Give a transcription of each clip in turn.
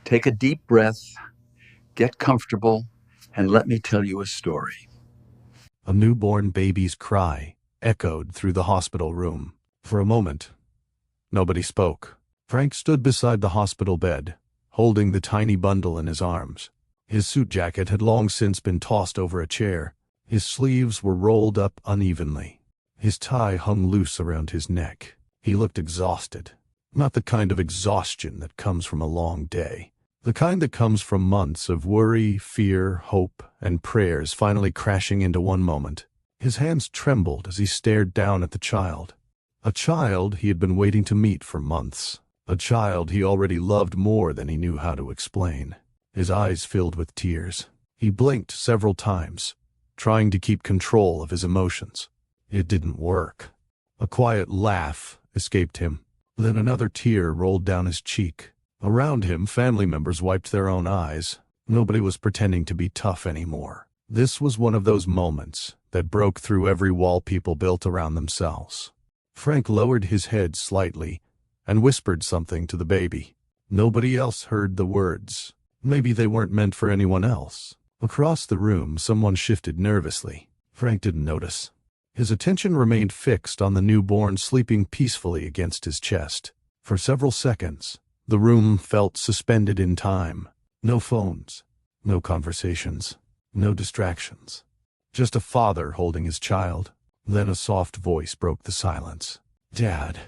Take a deep breath, get comfortable, and let me tell you a story. A newborn baby's cry echoed through the hospital room. For a moment, nobody spoke. Frank stood beside the hospital bed, holding the tiny bundle in his arms. His suit jacket had long since been tossed over a chair. His sleeves were rolled up unevenly. His tie hung loose around his neck. He looked exhausted. Not the kind of exhaustion that comes from a long day. The kind that comes from months of worry, fear, hope, and prayers finally crashing into one moment. His hands trembled as he stared down at the child. A child he had been waiting to meet for months. A child he already loved more than he knew how to explain. His eyes filled with tears. He blinked several times, trying to keep control of his emotions. It didn't work. A quiet laugh escaped him. Then another tear rolled down his cheek. Around him, family members wiped their own eyes. Nobody was pretending to be tough anymore. This was one of those moments that broke through every wall people built around themselves. Frank lowered his head slightly and whispered something to the baby. Nobody else heard the words. Maybe they weren't meant for anyone else. Across the room, someone shifted nervously. Frank didn't notice. His attention remained fixed on the newborn sleeping peacefully against his chest. For several seconds, the room felt suspended in time. No phones, no conversations, no distractions. Just a father holding his child. Then a soft voice broke the silence. "Dad."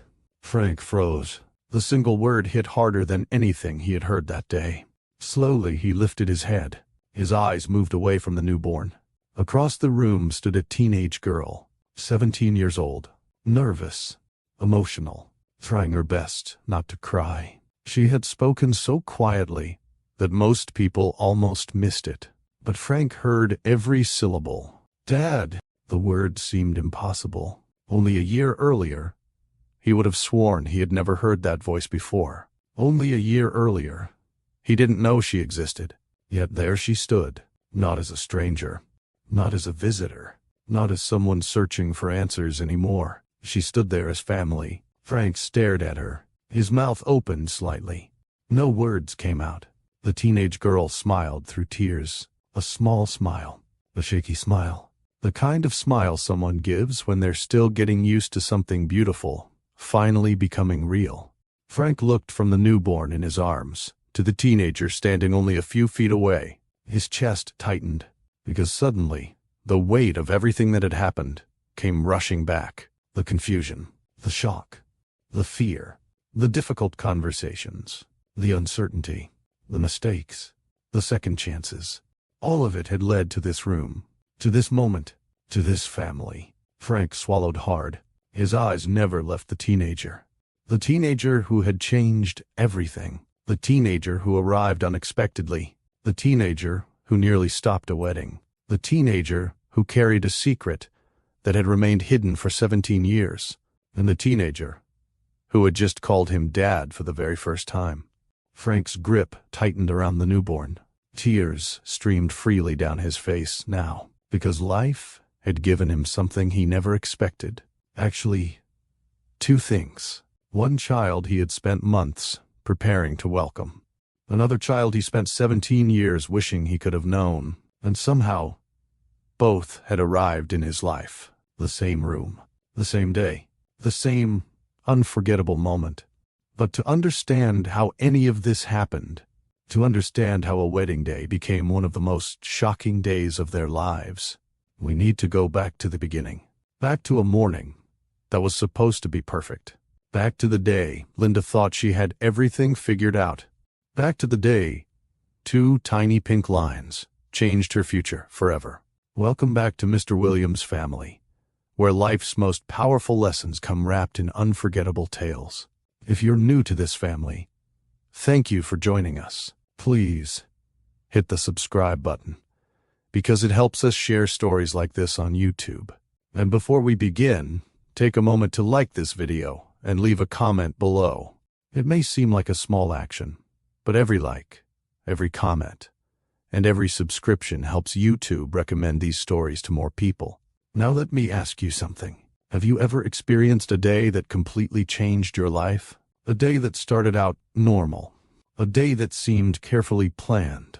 Frank froze. The single word hit harder than anything he had heard that day. Slowly he lifted his head. His eyes moved away from the newborn. Across the room stood a teenage girl, 17 years old, nervous, emotional, trying her best not to cry. She had spoken so quietly that most people almost missed it. But Frank heard every syllable. "Dad." The word seemed impossible. Only a year earlier, he would have sworn he had never heard that voice before. Only a year earlier, he didn't know she existed. Yet there she stood, not as a stranger, not as a visitor, not as someone searching for answers anymore. She stood there as family. Frank stared at her. His mouth opened slightly. No words came out. The teenage girl smiled through tears. A small smile. A shaky smile. The kind of smile someone gives when they're still getting used to something beautiful, finally becoming real. Frank looked from the newborn in his arms to the teenager standing only a few feet away. His chest tightened, because suddenly, the weight of everything that had happened came rushing back. The confusion, the shock, the fear, the difficult conversations, the uncertainty, the mistakes, the second chances. All of it had led to this room, to this moment, to this family. Frank swallowed hard. His eyes never left the teenager. The teenager who had changed everything. The teenager who arrived unexpectedly. The teenager who nearly stopped a wedding. The teenager who carried a secret that had remained hidden for 17 years. And the teenager who had just called him Dad for the very first time. Frank's grip tightened around the newborn. Tears streamed freely down his face now, because life had given him something he never expected. Actually, two things. One child he had spent months preparing to welcome. Another child he spent 17 years wishing he could have known. And somehow, both had arrived in his life. The same room, the same day, the same unforgettable moment. But to understand how any of this happened, to understand how a wedding day became one of the most shocking days of their lives, we need to go back to the beginning. Back to a morning that was supposed to be perfect. Back to the day Linda thought she had everything figured out. Back to the day two tiny pink lines changed her future forever. Welcome back to Mr. Williams' family, where life's most powerful lessons come wrapped in unforgettable tales. If you're new to this family, thank you for joining us. Please hit the subscribe button, because it helps us share stories like this on YouTube. And before we begin, take a moment to like this video and leave a comment below. It may seem like a small action, but every like, every comment, and every subscription helps YouTube recommend these stories to more people. Now let me ask you something. Have you ever experienced a day that completely changed your life? A day that started out normal. A day that seemed carefully planned.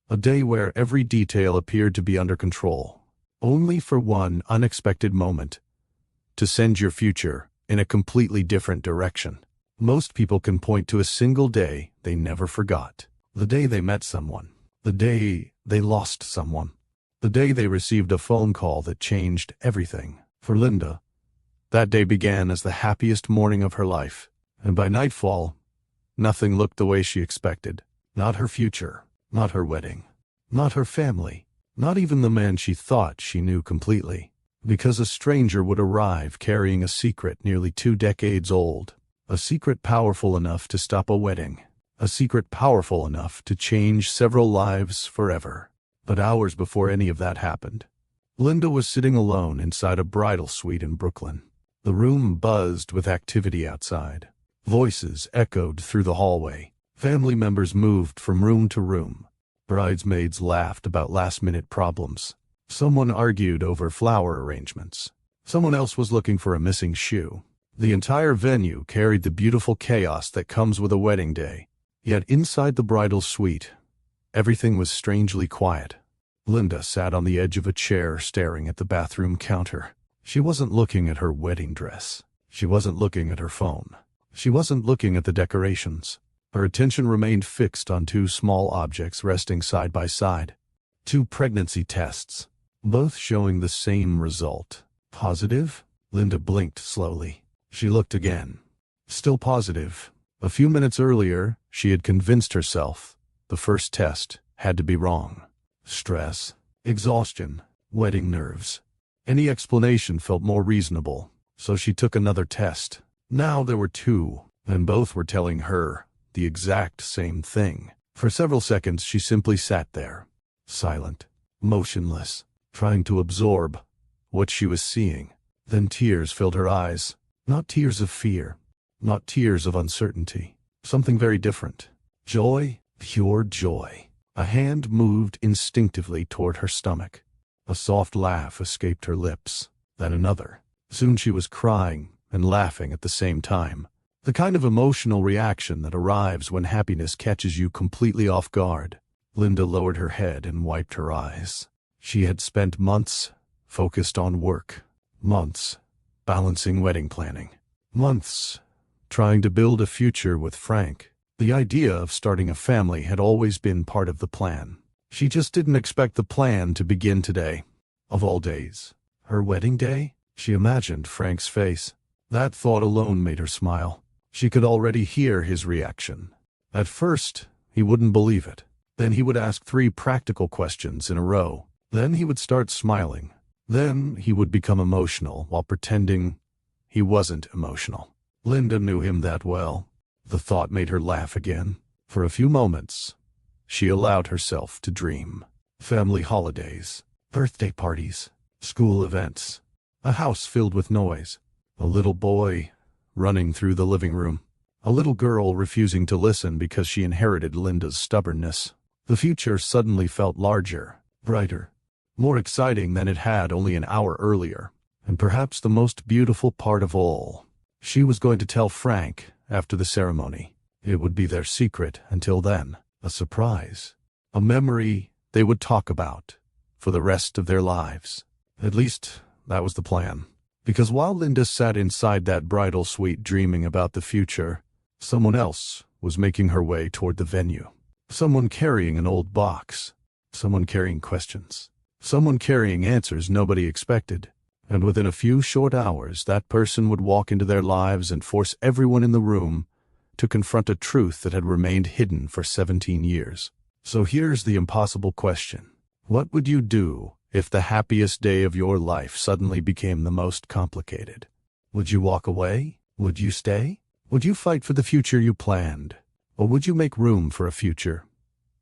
A day where every detail appeared to be under control. Only for one unexpected moment to send your future in a completely different direction. Most people can point to a single day they never forgot. The day they met someone. The day they lost someone. The day they received a phone call that changed everything. For Linda, that day began as the happiest morning of her life, and by nightfall, nothing looked the way she expected. Not her future, not her wedding, not her family, not even the man she thought she knew completely. Because a stranger would arrive carrying a secret nearly 2 decades old. A secret powerful enough to stop a wedding. A secret powerful enough to change several lives forever. But hours before any of that happened, Linda was sitting alone inside a bridal suite in Brooklyn. The room buzzed with activity outside. Voices echoed through the hallway. Family members moved from room to room. Bridesmaids laughed about last-minute problems. Someone argued over flower arrangements. Someone else was looking for a missing shoe. The entire venue carried the beautiful chaos that comes with a wedding day. Yet inside the bridal suite, everything was strangely quiet. Linda sat on the edge of a chair staring at the bathroom counter. She wasn't looking at her wedding dress. She wasn't looking at her phone. She wasn't looking at the decorations. Her attention remained fixed on 2 small objects resting side by side. 2 pregnancy tests, both showing the same result. Positive? Linda blinked slowly. She looked again. Still positive. A few minutes earlier, she had convinced herself the first test had to be wrong. Stress, exhaustion, wedding nerves. Any explanation felt more reasonable, so she took another test. Now there were 2, and both were telling her the exact same thing. For several seconds she simply sat there, silent, motionless, trying to absorb what she was seeing. Then tears filled her eyes. Not tears of fear, not tears of uncertainty. Something very different. Joy, pure joy. A hand moved instinctively toward her stomach. A soft laugh escaped her lips. Then another. Soon she was crying and laughing at the same time. The kind of emotional reaction that arrives when happiness catches you completely off guard. Linda lowered her head and wiped her eyes. She had spent months focused on work. Months balancing wedding planning. Months trying to build a future with Frank. The idea of starting a family had always been part of the plan. She just didn't expect the plan to begin today. Of all days. Her wedding day? She imagined Frank's face. That thought alone made her smile. She could already hear his reaction. At first, he wouldn't believe it. Then he would ask 3 practical questions in a row. Then he would start smiling. Then he would become emotional while pretending he wasn't emotional. Linda knew him that well. The thought made her laugh again. For a few moments, she allowed herself to dream. Family holidays, birthday parties, school events, a house filled with noise, a little boy running through the living room, a little girl refusing to listen because she inherited Linda's stubbornness. The future suddenly felt larger, brighter, more exciting than it had only an hour earlier. And perhaps the most beautiful part of all, she was going to tell Frank after the ceremony. It would be their secret until then, a surprise, a memory they would talk about for the rest of their lives. At least, that was the plan. Because while Linda sat inside that bridal suite dreaming about the future, someone else was making her way toward the venue. Someone carrying an old box. Someone carrying questions. Someone carrying answers nobody expected. And within a few short hours, that person would walk into their lives and force everyone in the room to confront a truth that had remained hidden for 17 years. So here's the impossible question. What would you do if the happiest day of your life suddenly became the most complicated? Would you walk away? Would you stay? Would you fight for the future you planned? Or would you make room for a future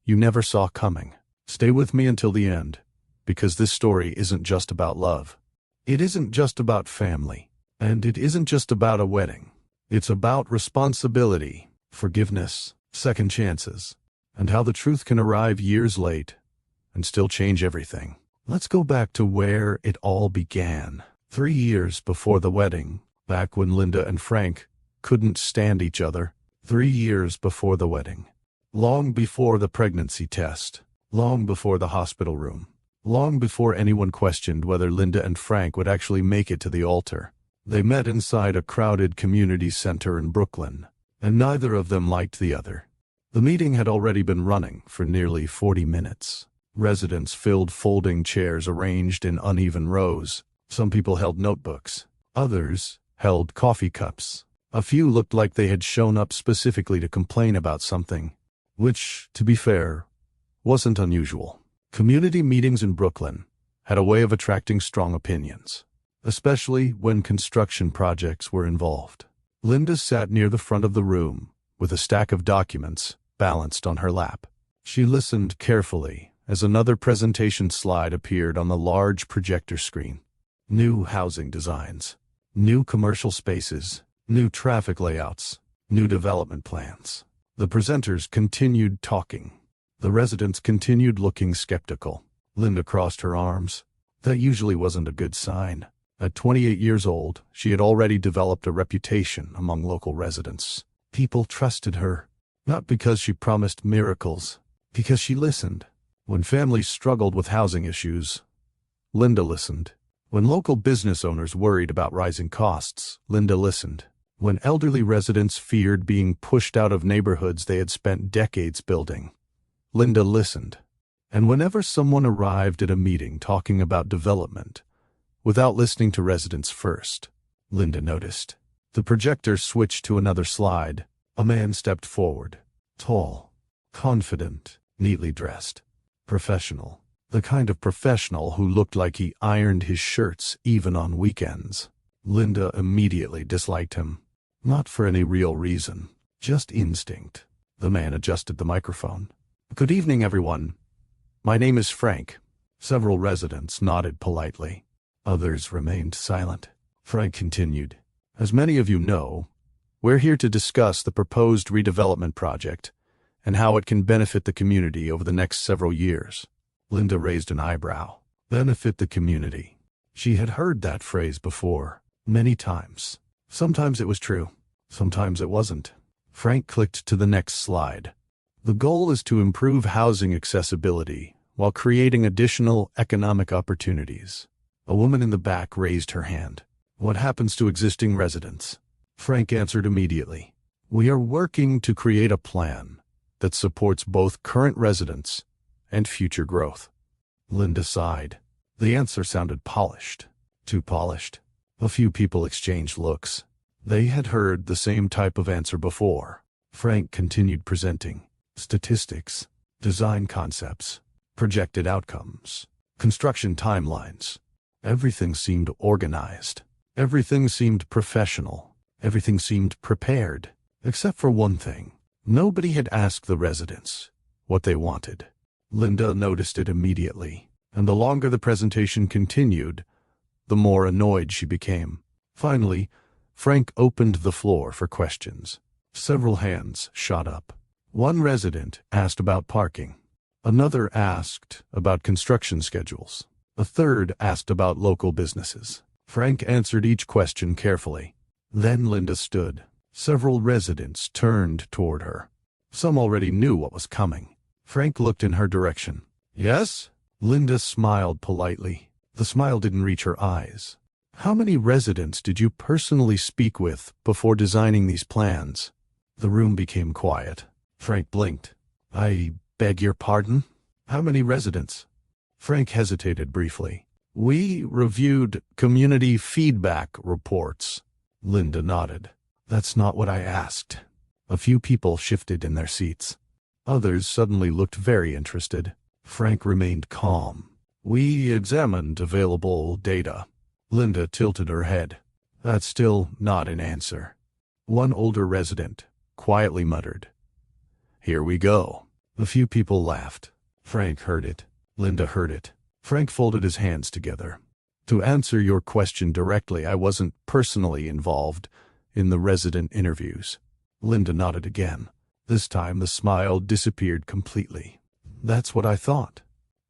you never saw coming? Stay with me until the end, because this story isn't just about love. It isn't just about family, and it isn't just about a wedding. It's about responsibility, forgiveness, second chances, and how the truth can arrive years late and still change everything. Let's go back to where it all began. 3 years before the wedding, back when Linda and Frank couldn't stand each other. 3 years before the wedding. Long before the pregnancy test. Long before the hospital room. Long before anyone questioned whether Linda and Frank would actually make it to the altar. They met inside a crowded community center in Brooklyn, and neither of them liked the other. The meeting had already been running for nearly 40 minutes. Residents filled folding chairs arranged in uneven rows. Some people held notebooks. Others held coffee cups. A few looked like they had shown up specifically to complain about something, which, to be fair, wasn't unusual. Community meetings in Brooklyn had a way of attracting strong opinions, especially when construction projects were involved. Linda sat near the front of the room, with a stack of documents balanced on her lap. She listened carefully as another presentation slide appeared on the large projector screen. New housing designs, new commercial spaces, new traffic layouts, new development plans. The presenters continued talking. The residents continued looking skeptical. Linda crossed her arms. That usually wasn't a good sign. At 28 years old, she had already developed a reputation among local residents. People trusted her, not because she promised miracles, because she listened. When families struggled with housing issues, Linda listened. When local business owners worried about rising costs, Linda listened. When elderly residents feared being pushed out of neighborhoods they had spent decades building, Linda listened. And whenever someone arrived at a meeting talking about development, without listening to residents first, Linda noticed. The projector switched to another slide. A man stepped forward. Tall, confident, neatly dressed. Professional. The kind of professional who looked like he ironed his shirts even on weekends. Linda immediately disliked him. Not for any real reason, just instinct. The man adjusted the microphone. "Good evening, everyone. My name is Frank." Several residents nodded politely. Others remained silent. Frank continued. "As many of you know, we're here to discuss the proposed redevelopment project and how it can benefit the community over the next several years." Linda raised an eyebrow. Benefit the community. She had heard that phrase before, many times. Sometimes it was true, sometimes it wasn't. Frank clicked to the next slide. The goal is to improve housing accessibility while creating additional economic opportunities. A woman in the back raised her hand. "What happens to existing residents?" Frank answered immediately. "We are working to create a plan that supports both current residents and future growth." Linda sighed. The answer sounded polished. Too polished. A few people exchanged looks. They had heard the same type of answer before. Frank continued presenting. Statistics, design concepts, projected outcomes, construction timelines. Everything seemed organized. Everything seemed professional. Everything seemed prepared. Except for one thing. Nobody had asked the residents what they wanted. Linda noticed it immediately, and the longer the presentation continued, the more annoyed she became. Finally, Frank opened the floor for questions. Several hands shot up. One resident asked about parking. Another asked about construction schedules. A third asked about local businesses. Frank answered each question carefully. Then Linda stood. Several residents turned toward her. Some already knew what was coming. Frank looked in her direction. "Yes?" Linda smiled politely. The smile didn't reach her eyes. "How many residents did you personally speak with before designing these plans?" The room became quiet. Frank blinked. "I beg your pardon? How many residents?" Frank hesitated briefly. "We reviewed community feedback reports." Linda nodded. "That's not what I asked." A few people shifted in their seats. Others suddenly looked very interested. Frank remained calm. "We examined available data." Linda tilted her head. "That's still not an answer." One older resident quietly muttered, "Here we go." A few people laughed. Frank heard it. Linda heard it. Frank folded his hands together. "To answer your question directly, I wasn't personally involved in the resident interviews." Linda nodded again. This time the smile disappeared completely. "That's what I thought."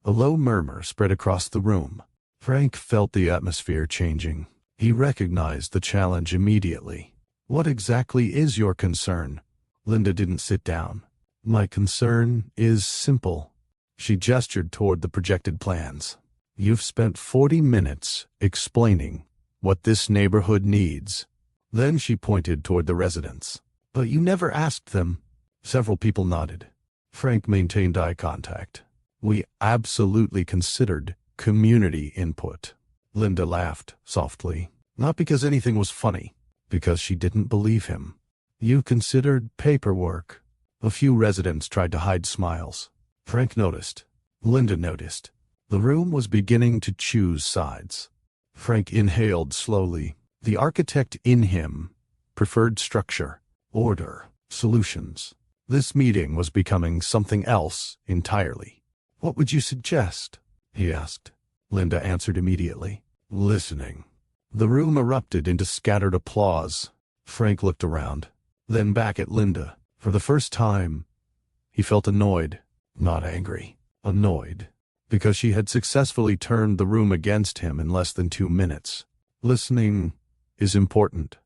A low murmur spread across the room. Frank felt the atmosphere changing. He recognized the challenge immediately. "What exactly is your concern?" Linda didn't sit down. My concern is simple. She gestured toward the projected plans. You've spent 40 minutes explaining what this neighborhood needs. Then she pointed toward the residents. But you never asked them. Several people nodded. Frank maintained eye contact. We absolutely considered community input. Linda laughed softly, not because anything was funny, because she didn't believe him. You considered paperwork. A few residents tried to hide smiles. Frank noticed. Linda noticed. The room was beginning to choose sides. Frank inhaled slowly. The architect in him preferred structure, order, solutions. This meeting was becoming something else entirely. What would you suggest? He asked. Linda answered immediately. Listening. The room erupted into scattered applause. Frank looked around, then back at Linda. For the first time, he felt annoyed, not angry, annoyed, because she had successfully turned the room against him in less than 2 minutes. Listening is important,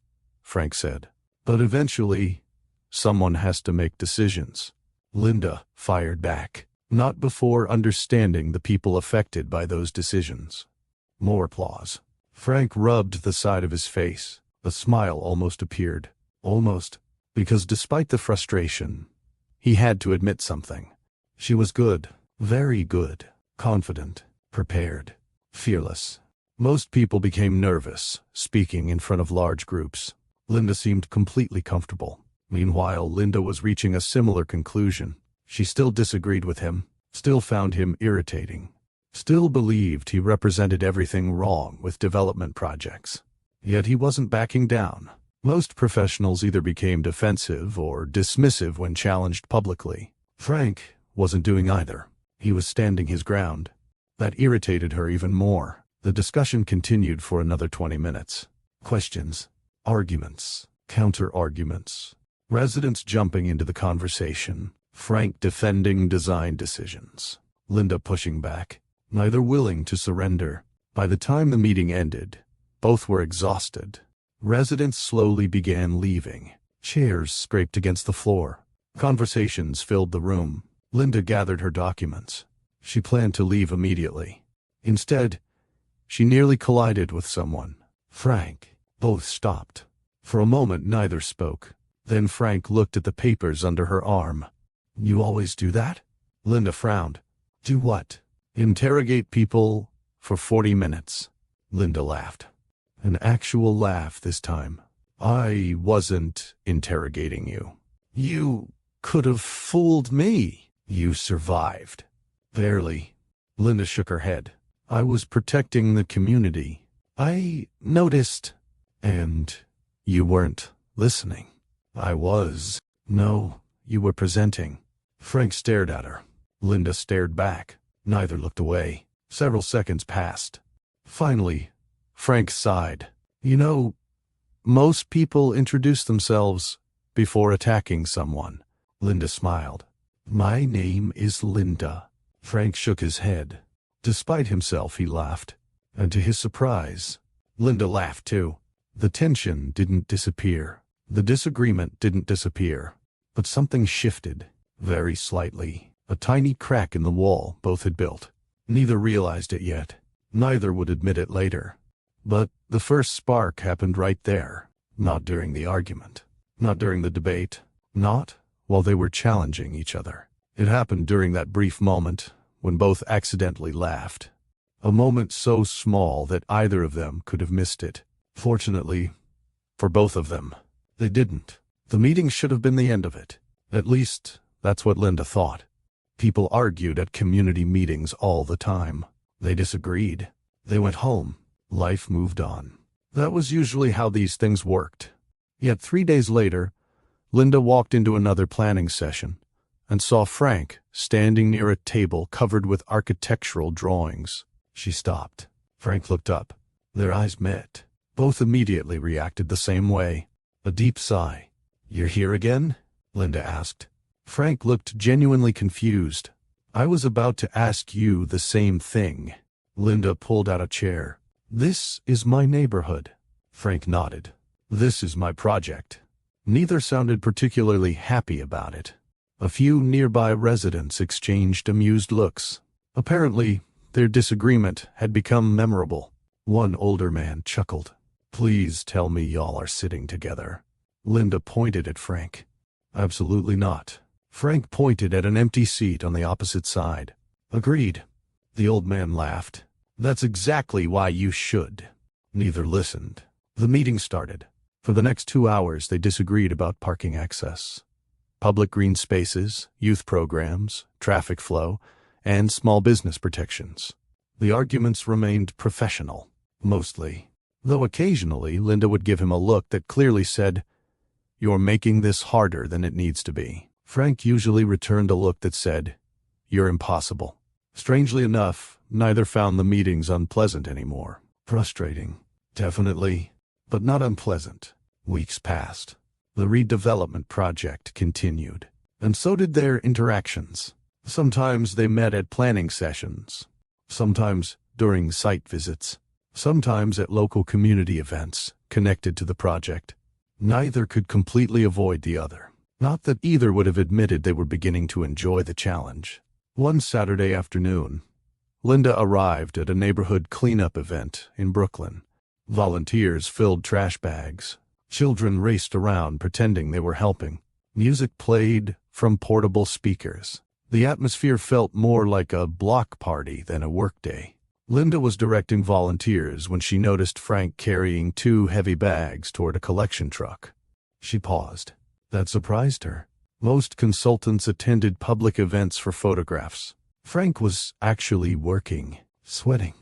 Frank said. But eventually, someone has to make decisions. Linda fired back, not before understanding the people affected by those decisions. More applause. Frank rubbed the side of his face. A smile almost appeared. Almost. Because despite the frustration, he had to admit something. She was good, very good, confident, prepared, fearless. Most people became nervous, speaking in front of large groups. Linda seemed completely comfortable. Meanwhile, Linda was reaching a similar conclusion. She still disagreed with him, still found him irritating, still believed he represented everything wrong with development projects. Yet he wasn't backing down. Most professionals either became defensive or dismissive when challenged publicly. Frank wasn't doing either. He was standing his ground. That irritated her even more. The discussion continued for another 20 minutes. Questions, arguments, counter-arguments. Residents jumping into the conversation. Frank defending design decisions. Linda pushing back, neither willing to surrender. By the time the meeting ended, both were exhausted. Residents slowly began leaving. Chairs scraped against the floor. Conversations filled the room. Linda gathered her documents. She planned to leave immediately. Instead, she nearly collided with someone. Frank. Both stopped. For a moment, neither spoke. Then Frank looked at the papers under her arm. You always do that? Linda frowned. Do what? Interrogate people for 40 minutes. Linda laughed. An actual laugh this time. I wasn't interrogating you. You could have fooled me. You survived. Barely. Linda shook her head. I was protecting the community. I noticed. And you weren't listening. I was. No, you were presenting. Frank stared at her. Linda stared back. Neither looked away. Several seconds passed. Finally, Frank sighed. You know, most people introduce themselves before attacking someone. Linda smiled. My name is Linda. Frank shook his head. Despite himself, he laughed. And to his surprise, Linda laughed too. The tension didn't disappear. The disagreement didn't disappear. But something shifted, very slightly. A tiny crack in the wall both had built. Neither realized it yet. Neither would admit it later. But the first spark happened right there. Not during the argument. Not during the debate. Not while they were challenging each other. It happened during that brief moment when both accidentally laughed. A moment so small that either of them could have missed it. Fortunately, for both of them, they didn't. The meeting should have been the end of it. At least, that's what Linda thought. People argued at community meetings all the time. They disagreed. They went home. Life moved on. That was usually how these things worked. Yet 3 days later, Linda walked into another planning session and saw Frank standing near a table covered with architectural drawings. She stopped. Frank looked up. Their eyes met. Both immediately reacted the same way. A deep sigh. You're here again? Linda asked. Frank looked genuinely confused. I was about to ask you the same thing. Linda pulled out a chair. This is my neighborhood. Frank nodded. This is my project. Neither sounded particularly happy about it. A few nearby residents exchanged amused looks. Apparently, their disagreement had become memorable. One older man chuckled. "Please tell me y'all are sitting together." Linda pointed at Frank. "Absolutely not." Frank pointed at an empty seat on the opposite side. "Agreed." The old man laughed. "That's exactly why you should." Neither listened. The meeting started. For the next 2 hours, they disagreed about parking access, public green spaces, youth programs, traffic flow, and small business protections. The arguments remained professional, mostly, though occasionally Linda would give him a look that clearly said, "You're making this harder than it needs to be." Frank usually returned a look that said, "You're impossible." Strangely enough, neither found the meetings unpleasant anymore. Frustrating, definitely, but not unpleasant. Weeks passed. The redevelopment project continued, and so did their interactions. Sometimes they met at planning sessions, sometimes during site visits, sometimes at local community events connected to the project. Neither could completely avoid the other. Not that either would have admitted they were beginning to enjoy the challenge. One Saturday afternoon, Linda arrived at a neighborhood cleanup event in Brooklyn. Volunteers filled trash bags. Children raced around pretending they were helping. Music played from portable speakers. The atmosphere felt more like a block party than a workday. Linda was directing volunteers when she noticed Frank carrying 2 heavy bags toward a collection truck. She paused. That surprised her. Most consultants attended public events for photographs. Frank was actually working, sweating,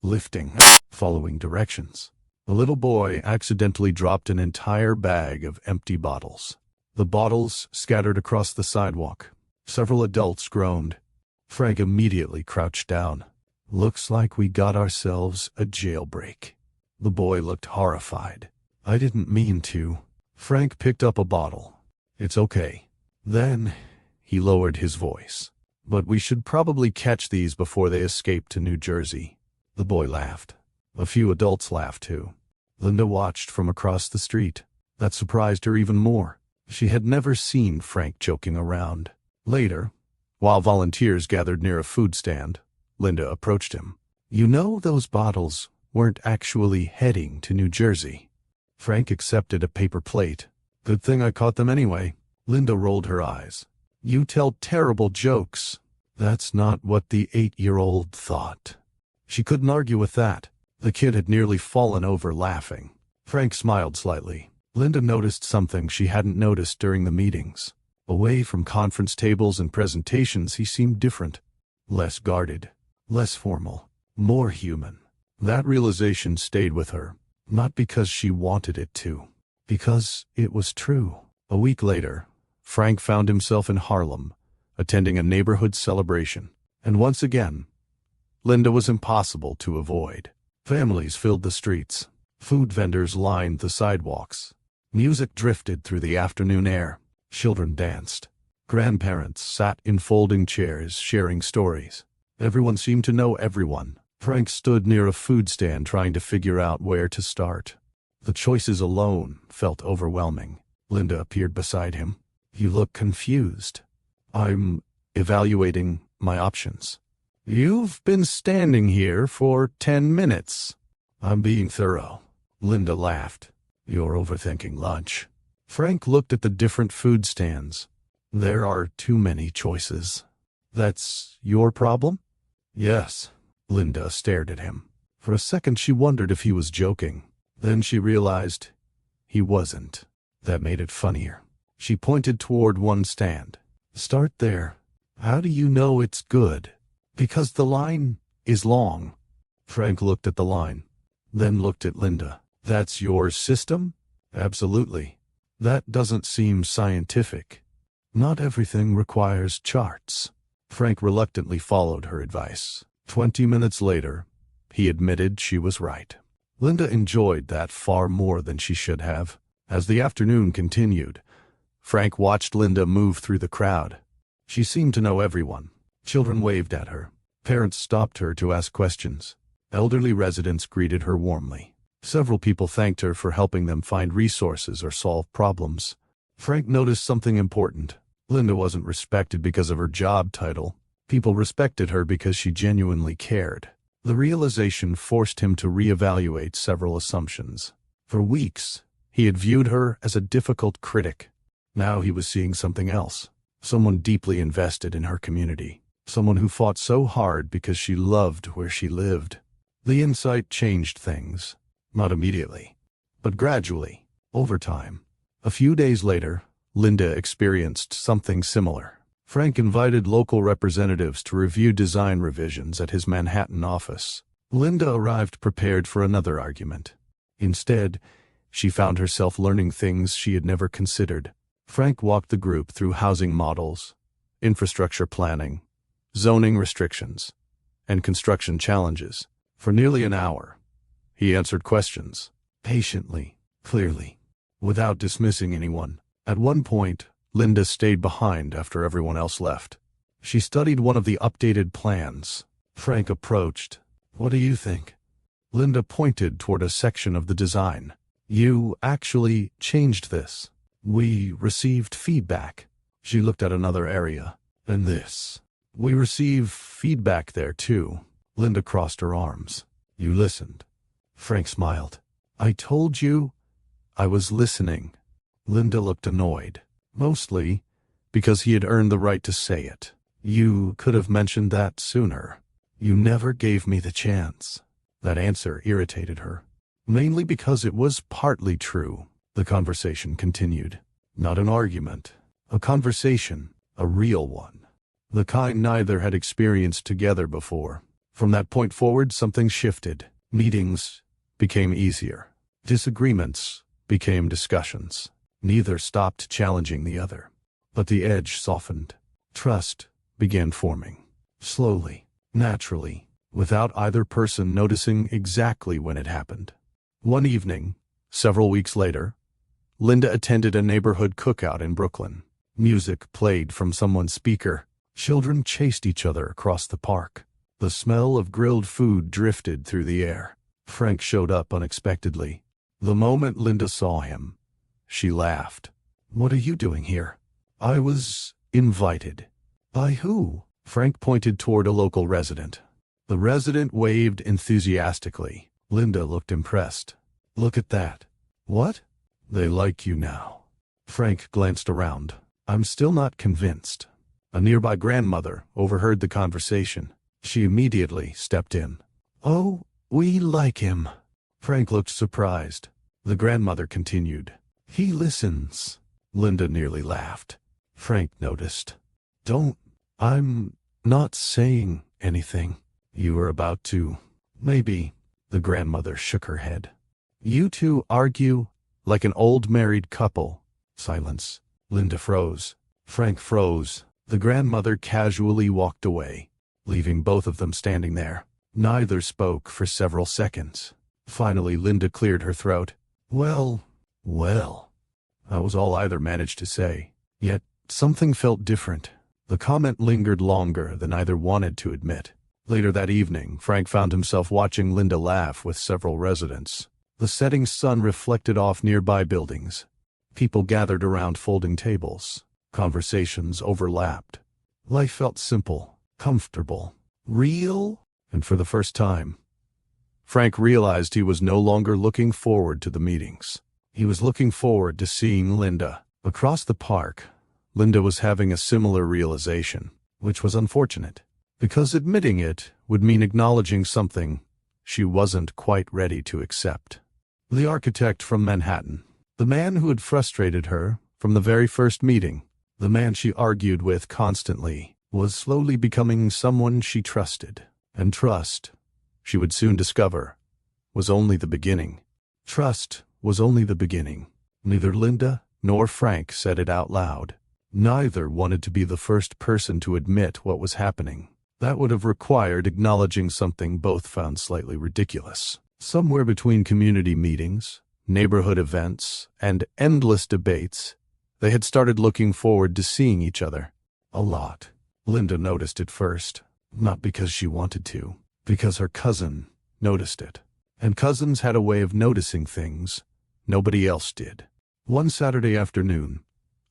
lifting, following directions. The little boy accidentally dropped an entire bag of empty bottles. The bottles scattered across the sidewalk. Several adults groaned. Frank immediately crouched down. "Looks like we got ourselves a jailbreak." The boy looked horrified. "I didn't mean to." Frank picked up a bottle. "It's okay." Then he lowered his voice. "But we should probably catch these before they escape to New Jersey." The boy laughed. A few adults laughed too. Linda watched from across the street. That surprised her even more. She had never seen Frank joking around. Later, while volunteers gathered near a food stand, Linda approached him. "You know those bottles weren't actually heading to New Jersey." Frank accepted a paper plate. "Good thing I caught them anyway." Linda rolled her eyes. "You tell terrible jokes." That's not what the 8-year-old thought. She couldn't argue with that. The kid had nearly fallen over laughing. Frank smiled slightly. Linda noticed something she hadn't noticed during the meetings. Away from conference tables and presentations, he seemed different. Less guarded, less formal, more human. That realization stayed with her, not because she wanted it to, because it was true. A week later, Frank found himself in Harlem, attending a neighborhood celebration. And once again, Linda was impossible to avoid. Families filled the streets. Food vendors lined the sidewalks. Music drifted through the afternoon air. Children danced. Grandparents sat in folding chairs sharing stories. Everyone seemed to know everyone. Frank stood near a food stand trying to figure out where to start. The choices alone felt overwhelming. Linda appeared beside him. "You look confused." "I'm evaluating my options." "You've been standing here for 10 minutes. "I'm being thorough." Linda laughed. "You're overthinking lunch." Frank looked at the different food stands. "There are too many choices." "That's your problem?" "Yes." Linda stared at him. For a second she wondered if he was joking. Then she realized he wasn't. That made it funnier. She pointed toward one stand. "Start there." "How do you know it's good?" "Because the line is long." Frank looked at the line, then looked at Linda. "That's your system?" "Absolutely." "That doesn't seem scientific." "Not everything requires charts." Frank reluctantly followed her advice. 20 minutes later, he admitted she was right. Linda enjoyed that far more than she should have. As the afternoon continued, Frank watched Linda move through the crowd. She seemed to know everyone. Children waved at her. Parents stopped her to ask questions. Elderly residents greeted her warmly. Several people thanked her for helping them find resources or solve problems. Frank noticed something important. Linda wasn't respected because of her job title. People respected her because she genuinely cared. The realization forced him to reevaluate several assumptions. For weeks, he had viewed her as a difficult critic. Now he was seeing something else. Someone deeply invested in her community. Someone who fought so hard because she loved where she lived. The insight changed things. Not immediately, but gradually, over time. A few days later, Linda experienced something similar. Frank invited local representatives to review design revisions at his Manhattan office. Linda arrived prepared for another argument. Instead, she found herself learning things she had never considered. Frank walked the group through housing models, infrastructure planning, zoning restrictions, and construction challenges. For nearly an hour, he answered questions, patiently, clearly, without dismissing anyone. At one point, Linda stayed behind after everyone else left. She studied one of the updated plans. Frank approached. "What do you think?" Linda pointed toward a section of the design. "You actually changed this. We received feedback." She looked at another area. "And this. We receive feedback there too." Linda crossed her arms. "You listened." Frank smiled. "I told you I was listening." Linda looked annoyed. Mostly because he had earned the right to say it. "You could have mentioned that sooner. You never gave me the chance." That answer irritated her. Mainly because it was partly true. The conversation continued. Not an argument. A conversation. A real one. The kind neither had experienced together before. From that point forward, something shifted. Meetings became easier. Disagreements became discussions. Neither stopped challenging the other. But the edge softened. Trust began forming. Slowly, naturally, without either person noticing exactly when it happened. One evening, several weeks later, Linda attended a neighborhood cookout in Brooklyn. Music played from someone's speaker. Children chased each other across the park. The smell of grilled food drifted through the air. Frank showed up unexpectedly. The moment Linda saw him, she laughed. "What are you doing here?" "I was invited." "By who?" Frank pointed toward a local resident. The resident waved enthusiastically. Linda looked impressed. "Look at that." "What?" "They like you now." Frank glanced around. "I'm still not convinced." A nearby grandmother overheard the conversation. She immediately stepped in. "Oh, we like him." Frank looked surprised. The grandmother continued. "He listens." Linda nearly laughed. Frank noticed. I'm not saying anything." "You were about to." "Maybe." The grandmother shook her head. "You two argue like an old married couple." Silence. Linda froze. Frank froze. The grandmother casually walked away, leaving both of them standing there. Neither spoke for several seconds. Finally, Linda cleared her throat. Well. That was all either managed to say. Yet, something felt different. The comment lingered longer than either wanted to admit. Later that evening, Frank found himself watching Linda laugh with several residents. The setting sun reflected off nearby buildings. People gathered around folding tables. Conversations overlapped. Life felt simple, comfortable, real, and for the first time, Frank realized he was no longer looking forward to the meetings. He was looking forward to seeing Linda. Across the park, Linda was having a similar realization, which was unfortunate, because admitting it would mean acknowledging something she wasn't quite ready to accept. The architect from Manhattan, the man who had frustrated her from the very first meeting, the man she argued with constantly, was slowly becoming someone she trusted. And trust, she would soon discover, was only the beginning. Trust was only the beginning. Neither Linda nor Frank said it out loud. Neither wanted to be the first person to admit what was happening. That would have required acknowledging something both found slightly ridiculous. Somewhere between community meetings, neighborhood events, and endless debates, they had started looking forward to seeing each other. A lot. Linda noticed it first, not because she wanted to, because her cousin noticed it. And cousins had a way of noticing things nobody else did. One Saturday afternoon,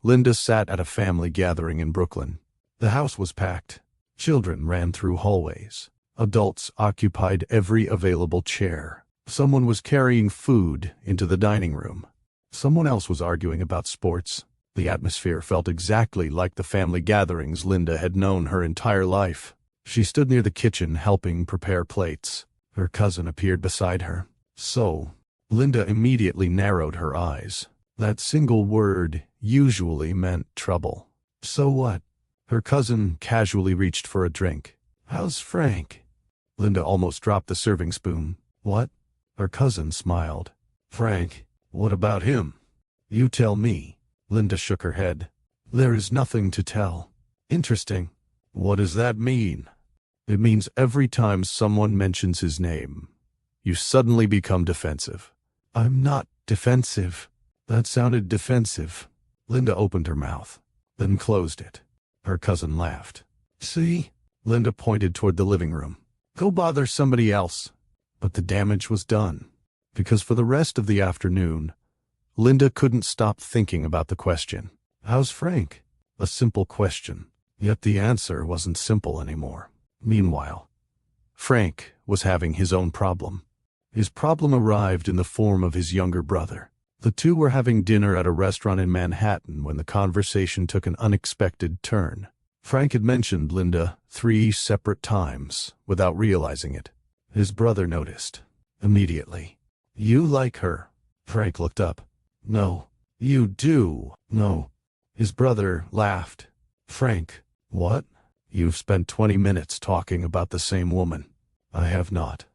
Linda sat at a family gathering in Brooklyn. The house was packed. Children ran through hallways. Adults occupied every available chair. Someone was carrying food into the dining room. Someone else was arguing about sports. The atmosphere felt exactly like the family gatherings Linda had known her entire life. She stood near the kitchen helping prepare plates. Her cousin appeared beside her. "So," Linda immediately narrowed her eyes. That single word usually meant trouble. "So what?" Her cousin casually reached for a drink. "How's Frank?" Linda almost dropped the serving spoon. "What?" Her cousin smiled. "Frank, what about him?" "You tell me." Linda shook her head. "There is nothing to tell." "Interesting." "What does that mean?" "It means every time someone mentions his name, you suddenly become defensive." "I'm not defensive." "That sounded defensive." Linda opened her mouth, then closed it. Her cousin laughed. "See?" Linda pointed toward the living room. "Go bother somebody else." But the damage was done, because for the rest of the afternoon, Linda couldn't stop thinking about the question. "How's Frank?" A simple question, yet the answer wasn't simple anymore. Meanwhile, Frank was having his own problem. His problem arrived in the form of his younger brother. The two were having dinner at a restaurant in Manhattan when the conversation took an unexpected turn. Frank had mentioned Linda 3 separate times without realizing it. His brother noticed immediately. "You like her?" Frank looked up. "No." "You do." "No." His brother laughed. "Frank, what? You've spent 20 minutes talking about the same woman." "I have not."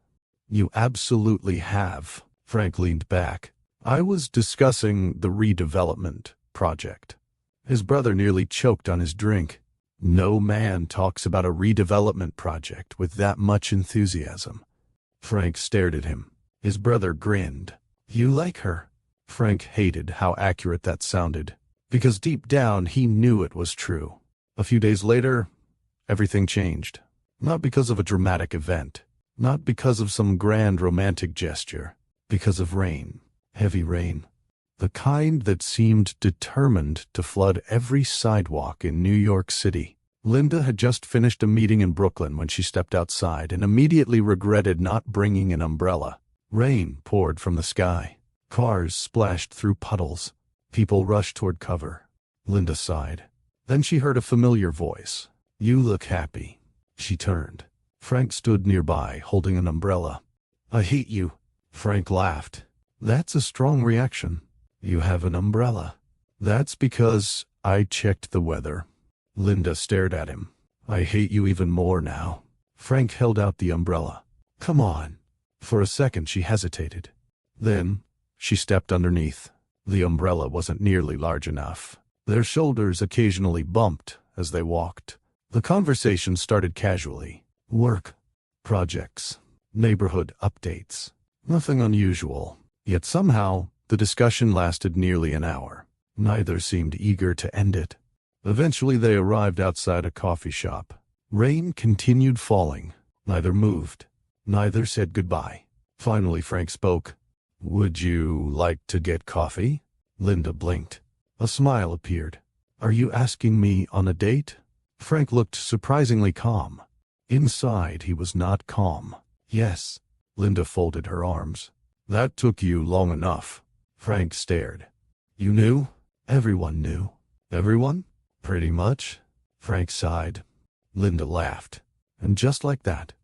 "You absolutely have." Frank leaned back. "I was discussing the redevelopment project." His brother nearly choked on his drink. No man talks about a redevelopment project with that much enthusiasm. Frank stared at him. His brother grinned. "You like her?" Frank hated how accurate that sounded, because deep down he knew it was true. A few days later, everything changed. Not because of a dramatic event, not because of some grand romantic gesture, because of rain. Heavy rain. The kind that seemed determined to flood every sidewalk in New York City. Linda had just finished a meeting in Brooklyn when she stepped outside and immediately regretted not bringing an umbrella. Rain poured from the sky. Cars splashed through puddles. People rushed toward cover. Linda sighed. Then she heard a familiar voice. "You look happy." She turned. Frank stood nearby, holding an umbrella. "I hate you." Frank laughed. "That's a strong reaction." "You have an umbrella." "That's because I checked the weather." Linda stared at him. "I hate you even more now." Frank held out the umbrella. "Come on." For a second she hesitated. Then she stepped underneath. The umbrella wasn't nearly large enough. Their shoulders occasionally bumped as they walked. The conversation started casually. Work, projects, neighborhood updates. Nothing unusual. Yet somehow, the discussion lasted nearly an hour. Neither seemed eager to end it. Eventually they arrived outside a coffee shop. Rain continued falling. Neither moved. Neither said goodbye. Finally Frank spoke. "Would you like to get coffee?" Linda blinked. A smile appeared. "Are you asking me on a date?" Frank looked surprisingly calm. Inside he was not calm. "Yes." Linda folded her arms. "That took you long enough." Frank stared. "You knew?" "Everyone knew." "Everyone?" "Pretty much." Frank sighed. Linda laughed. And just like that,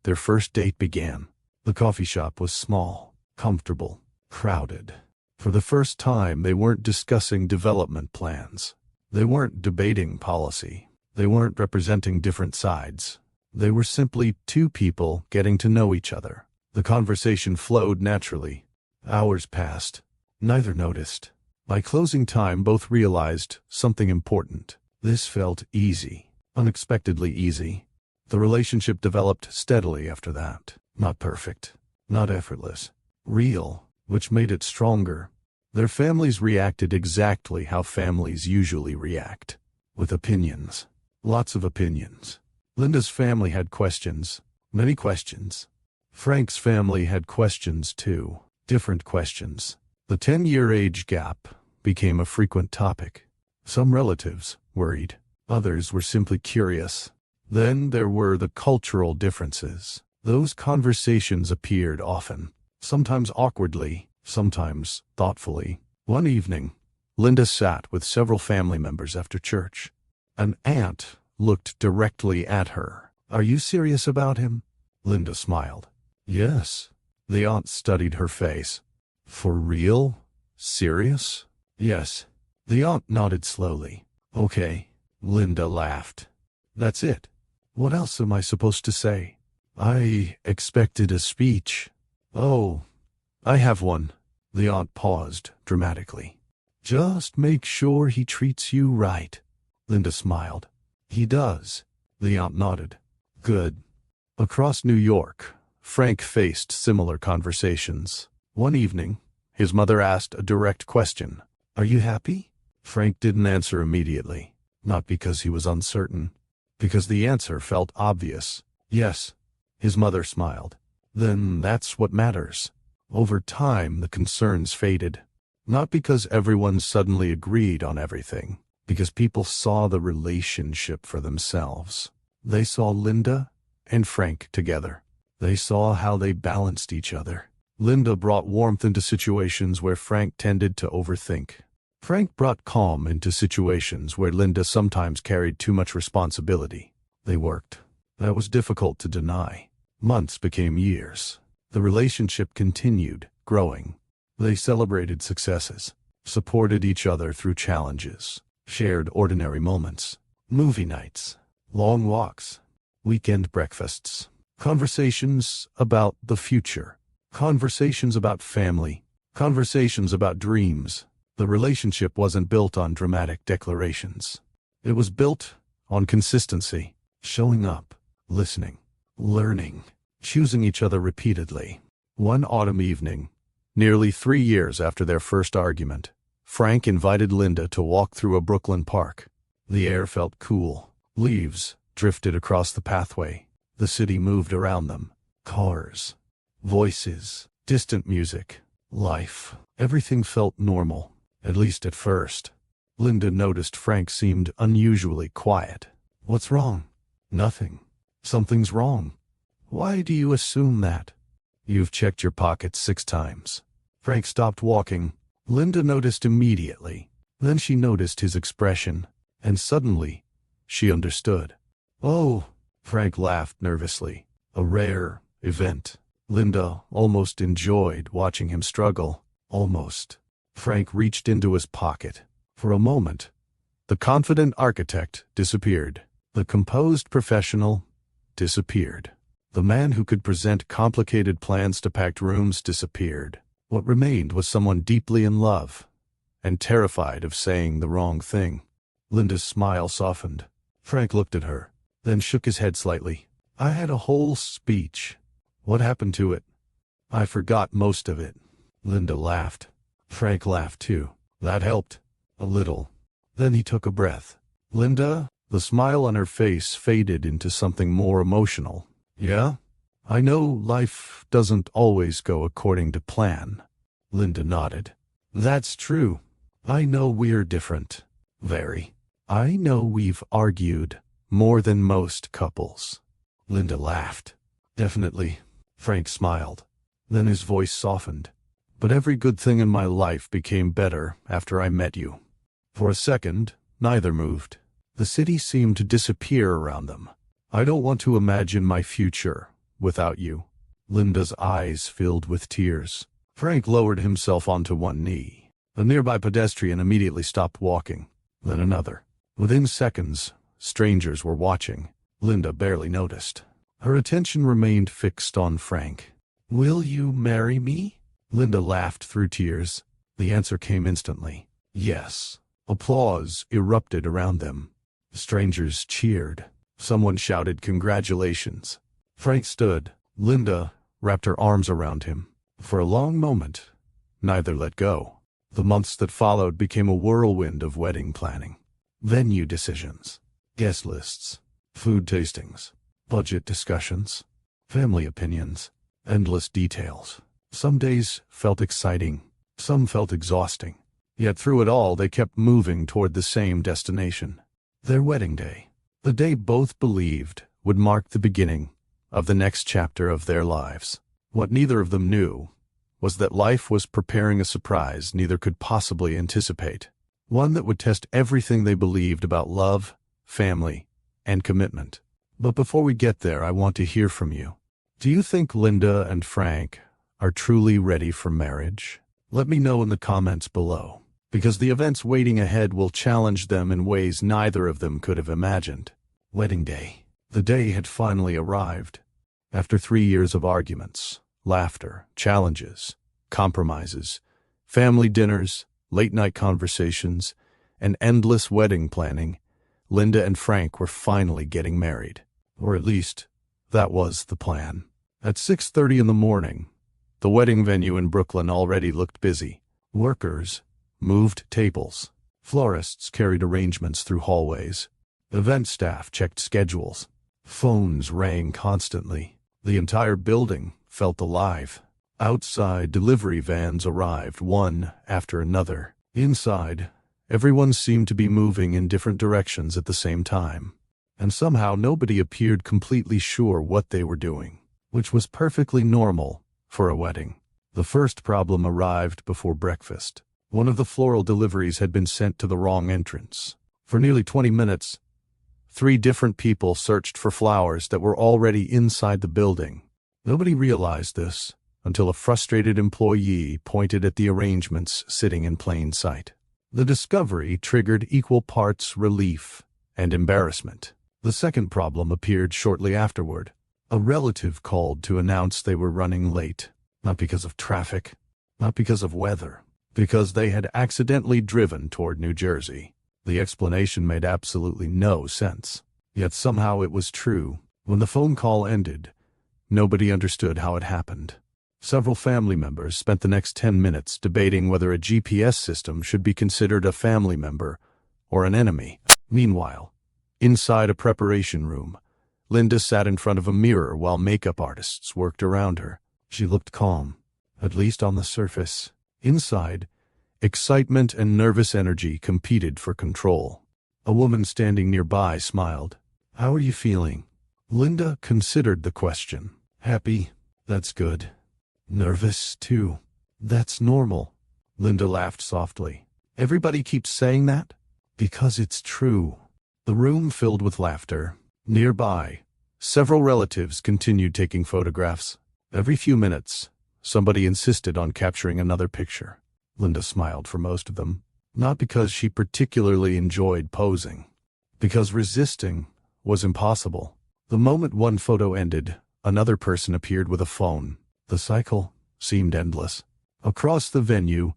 their first date began. The coffee shop was small, comfortable, crowded. For the first time, they weren't discussing development plans. They weren't debating policy. They weren't representing different sides. They were simply two people getting to know each other. The conversation flowed naturally. Hours passed. Neither noticed. By closing time, both realized something important. This felt easy, unexpectedly easy. The relationship developed steadily after that. Not perfect, not effortless, real, which made it stronger. Their families reacted exactly how families usually react, with opinions. Lots of opinions. Linda's family had questions, many questions. Frank's family had questions too, different questions. The 10-year age gap became a frequent topic. Some relatives worried. Others were simply curious. Then there were the cultural differences. Those conversations appeared often, sometimes awkwardly, sometimes thoughtfully. One evening, Linda sat with several family members after church. An aunt looked directly at her. "Are you serious about him?" Linda smiled. "Yes." The aunt studied her face. "For real? Serious?" "Yes." The aunt nodded slowly. "Okay." Linda laughed. "That's it. What else am I supposed to say?" "I expected a speech." "Oh, I have one." The aunt paused dramatically. "Just make sure he treats you right." Linda smiled. "He does." The aunt nodded. "Good." Across New York, Frank faced similar conversations. One evening, his mother asked a direct question. "Are you happy?" Frank didn't answer immediately, not because he was uncertain, because the answer felt obvious. "Yes." His mother smiled. "Then that's what matters." Over time, the concerns faded. Not because everyone suddenly agreed on everything, because people saw the relationship for themselves. They saw Linda and Frank together. They saw how they balanced each other. Linda brought warmth into situations where Frank tended to overthink. Frank brought calm into situations where Linda sometimes carried too much responsibility. They worked. That was difficult to deny. Months became years. The relationship continued, growing. They celebrated successes, supported each other through challenges, shared ordinary moments, movie nights, long walks, weekend breakfasts, conversations about the future, conversations about family, conversations about dreams. The relationship wasn't built on dramatic declarations. It was built on consistency, showing up, listening, learning, choosing each other repeatedly. One autumn evening, nearly 3 years after their first argument, Frank invited Linda to walk through a Brooklyn park. The air felt cool. Leaves drifted across the pathway. The city moved around them. Cars, voices, distant music, life. Everything felt normal, at least at first. Linda noticed Frank seemed unusually quiet. "What's wrong?" "Nothing." "Something's wrong." "Why do you assume that?" "You've checked your pockets 6 times. Frank stopped walking. Linda noticed immediately. Then she noticed his expression, and suddenly, she understood. "Oh," Frank laughed nervously. A rare event. Linda almost enjoyed watching him struggle. Almost. Frank reached into his pocket. For a moment, the confident architect disappeared. The composed professional disappeared. The man who could present complicated plans to packed rooms disappeared. What remained was someone deeply in love and terrified of saying the wrong thing. Linda's smile softened. Frank looked at her, then shook his head slightly. "I had a whole speech. What happened to it?" "I forgot most of it." Linda laughed. Frank laughed too. That helped. A little. Then he took a breath. "Linda?" The smile on her face faded into something more emotional. "Yeah? I know life doesn't always go according to plan." Linda nodded. "That's true. I know we're different. Very. I know we've argued more than most couples." Linda laughed. "Definitely." Frank smiled. Then his voice softened. "But every good thing in my life became better after I met you." For a second, neither moved. The city seemed to disappear around them. "I don't want to imagine my future without you." Linda's eyes filled with tears. Frank lowered himself onto one knee. A nearby pedestrian immediately stopped walking. Then another. Within seconds, strangers were watching. Linda barely noticed. Her attention remained fixed on Frank. "Will you marry me?" Linda laughed through tears. The answer came instantly. Yes. Applause erupted around them. Strangers cheered. Someone shouted congratulations. Frank stood. Linda wrapped her arms around him. For a long moment, neither let go. The months that followed became a whirlwind of wedding planning. Venue decisions, guest lists, food tastings, budget discussions, family opinions, endless details. Some days felt exciting, some felt exhausting. Yet through it all, they kept moving toward the same destination. Their wedding day. The day both believed would mark the beginning of the next chapter of their lives. What neither of them knew was that life was preparing a surprise neither could possibly anticipate. One that would test everything they believed about love, family, and commitment. But before we get there, I want to hear from you. Do you think Linda and Frank are truly ready for marriage? Let me know in the comments below, because the events waiting ahead will challenge them in ways neither of them could have imagined. Wedding day. The day had finally arrived. After 3 years of arguments, laughter, challenges, compromises, family dinners, late-night conversations, and endless wedding planning, Linda and Frank were finally getting married. Or at least, that was the plan. At 6:30 in the morning, the wedding venue in Brooklyn already looked busy. Workers moved tables. Florists carried arrangements through hallways. Event staff checked schedules. Phones rang constantly. The entire building felt alive. Outside, delivery vans arrived one after another. Inside, everyone seemed to be moving in different directions at the same time. And somehow nobody appeared completely sure what they were doing, which was perfectly normal for a wedding. The first problem arrived before breakfast. One of the floral deliveries had been sent to the wrong entrance. For nearly 20 minutes, 3 different people searched for flowers that were already inside the building. Nobody realized this until a frustrated employee pointed at the arrangements sitting in plain sight. The discovery triggered equal parts relief and embarrassment. The second problem appeared shortly afterward. A relative called to announce they were running late, not because of traffic, not because of weather, because they had accidentally driven toward New Jersey. The explanation made absolutely no sense. Yet somehow it was true. When the phone call ended, nobody understood how it happened. Several family members spent the next 10 minutes debating whether a GPS system should be considered a family member or an enemy. Meanwhile, inside a preparation room, Linda sat in front of a mirror while makeup artists worked around her. She looked calm, at least on the surface. Inside, excitement and nervous energy competed for control. A woman standing nearby smiled. "How are you feeling?" Linda considered the question. "Happy. That's good. Nervous, too. That's normal." Linda laughed softly. "Everybody keeps saying that?" "Because it's true." The room filled with laughter. Nearby, several relatives continued taking photographs. Every few minutes, somebody insisted on capturing another picture. Linda smiled for most of them, not because she particularly enjoyed posing, because resisting was impossible. The moment one photo ended, another person appeared with a phone. The cycle seemed endless. Across the venue,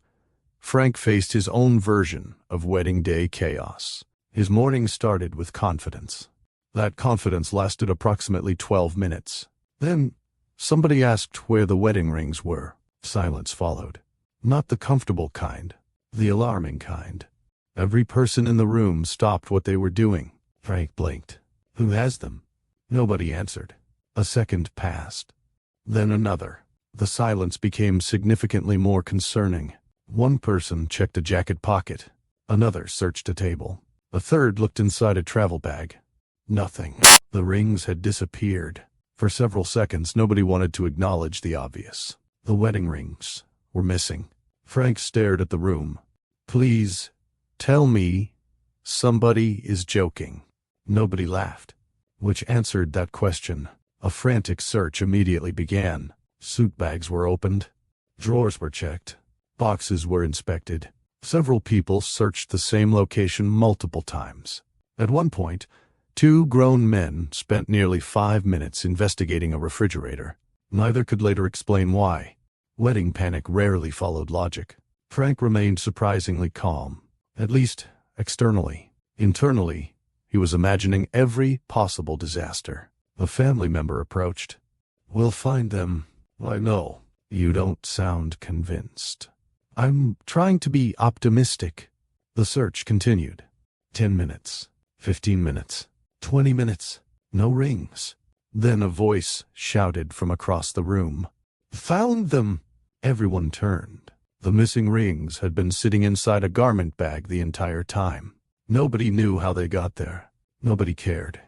Frank faced his own version of wedding day chaos. His morning started with confidence. That confidence lasted approximately 12 minutes. Then, somebody asked where the wedding rings were. Silence followed. Not the comfortable kind, the alarming kind. Every person in the room stopped what they were doing. Frank blinked. "Who has them?" Nobody answered. A second passed. Then another. The silence became significantly more concerning. One person checked a jacket pocket. Another searched a table. A third looked inside a travel bag. Nothing. The rings had disappeared. For several seconds, nobody wanted to acknowledge the obvious. The wedding rings were missing. Frank stared at the room. "Please, tell me somebody is joking." Nobody laughed, which answered that question. A frantic search immediately began. Suit bags were opened. Drawers were checked. Boxes were inspected. Several people searched the same location multiple times. At one point, 2 grown men spent nearly 5 minutes investigating a refrigerator. Neither could later explain why. Wedding panic rarely followed logic. Frank remained surprisingly calm, at least externally. Internally, he was imagining every possible disaster. A family member approached. "We'll find them." "I know. You don't sound convinced." "I'm trying to be optimistic." The search continued. 10 minutes, 15 minutes, 20 minutes. No rings. Then a voice shouted from across the room. "Found them!" Everyone turned. The missing rings had been sitting inside a garment bag the entire time. Nobody knew how they got there. Nobody cared.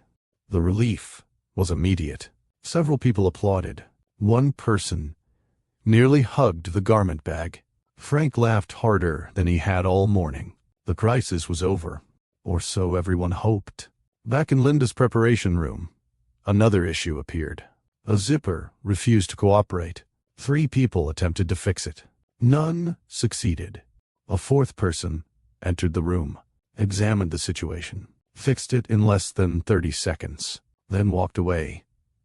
The relief was immediate. Several people applauded. One person nearly hugged the garment bag. Frank laughed harder than he had all morning. The crisis was over. Or so everyone hoped. Back in Linda's preparation room, another issue appeared. A zipper refused to cooperate. 3 people attempted to fix it. None succeeded. A 4th person entered the room, examined the situation, fixed it in less than 30 seconds, then walked away,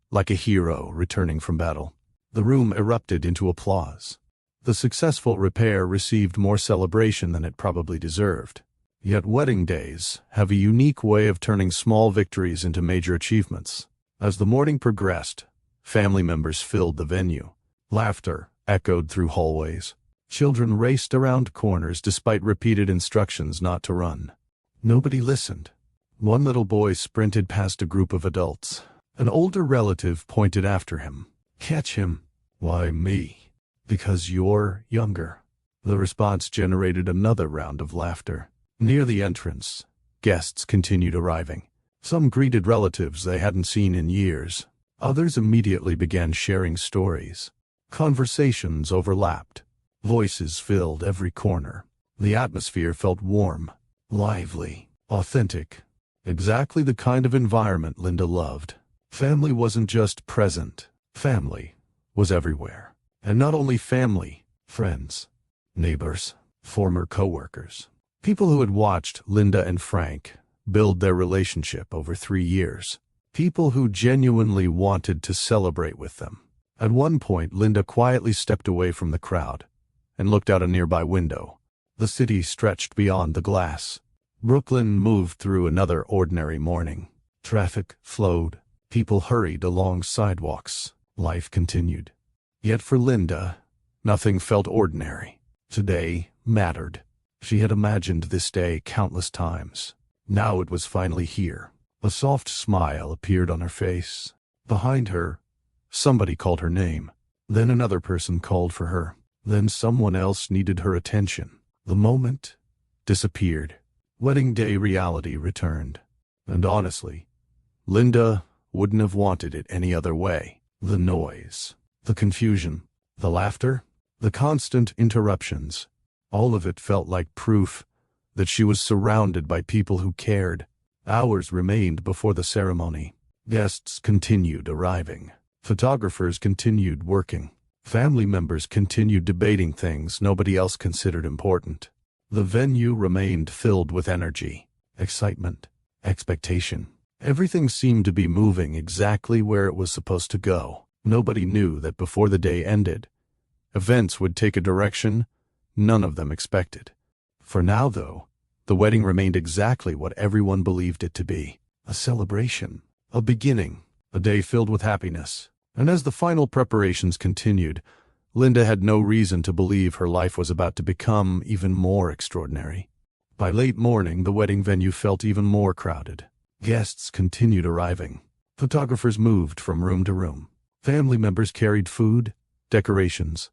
like a hero returning from battle. The room erupted into applause. The successful repair received more celebration than it probably deserved. Yet wedding days have a unique way of turning small victories into major achievements. As the morning progressed, family members filled the venue. Laughter echoed through hallways. Children raced around corners despite repeated instructions not to run. Nobody listened. One little boy sprinted past a group of adults. An older relative pointed after him. "Catch him." "Why me?" "Because you're younger." The response generated another round of laughter. Near the entrance, guests continued arriving. Some greeted relatives they hadn't seen in years. Others immediately began sharing stories. Conversations overlapped. Voices filled every corner. The atmosphere felt warm, lively, authentic. Exactly the kind of environment Linda loved. Family wasn't just present. Family was everywhere. And not only family, friends, neighbors, former coworkers. People who had watched Linda and Frank build their relationship over 3 years. People who genuinely wanted to celebrate with them. At one point, Linda quietly stepped away from the crowd and looked out a nearby window. The city stretched beyond the glass. Brooklyn moved through another ordinary morning. Traffic flowed. People hurried along sidewalks. Life continued. Yet for Linda, nothing felt ordinary. Today mattered. She had imagined this day countless times. Now it was finally here. A soft smile appeared on her face. Behind her, somebody called her name. Then another person called for her. Then someone else needed her attention. The moment disappeared. Wedding day reality returned. And honestly, Linda wouldn't have wanted it any other way. The noise, the confusion, the laughter, the constant interruptions. All of it felt like proof that she was surrounded by people who cared. Hours remained before the ceremony. Guests continued arriving. Photographers continued working. Family members continued debating things nobody else considered important. The venue remained filled with energy, excitement, expectation. Everything seemed to be moving exactly where it was supposed to go. Nobody knew that before the day ended, events would take a direction none of them expected. For now, though, the wedding remained exactly what everyone believed it to be. A celebration, a beginning, a day filled with happiness. And as the final preparations continued, Linda had no reason to believe her life was about to become even more extraordinary. By late morning, the wedding venue felt even more crowded. Guests continued arriving. Photographers moved from room to room. Family members carried food, decorations,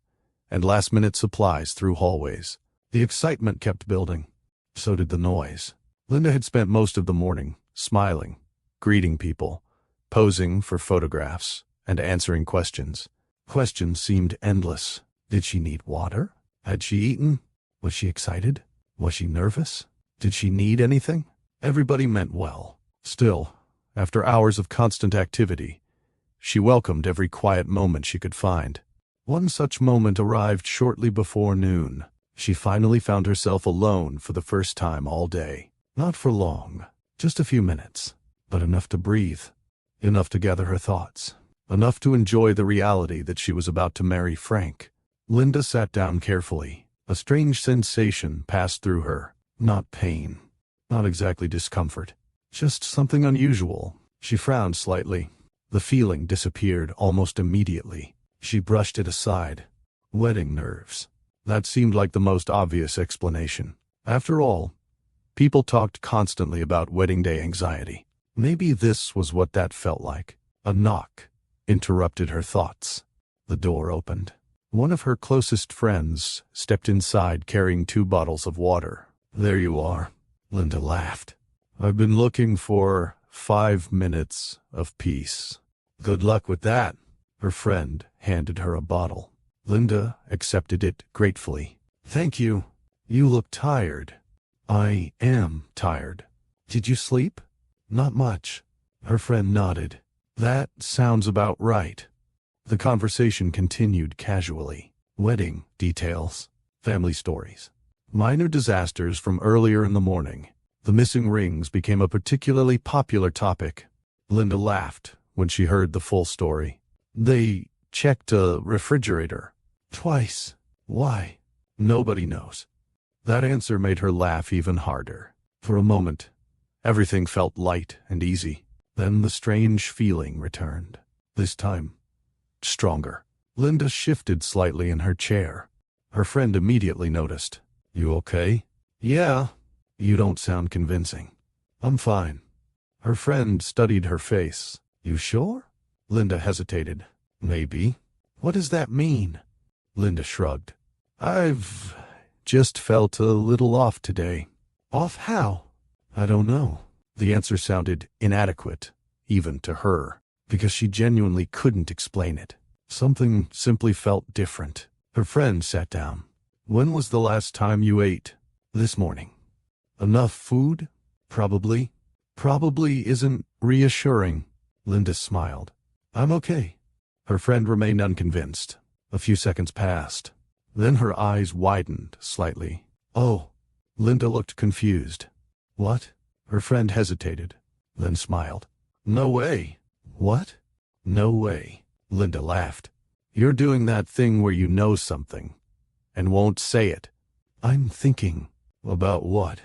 and last-minute supplies through hallways. The excitement kept building. So did the noise. Linda had spent most of the morning smiling, greeting people, posing for photographs, and answering questions. Questions seemed endless. Did she need water? Had she eaten? Was she excited? Was she nervous? Did she need anything? Everybody meant well. Still, after hours of constant activity, she welcomed every quiet moment she could find. One such moment arrived shortly before noon. She finally found herself alone for the first time all day. Not for long, just a few minutes, but enough to breathe, enough to gather her thoughts, enough to enjoy the reality that she was about to marry Frank. Linda sat down carefully. A strange sensation passed through her. Not pain, not exactly discomfort, just something unusual. She frowned slightly. The feeling disappeared almost immediately. She brushed it aside. Wedding nerves. That seemed like the most obvious explanation. After all, people talked constantly about wedding day anxiety. Maybe this was what that felt like. A knock interrupted her thoughts. The door opened. One of her closest friends stepped inside carrying 2 bottles of water. "There you are," Linda laughed. "I've been looking for 5 minutes of peace." "Good luck with that." Her friend handed her a bottle. Linda accepted it gratefully. "Thank you. You look tired." "I am tired." "Did you sleep?" "Not much." Her friend nodded. "That sounds about right." The conversation continued casually. Wedding details, family stories, minor disasters from earlier in the morning. The missing rings became a particularly popular topic. Linda laughed when she heard the full story. "They checked a refrigerator twice. Why? Nobody knows." That answer made her laugh even harder. For a moment, everything felt light and easy. Then the strange feeling returned. This time, stronger. Linda shifted slightly in her chair. Her friend immediately noticed. "You okay?" "Yeah." "You don't sound convincing." "I'm fine." Her friend studied her face. "You sure?" Linda hesitated. "Maybe." "What does that mean?" Linda shrugged. "I've just felt a little off today." "Off how?" "I don't know." The answer sounded inadequate, even to her, because she genuinely couldn't explain it. Something simply felt different. Her friend sat down. "When was the last time you ate?" "This morning." "Enough food?" "Probably." "Probably isn't reassuring." Linda smiled. "I'm okay." Her friend remained unconvinced. A few seconds passed. Then her eyes widened slightly. "Oh." Linda looked confused. "What?" Her friend hesitated, then smiled. "No way." "What?" "No way." Linda laughed. "You're doing that thing where you know something and won't say it." "I'm thinking." "About what?"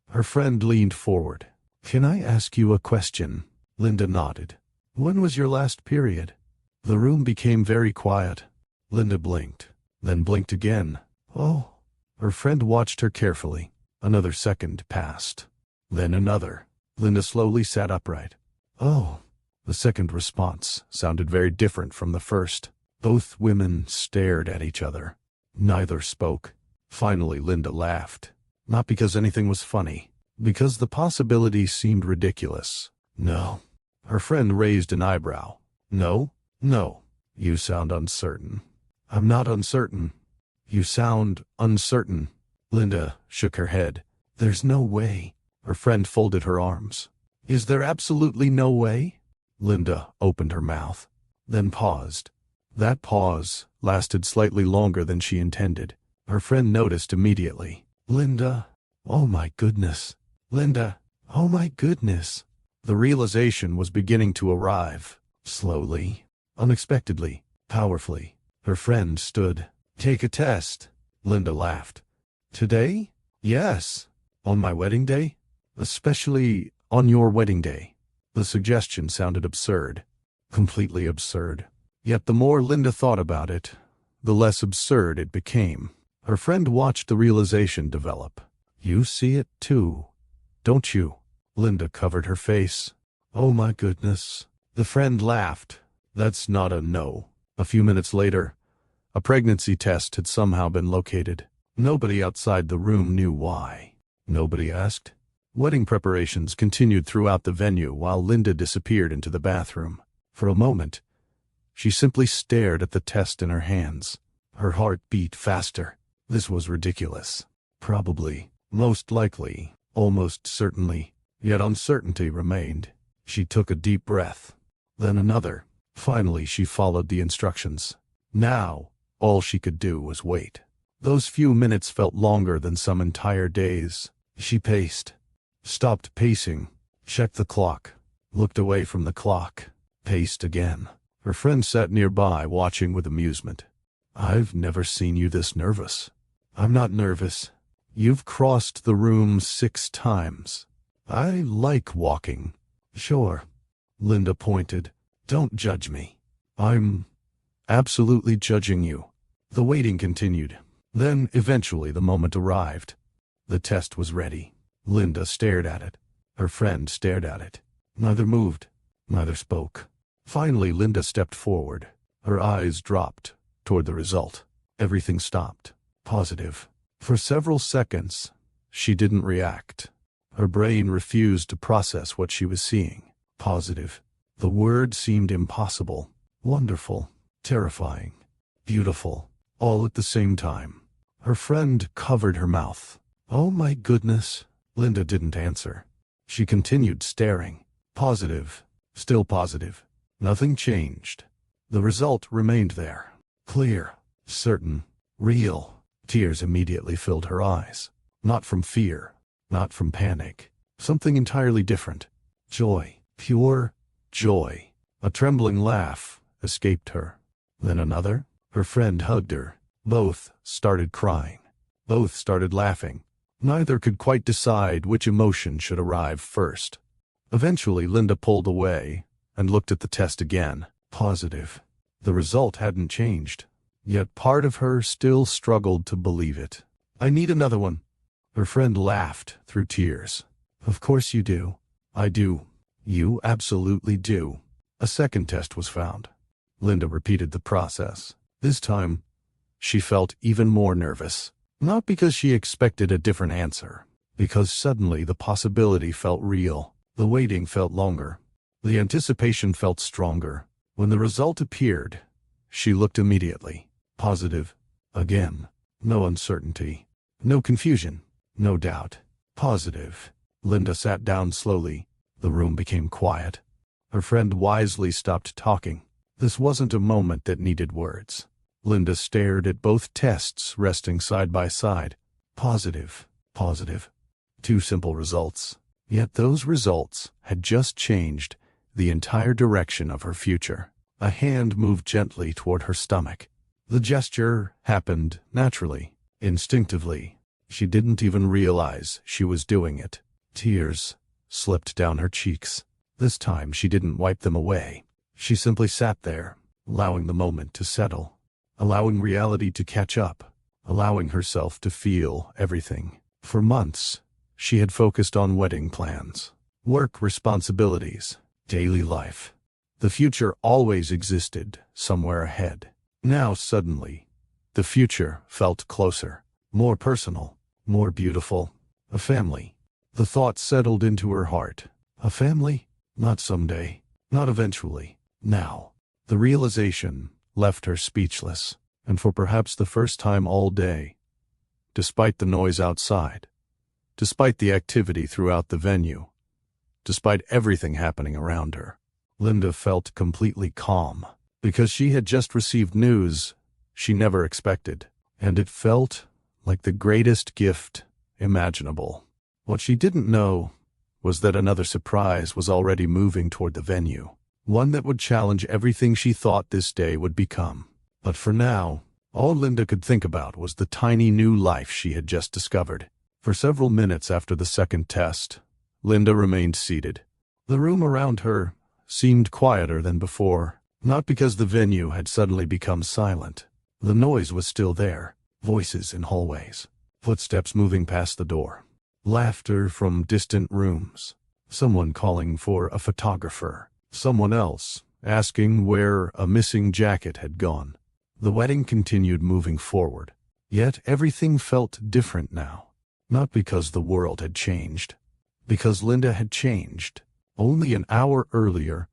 Her friend leaned forward. "Can I ask you a question?" Linda nodded. "When was your last period?" The room became very quiet. Linda blinked, then blinked again. "Oh." Her friend watched her carefully. Another second passed. Then another. Linda slowly sat upright. "Oh." The second response sounded very different from the first. Both women stared at each other. Neither spoke. Finally, Linda laughed. Not because anything was funny, because the possibility seemed ridiculous. "No." Her friend raised an eyebrow. "No? No. You sound uncertain." "I'm not uncertain." "You sound uncertain." Linda shook her head. "There's no way." Her friend folded her arms. "Is there absolutely no way?" Linda opened her mouth, then paused. That pause lasted slightly longer than she intended. Her friend noticed immediately. "Linda, oh my goodness. Linda, oh my goodness." The realization was beginning to arrive, slowly, unexpectedly, powerfully. Her friend stood. "Take a test." Linda laughed. "Today?" "Yes." "On my wedding day?" "Especially on your wedding day." The suggestion sounded absurd. Completely absurd. Yet the more Linda thought about it, the less absurd it became. Her friend watched the realization develop. "You see it too, don't you?" Linda covered her face. "Oh my goodness." The friend laughed. "That's not a no." A few minutes later, a pregnancy test had somehow been located. Nobody outside the room knew why. Nobody asked. Wedding preparations continued throughout the venue while Linda disappeared into the bathroom. For a moment, she simply stared at the test in her hands. Her heart beat faster. This was ridiculous. Probably, most likely, almost certainly, yet uncertainty remained. She took a deep breath. Then another. Finally, she followed the instructions. Now, all she could do was wait. Those few minutes felt longer than some entire days. She paced. Stopped pacing, checked the clock, looked away from the clock, paced again. Her friend sat nearby watching with amusement. "I've never seen you this nervous." "I'm not nervous." "You've crossed the room 6 times." "I like walking." "Sure." Linda pointed. "Don't judge me." "I'm absolutely judging you." The waiting continued. Then, eventually, the moment arrived. The test was ready. Linda stared at it. Her friend stared at it. Neither moved. Neither spoke. Finally, Linda stepped forward. Her eyes dropped toward the result. Everything stopped. Positive. For several seconds, she didn't react. Her brain refused to process what she was seeing. Positive. The word seemed impossible. Wonderful. Terrifying. Beautiful. All at the same time. Her friend covered her mouth. Oh my goodness. Linda didn't answer. She continued staring. Positive. Still positive. Nothing changed. The result remained there. Clear. Certain. Real. Tears immediately filled her eyes. Not from fear. Not from panic. Something entirely different. Joy. Pure joy. A trembling laugh escaped her. Then another. Her friend hugged her. Both started crying. Both started laughing. Neither could quite decide which emotion should arrive first. Eventually, Linda pulled away and looked at the test again. Positive. The result hadn't changed. Yet part of her still struggled to believe it. I need another one. Her friend laughed through tears. Of course you do. I do. You absolutely do. A second test was found. Linda repeated the process. This time, she felt even more nervous. Not because she expected a different answer. Because suddenly the possibility felt real. The waiting felt longer. The anticipation felt stronger. When the result appeared, she looked immediately. Positive. Again. No uncertainty. No confusion. No doubt. Positive. Linda sat down slowly. The room became quiet. Her friend wisely stopped talking. This wasn't a moment that needed words. Linda stared at both tests resting side by side. Positive. Positive. Two simple results. Yet those results had just changed the entire direction of her future. A hand moved gently toward her stomach. The gesture happened naturally, instinctively. She didn't even realize she was doing it. Tears slipped down her cheeks. This time she didn't wipe them away. She simply sat there, allowing the moment to settle, allowing reality to catch up, allowing herself to feel everything. For months, she had focused on wedding plans, work responsibilities, daily life. The future always existed somewhere ahead. Now suddenly, the future felt closer, more personal, more beautiful. A family. The thought settled into her heart. A family? Not someday. Not eventually. Now. The realization left her speechless, and for perhaps the first time all day, despite the noise outside, despite the activity throughout the venue, despite everything happening around her, Linda felt completely calm, because she had just received news she never expected, and it felt like the greatest gift imaginable. What she didn't know was that another surprise was already moving toward the venue, one that would challenge everything she thought this day would become. But for now, all Linda could think about was the tiny new life she had just discovered. For several minutes after the second test, Linda remained seated. The room around her seemed quieter than before, not because the venue had suddenly become silent. The noise was still there, voices in hallways, footsteps moving past the door, laughter from distant rooms, someone calling for a photographer, someone else asking where a missing jacket had gone. The wedding continued moving forward, yet everything felt different now. Not because the world had changed, because Linda had changed. Only an hour earlier,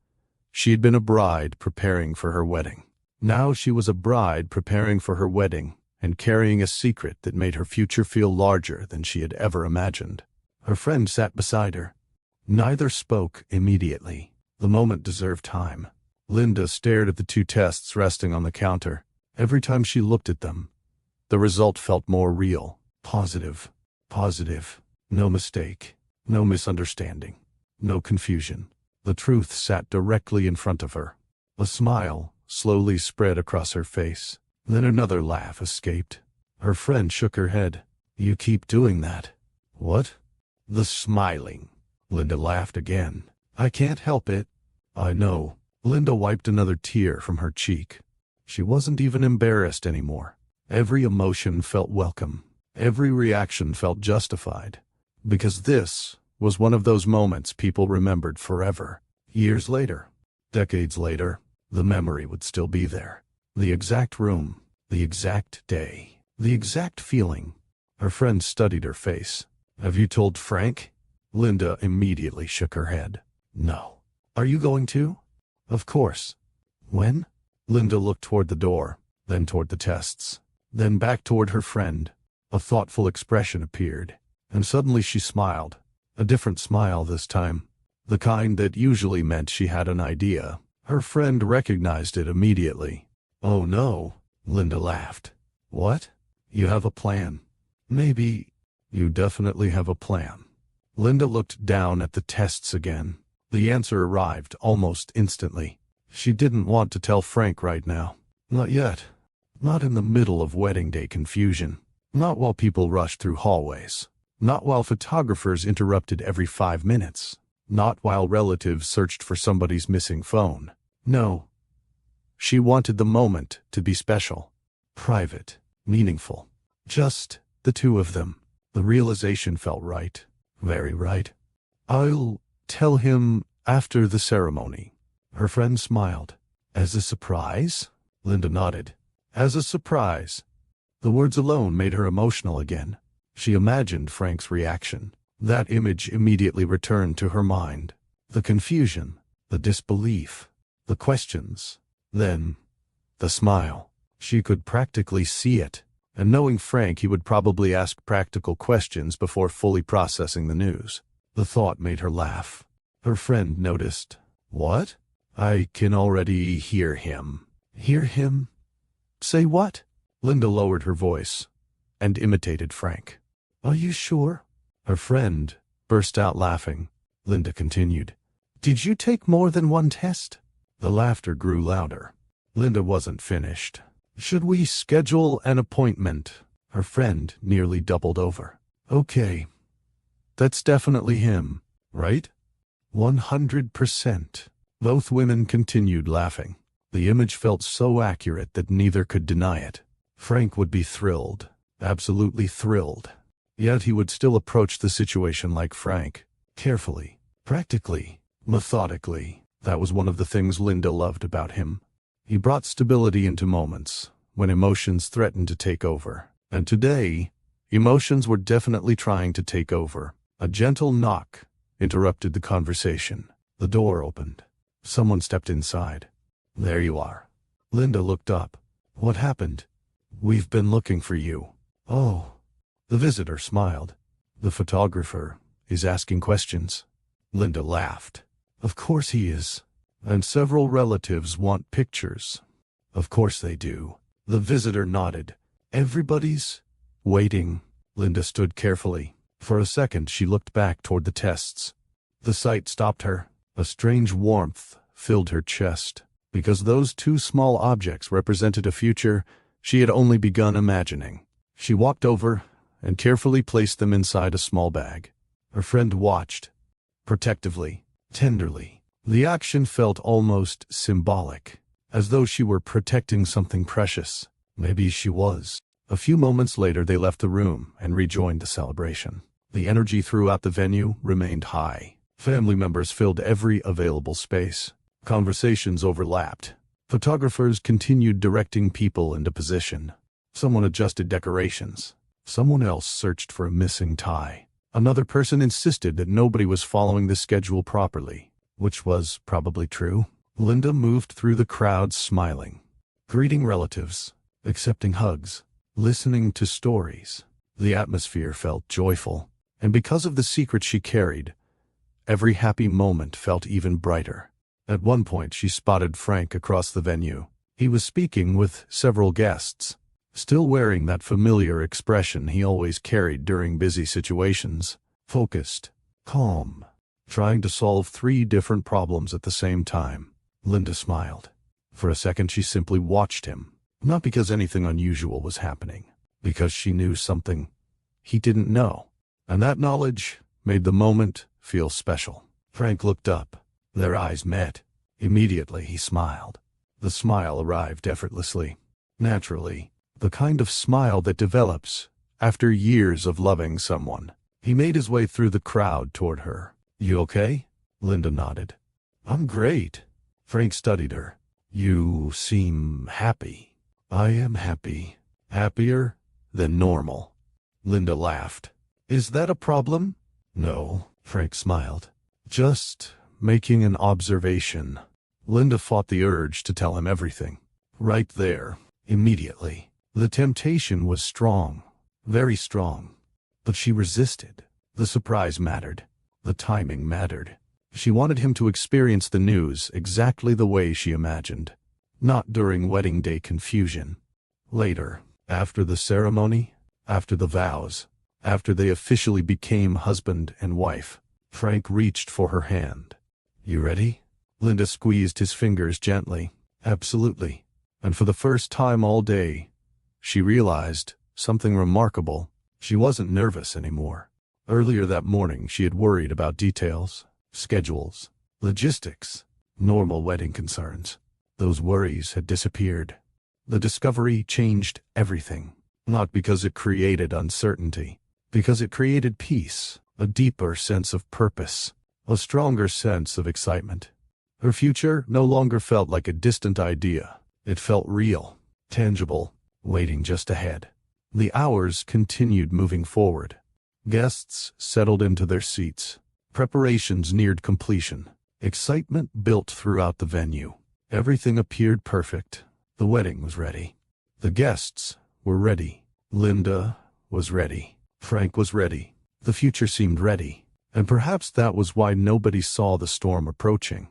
she had been a bride preparing for her wedding. Now she was a bride preparing for her wedding and carrying a secret that made her future feel larger than she had ever imagined. Her friend sat beside her. Neither spoke immediately. The moment deserved time. Linda stared at the two tests resting on the counter. Every time she looked at them, the result felt more real. Positive. Positive. No mistake. No misunderstanding. No confusion. The truth sat directly in front of her. A smile slowly spread across her face. Then another laugh escaped. Her friend shook her head. You keep doing that. What? The smiling. Linda laughed again. I can't help it. I know. Linda wiped another tear from her cheek. She wasn't even embarrassed anymore. Every emotion felt welcome. Every reaction felt justified. Because this was one of those moments people remembered forever. Years later, decades later, the memory would still be there. The exact room, The exact day. The exact feeling. Her friend studied her face. Have you told Frank? Linda immediately shook her head. No. Are you going to? Of course. When? Linda looked toward the door, then toward the tests, then back toward her friend. A thoughtful expression appeared, and suddenly she smiled. A different smile this time. The kind that usually meant she had an idea. Her friend recognized it immediately. Oh no, Linda laughed. What? You have a plan? Maybe. You definitely have a plan. Linda looked down at the tests again. The answer arrived almost instantly. She didn't want to tell Frank right now. Not yet. Not in the middle of wedding day confusion. Not while people rushed through hallways. Not while photographers interrupted every 5 minutes. Not while relatives searched for somebody's missing phone. No. She wanted the moment to be special. Private. Meaningful. Just the two of them. The realization felt right. Very right. I'll tell him after the ceremony. Her friend smiled. As a surprise? Linda nodded. As a surprise. The words alone made her emotional again. She imagined Frank's reaction. That image immediately returned to her mind. The confusion, the disbelief, the questions. Then, the smile. She could practically see it. And knowing Frank, he would probably ask practical questions before fully processing the news. The thought made her laugh. Her friend noticed. What? I can already hear him. Hear him? Say what? Linda lowered her voice and imitated Frank. Are you sure? Her friend burst out laughing. Linda continued. Did you take more than one test? The laughter grew louder. Linda wasn't finished. Should we schedule an appointment? Her friend nearly doubled over. Okay. That's definitely him, right? 100%. Both women continued laughing. The image felt so accurate that neither could deny it. Frank would be thrilled. Absolutely thrilled. Yet he would still approach the situation like Frank. Carefully. Practically. Methodically. That was one of the things Linda loved about him. He brought stability into moments when emotions threatened to take over. And today, emotions were definitely trying to take over. A gentle knock interrupted the conversation. The door opened. Someone stepped inside. There you are. Linda looked up. What happened? We've been looking for you. Oh. The visitor smiled. The photographer is asking questions. Linda laughed. Of course he is. And several relatives want pictures. Of course they do. The visitor nodded. Everybody's waiting. Linda stood carefully. For a second she looked back toward the tests. The sight stopped her. A strange warmth filled her chest. Because those two small objects represented a future she had only begun imagining. She walked over and carefully placed them inside a small bag. Her friend watched. Protectively. Tenderly. The action felt almost symbolic, as though she were protecting something precious. Maybe she was. A few moments later they left the room and rejoined the celebration. The energy throughout the venue remained high. Family members filled every available space. Conversations overlapped. Photographers continued directing people into position. Someone adjusted decorations. Someone else searched for a missing tie. Another person insisted that nobody was following the schedule properly. Which was probably true. Linda moved through the crowd smiling, greeting relatives, accepting hugs, listening to stories. The atmosphere felt joyful, and because of the secret she carried, every happy moment felt even brighter. At one point she spotted Frank across the venue. He was speaking with several guests, still wearing that familiar expression he always carried during busy situations. Focused, calm. Trying to solve 3 different problems at the same time. Linda smiled. For a second she simply watched him. Not because anything unusual was happening. Because she knew something he didn't know. And that knowledge made the moment feel special. Frank looked up. Their eyes met. Immediately he smiled. The smile arrived effortlessly. Naturally. The kind of smile that develops after years of loving someone. He made his way through the crowd toward her. You okay? Linda nodded. I'm great. Frank studied her. You seem happy. I am happy. Happier than normal. Linda laughed. Is that a problem? No, Frank smiled. Just making an observation. Linda fought the urge to tell him everything. Right there, immediately. The temptation was strong, very strong. But she resisted. The surprise mattered. The timing mattered. She wanted him to experience the news exactly the way she imagined. Not during wedding day confusion. Later, after the ceremony, after the vows, after they officially became husband and wife, Frank reached for her hand. You ready? Linda squeezed his fingers gently. Absolutely. And for the first time all day, she realized something remarkable. She wasn't nervous anymore. Earlier that morning, she had worried about details, schedules, logistics, normal wedding concerns. Those worries had disappeared. The discovery changed everything. Not because it created uncertainty, because it created peace, a deeper sense of purpose, a stronger sense of excitement. Her future no longer felt like a distant idea. It felt real, tangible, waiting just ahead. The hours continued moving forward. Guests settled into their seats. Preparations neared completion. Excitement built throughout the venue. Everything appeared perfect. The wedding was ready. The guests were ready. Linda was ready. Frank was ready. The future seemed ready. And perhaps that was why nobody saw the storm approaching.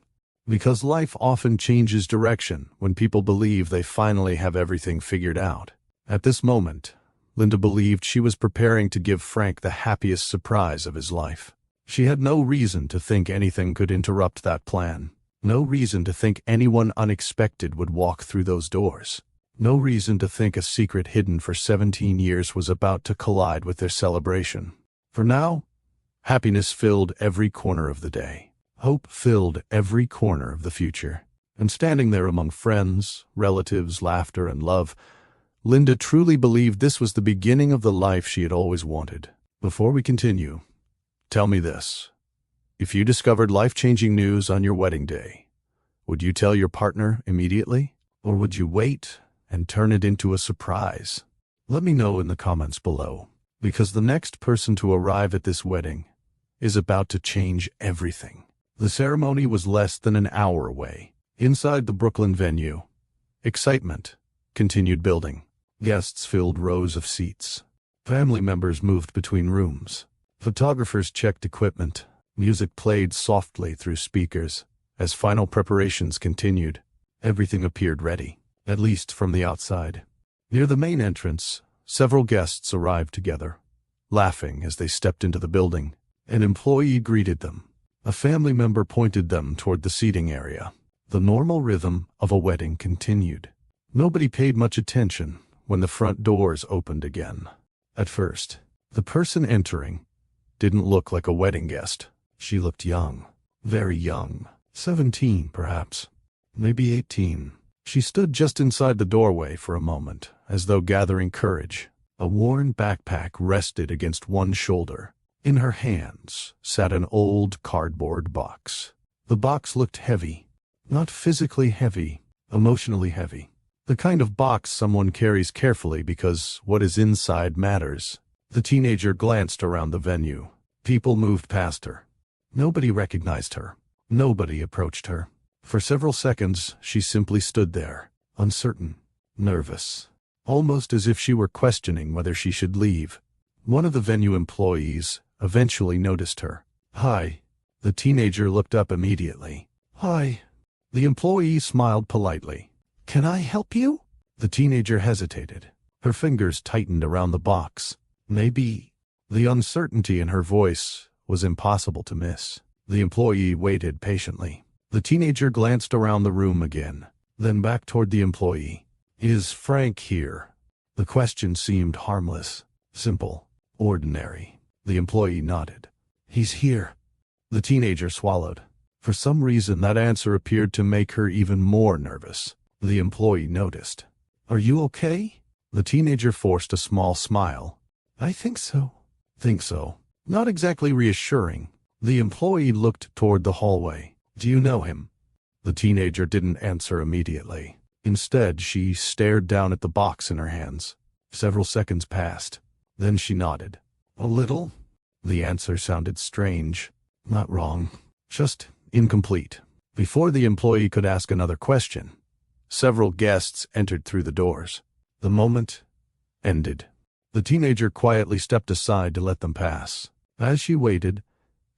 Because life often changes direction when people believe they finally have everything figured out. At this moment, Linda believed she was preparing to give Frank the happiest surprise of his life. She had no reason to think anything could interrupt that plan. No reason to think anyone unexpected would walk through those doors. No reason to think a secret hidden for 17 years was about to collide with their celebration. For now, happiness filled every corner of the day. Hope filled every corner of the future. And standing there among friends, relatives, laughter, and love, Linda truly believed this was the beginning of the life she had always wanted. Before we continue, tell me this. If you discovered life-changing news on your wedding day, would you tell your partner immediately? Or would you wait and turn it into a surprise? Let me know in the comments below, because the next person to arrive at this wedding is about to change everything. The ceremony was less than an hour away. Inside the Brooklyn venue, excitement continued building. Guests filled rows of seats. Family members moved between rooms. Photographers checked equipment. Music played softly through speakers. As final preparations continued, everything appeared ready, at least from the outside. Near the main entrance, several guests arrived together, laughing as they stepped into the building. An employee greeted them. A family member pointed them toward the seating area. The normal rhythm of a wedding continued. Nobody paid much attention when the front doors opened again. At first, the person entering didn't look like a wedding guest. She looked young, very young, 17 perhaps, maybe 18. She stood just inside the doorway for a moment, as though gathering courage. A worn backpack rested against one shoulder. In her hands sat an old cardboard box. The box looked heavy, not physically heavy, emotionally heavy. The kind of box someone carries carefully because what is inside matters. The teenager glanced around the venue. People moved past her. Nobody recognized her. Nobody approached her. For several seconds, she simply stood there, uncertain, nervous, almost as if she were questioning whether she should leave. One of the venue employees eventually noticed her. Hi. The teenager looked up immediately. Hi. The employee smiled politely. Can I help you? The teenager hesitated. Her fingers tightened around the box. Maybe. The uncertainty in her voice was impossible to miss. The employee waited patiently. The teenager glanced around the room again, then back toward the employee. Is Frank here? The question seemed harmless, simple, ordinary. The employee nodded. He's here. The teenager swallowed. For some reason, that answer appeared to make her even more nervous. The employee noticed. Are you okay? The teenager forced a small smile. I think so. Think so. Not exactly reassuring. The employee looked toward the hallway. Do you know him? The teenager didn't answer immediately. Instead, she stared down at the box in her hands. Several seconds passed. Then she nodded. A little? The answer sounded strange. Not wrong. Just incomplete. Before the employee could ask another question, several guests entered through the doors. The moment ended. The teenager quietly stepped aside to let them pass. As she waited,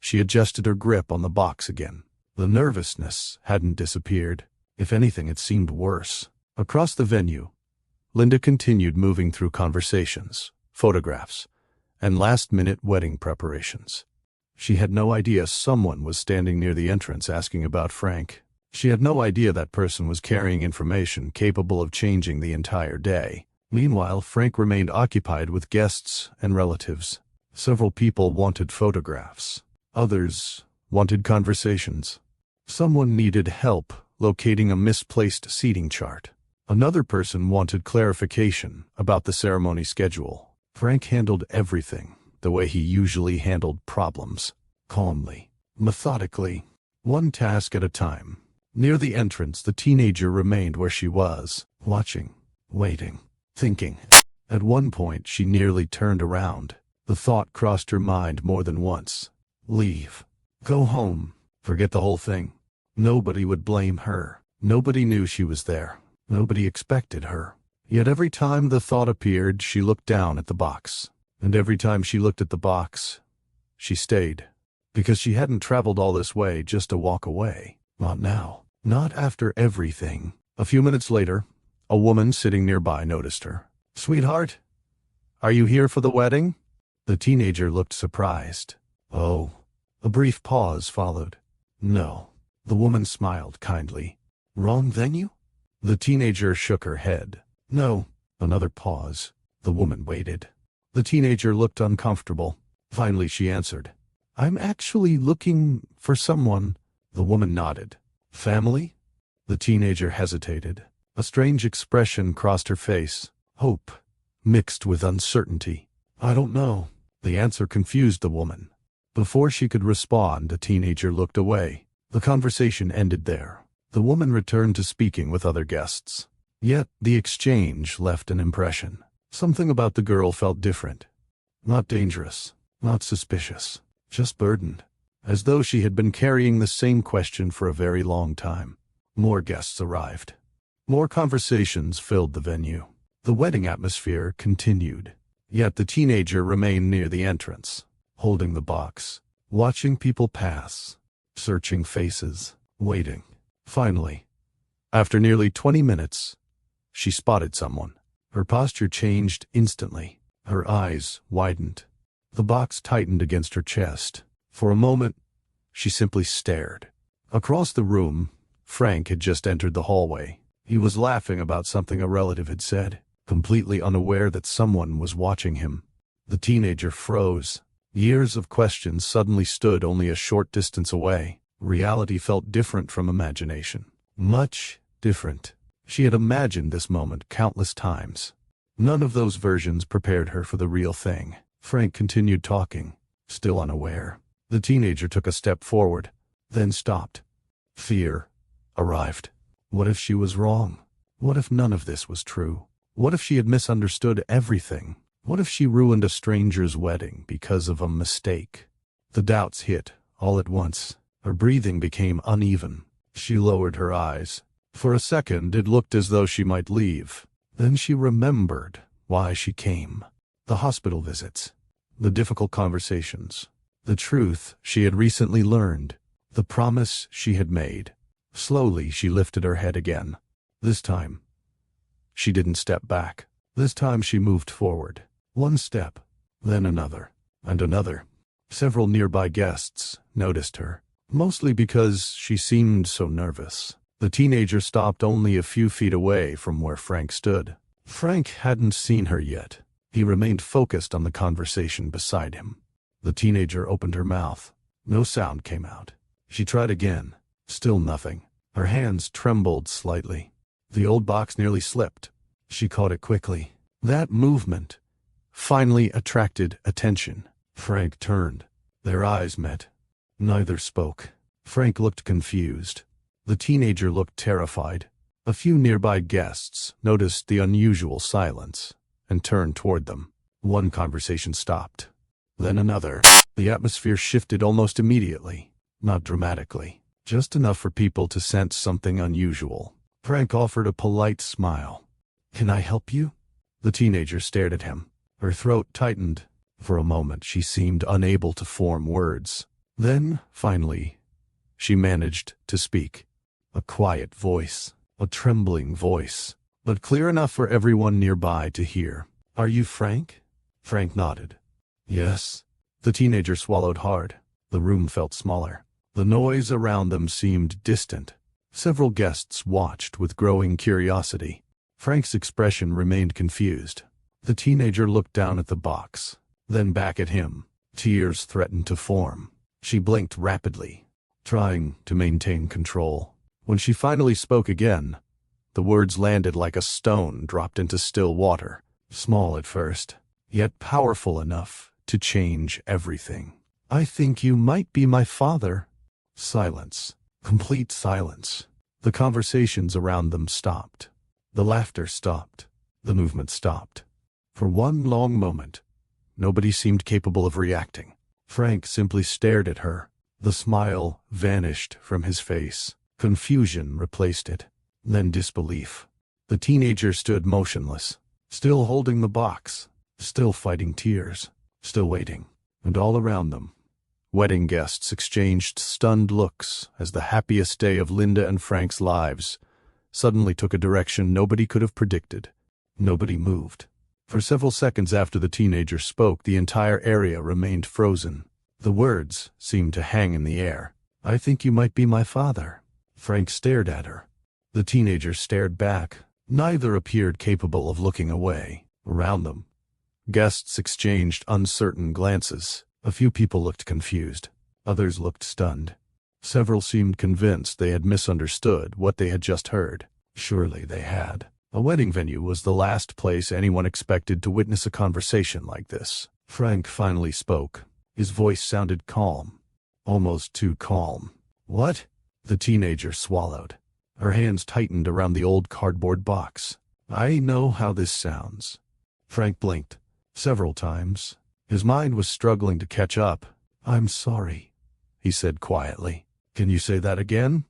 she adjusted her grip on the box again. The nervousness hadn't disappeared. If anything, it seemed worse. Across the venue, Linda continued moving through conversations, photographs, and last-minute wedding preparations. She had no idea someone was standing near the entrance asking about Frank. She had no idea that person was carrying information capable of changing the entire day. Meanwhile, Frank remained occupied with guests and relatives. Several people wanted photographs. Others wanted conversations. Someone needed help locating a misplaced seating chart. Another person wanted clarification about the ceremony schedule. Frank handled everything the way he usually handled problems, calmly, methodically, one task at a time. Near the entrance, the teenager remained where she was, watching, waiting, thinking. At one point, she nearly turned around. The thought crossed her mind more than once. Leave. Go home. Forget the whole thing. Nobody would blame her. Nobody knew she was there. Nobody expected her. Yet every time the thought appeared, she looked down at the box. And every time she looked at the box, she stayed. Because she hadn't traveled all this way just to walk away. Not now. Not after everything. A few minutes later, a woman sitting nearby noticed her. "Sweetheart, are you here for the wedding?" The teenager looked surprised. "Oh." A brief pause followed. "No." The woman smiled kindly. "Wrong venue?" The teenager shook her head. "No." Another pause. The woman waited. The teenager looked uncomfortable. Finally, she answered. "I'm actually looking for someone." The woman nodded. "Family?" The teenager hesitated. A strange expression crossed her face. Hope, mixed with uncertainty. "I don't know." The answer confused the woman. Before she could respond, the teenager looked away. The conversation ended there. The woman returned to speaking with other guests. Yet, the exchange left an impression. Something about the girl felt different. Not dangerous, not suspicious, just burdened. As though she had been carrying the same question for a very long time. More guests arrived. More conversations filled the venue. The wedding atmosphere continued. Yet the teenager remained near the entrance, holding the box, watching people pass, searching faces, waiting. Finally, after nearly 20 minutes, she spotted someone. Her posture changed instantly. Her eyes widened. The box tightened against her chest. For a moment, she simply stared. Across the room, Frank had just entered the hallway. He was laughing about something a relative had said, completely unaware that someone was watching him. The teenager froze. Years of questions suddenly stood only a short distance away. Reality felt different from imagination. Much different. She had imagined this moment countless times. None of those versions prepared her for the real thing. Frank continued talking, still unaware. The teenager took a step forward, then stopped. Fear arrived. What if she was wrong? What if none of this was true? What if she had misunderstood everything? What if she ruined a stranger's wedding because of a mistake? The doubts hit all at once. Her breathing became uneven. She lowered her eyes. For a second, it looked as though she might leave. Then she remembered why she came. The hospital visits, the difficult conversations, the truth she had recently learned, the promise she had made. Slowly, she lifted her head again. This time, she didn't step back. This time she moved forward. One step, then another, and another. Several nearby guests noticed her, mostly because she seemed so nervous. The teenager stopped only a few feet away from where Frank stood. Frank hadn't seen her yet. He remained focused on the conversation beside him. The teenager opened her mouth. No sound came out. She tried again. Still nothing. Her hands trembled slightly. The old box nearly slipped. She caught it quickly. That movement finally attracted attention. Frank turned. Their eyes met. Neither spoke. Frank looked confused. The teenager looked terrified. A few nearby guests noticed the unusual silence and turned toward them. One conversation stopped. Then another. The atmosphere shifted almost immediately. Not dramatically. Just enough for people to sense something unusual. Frank offered a polite smile. "Can I help you?" The teenager stared at him. Her throat tightened. For a moment she seemed unable to form words. Then, finally, she managed to speak. A quiet voice. A trembling voice. But clear enough for everyone nearby to hear. "Are you Frank?" Frank nodded. "Yes." The teenager swallowed hard. The room felt smaller. The noise around them seemed distant. Several guests watched with growing curiosity. Frank's expression remained confused. The teenager looked down at the box, then back at him. Tears threatened to form. She blinked rapidly, trying to maintain control. When she finally spoke again, the words landed like a stone dropped into still water. Small at first, yet powerful enough to change everything. "I think you might be my father." Silence. Complete silence. The conversations around them stopped. The laughter stopped. The movement stopped. For one long moment, nobody seemed capable of reacting. Frank simply stared at her. The smile vanished from his face. Confusion replaced it. Then disbelief. The teenager stood motionless, still holding the box, still fighting tears, still waiting. And all around them, wedding guests exchanged stunned looks as the happiest day of Linda and Frank's lives suddenly took a direction nobody could have predicted. Nobody moved. For several seconds after the teenager spoke, the entire area remained frozen. The words seemed to hang in the air. "I think you might be my father." Frank stared at her. The teenager stared back. Neither appeared capable of looking away. Around them, guests exchanged uncertain glances. A few people looked confused. Others looked stunned. Several seemed convinced they had misunderstood what they had just heard. Surely they had. A wedding venue was the last place anyone expected to witness a conversation like this. Frank finally spoke. His voice sounded calm. Almost too calm. "What?" The teenager swallowed. Her hands tightened around the old cardboard box. "I know how this sounds." Frank blinked. Several times. His mind was struggling to catch up. "I'm sorry," he said quietly. "Can you say that again?"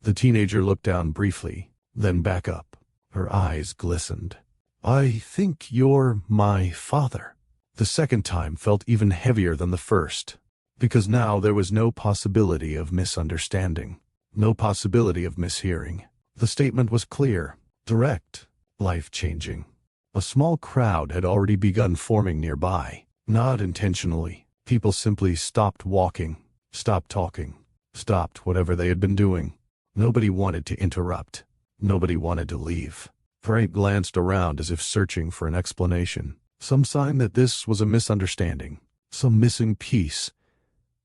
The teenager looked down briefly, then back up. Her eyes glistened. "I think you're my father." The second time felt even heavier than the first, because now there was no possibility of misunderstanding, no possibility of mishearing. The statement was clear, direct, life-changing. A small crowd had already begun forming nearby. Not intentionally. People simply stopped walking, stopped talking, stopped whatever they had been doing. Nobody wanted to interrupt. Nobody wanted to leave. Frank glanced around as if searching for an explanation, some sign that this was a misunderstanding, some missing piece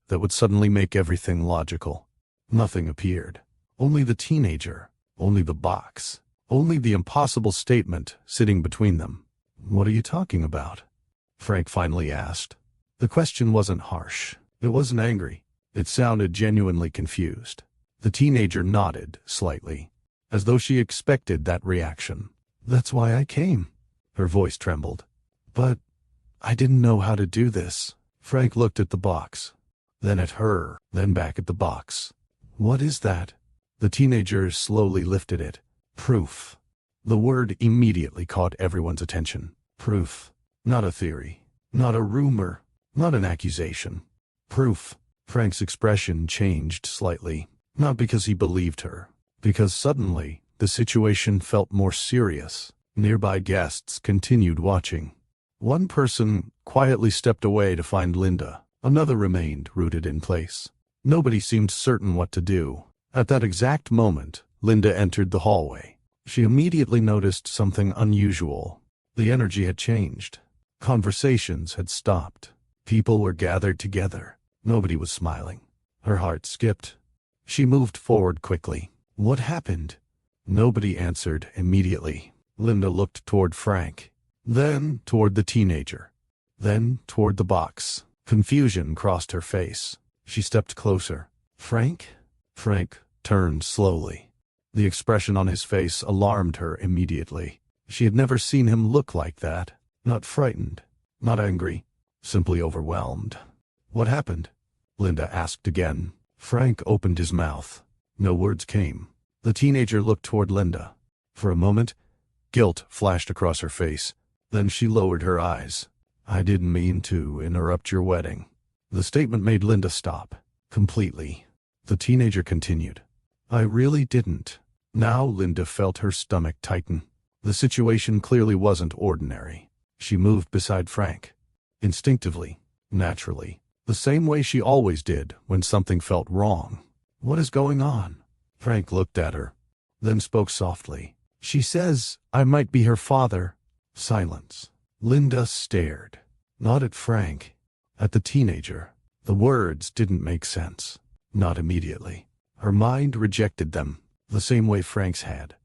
that would suddenly make everything logical. Nothing appeared. Only the teenager, only the box, only the impossible statement sitting between them. "What are you talking about?" Frank finally asked. The question wasn't harsh. It wasn't angry. It sounded genuinely confused. The teenager nodded slightly, as though she expected that reaction. "That's why I came." Her voice trembled. "But I didn't know how to do this." Frank looked at the box, then at her, then back at the box. "What is that?" The teenager slowly lifted it. "Proof." The word immediately caught everyone's attention. Proof. Not a theory. Not a rumor. Not an accusation. Proof. Frank's expression changed slightly. Not because he believed her. Because suddenly, the situation felt more serious. Nearby guests continued watching. One person quietly stepped away to find Linda. Another remained rooted in place. Nobody seemed certain what to do. At that exact moment, Linda entered the hallway. She immediately noticed something unusual. The energy had changed. Conversations had stopped. People were gathered together. Nobody was smiling. Her heart skipped. She moved forward quickly. "What happened?" Nobody answered immediately. Linda looked toward Frank, then toward the teenager, then toward the box. Confusion crossed her face. She stepped closer. "Frank?" Frank turned slowly. The expression on his face alarmed her immediately. She had never seen him look like that. Not frightened, not angry, simply overwhelmed. "What happened?" Linda asked again. Frank opened his mouth. No words came. The teenager looked toward Linda. For a moment, guilt flashed across her face. Then she lowered her eyes. "I didn't mean to interrupt your wedding." The statement made Linda stop. Completely. The teenager continued. "I really didn't." Now Linda felt her stomach tighten. The situation clearly wasn't ordinary. She moved beside Frank. Instinctively, naturally, the same way she always did when something felt wrong. "What is going on?" Frank looked at her, then spoke softly. "She says I might be her father." Silence. Linda stared. Not at Frank. At the teenager. The words didn't make sense. Not immediately. Her mind rejected them, the same way Frank's had.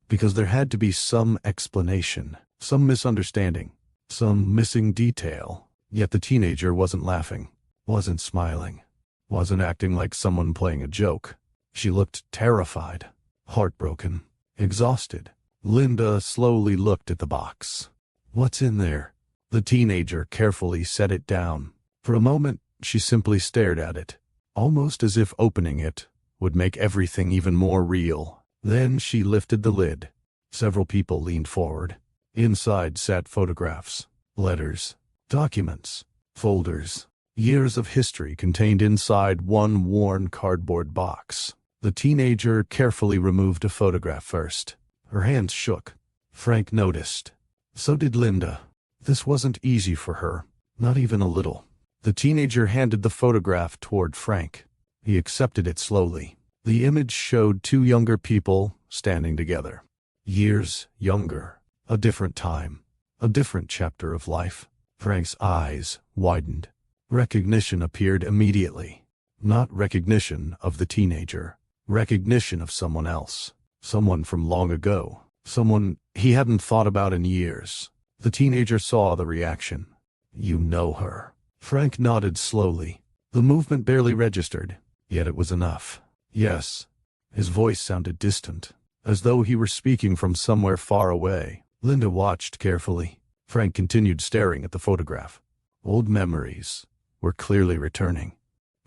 Because there had to be some explanation, some misunderstanding, some missing detail. Yet the teenager wasn't laughing, wasn't smiling, wasn't acting like someone playing a joke. She looked terrified, heartbroken, exhausted. Linda slowly looked at the box. "What's in there?" The teenager carefully set it down. For a moment, she simply stared at it, almost as if opening it would make everything even more real. Then she lifted the lid. Several people leaned forward. Inside sat photographs, letters, documents, folders, years of history contained inside one worn cardboard box. The teenager carefully removed a photograph first. Her hands shook. Frank noticed. So did Linda. This wasn't easy for her, not even a little. The teenager handed the photograph toward Frank. He accepted it slowly. The image showed two younger people standing together. Years younger. A different time. A different chapter of life. Frank's eyes widened. Recognition appeared immediately. Not recognition of the teenager. Recognition of someone else. Someone from long ago. Someone he hadn't thought about in years. The teenager saw the reaction. "You know her." Frank nodded slowly. The movement barely registered, yet it was enough. "Yes." His voice sounded distant, as though he were speaking from somewhere far away. Linda watched carefully. Frank continued staring at the photograph. Old memories were clearly returning.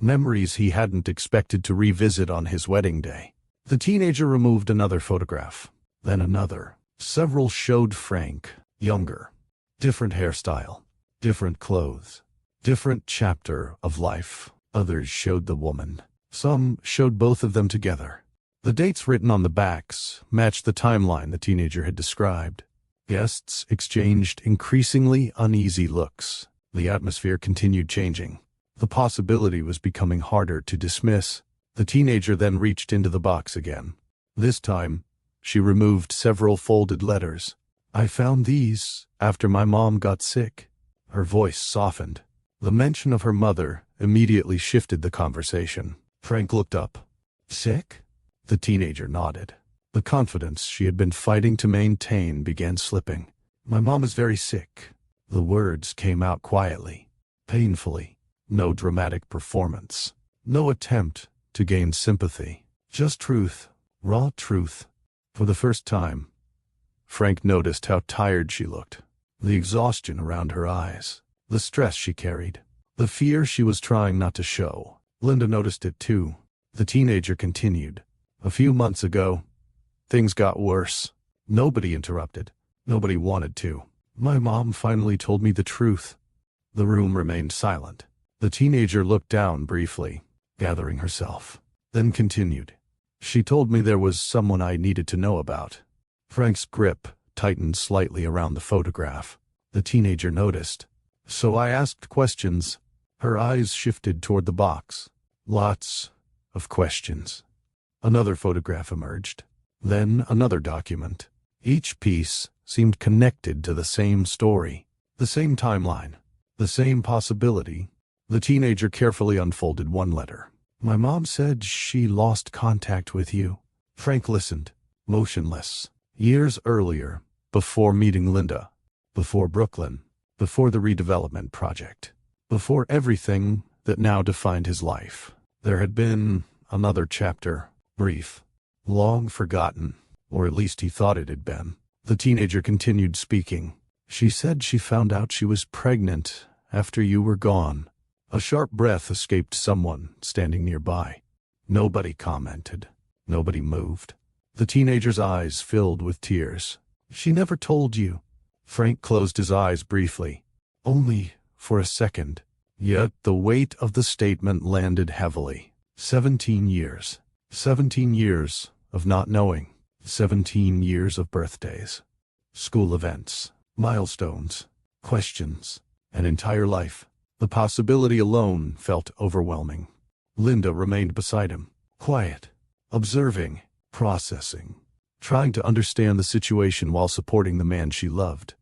Memories he hadn't expected to revisit on his wedding day. The teenager removed another photograph, then another. Several showed Frank, younger. Different hairstyle, different clothes, different chapter of life. Others showed the woman. Some showed both of them together. The dates written on the backs matched the timeline the teenager had described. Guests exchanged increasingly uneasy looks. The atmosphere continued changing. The possibility was becoming harder to dismiss. The teenager then reached into the box again. This time, she removed several folded letters. "I found these after my mom got sick." Her voice softened. The mention of her mother immediately shifted the conversation. Frank looked up. "Sick?" The teenager nodded. The confidence she had been fighting to maintain began slipping. "My mom is very sick." The words came out quietly, painfully. No dramatic performance. No attempt to gain sympathy. Just truth. Raw truth. For the first time, Frank noticed how tired she looked. The exhaustion around her eyes. The stress she carried. The fear she was trying not to show. Linda noticed it too. The teenager continued. "A few months ago, things got worse." Nobody interrupted. Nobody wanted to. "My mom finally told me the truth." The room remained silent. The teenager looked down briefly, gathering herself, then continued. "She told me there was someone I needed to know about." Frank's grip tightened slightly around the photograph. The teenager noticed. "So I asked questions." Her eyes shifted toward the box. Lots of questions. Another photograph emerged. Then another document. Each piece seemed connected to the same story, the same timeline, the same possibility. The teenager carefully unfolded one letter. "My mom said she lost contact with you." Frank listened, motionless. Years earlier, before meeting Linda, before Brooklyn, before the redevelopment project, before everything that now defined his life, there had been another chapter, brief, long forgotten, or at least he thought it had been. The teenager continued speaking. She said she found out she was pregnant after you were gone. A sharp breath escaped someone standing nearby. Nobody commented. Nobody moved. The teenager's eyes filled with tears. She never told you. Frank closed his eyes briefly. Only for a second. Yet the weight of the statement landed heavily. 17 years. 17 years of not knowing. 17 years of birthdays. School events. Milestones. Questions. An entire life. The possibility alone felt overwhelming. Linda remained beside him. Quiet. Observing. Processing. Trying to understand the situation while supporting the man she loved.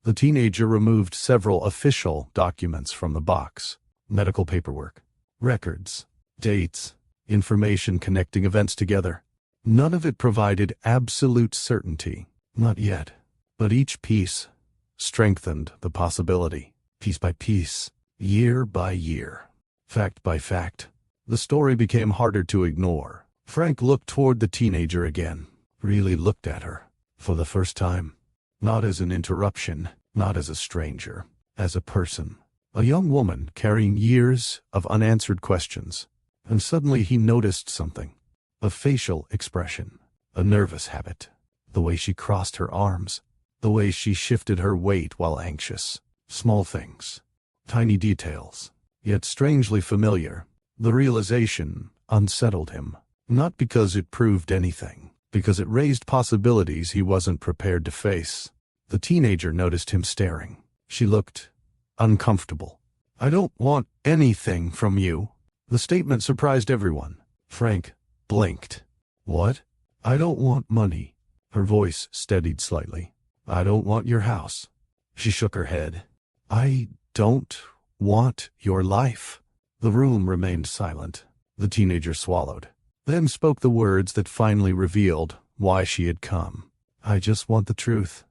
The teenager removed several official documents from the box. Medical paperwork. Records. Dates. Information connecting events together. None of it provided absolute certainty. Not yet. But each piece strengthened the possibility. Piece by piece. Year by year. Fact by fact. The story became harder to ignore. Frank looked toward the teenager again. Really looked at her. For the first time. Not as an interruption. Not as a stranger. As a person. A young woman carrying years of unanswered questions. And suddenly he noticed something. A facial expression. A nervous habit. The way she crossed her arms. The way she shifted her weight while anxious. Small things. Tiny details. Yet strangely familiar. The realization unsettled him. Not because it proved anything. Because it raised possibilities he wasn't prepared to face. The teenager noticed him staring. She looked uncomfortable. I don't want anything from you. The statement surprised everyone. Frank blinked. What? I don't want money. Her voice steadied slightly. I don't want your house. She shook her head. I don't want your life. The room remained silent. The teenager swallowed. Then spoke the words that finally revealed why she had come. I just want the truth.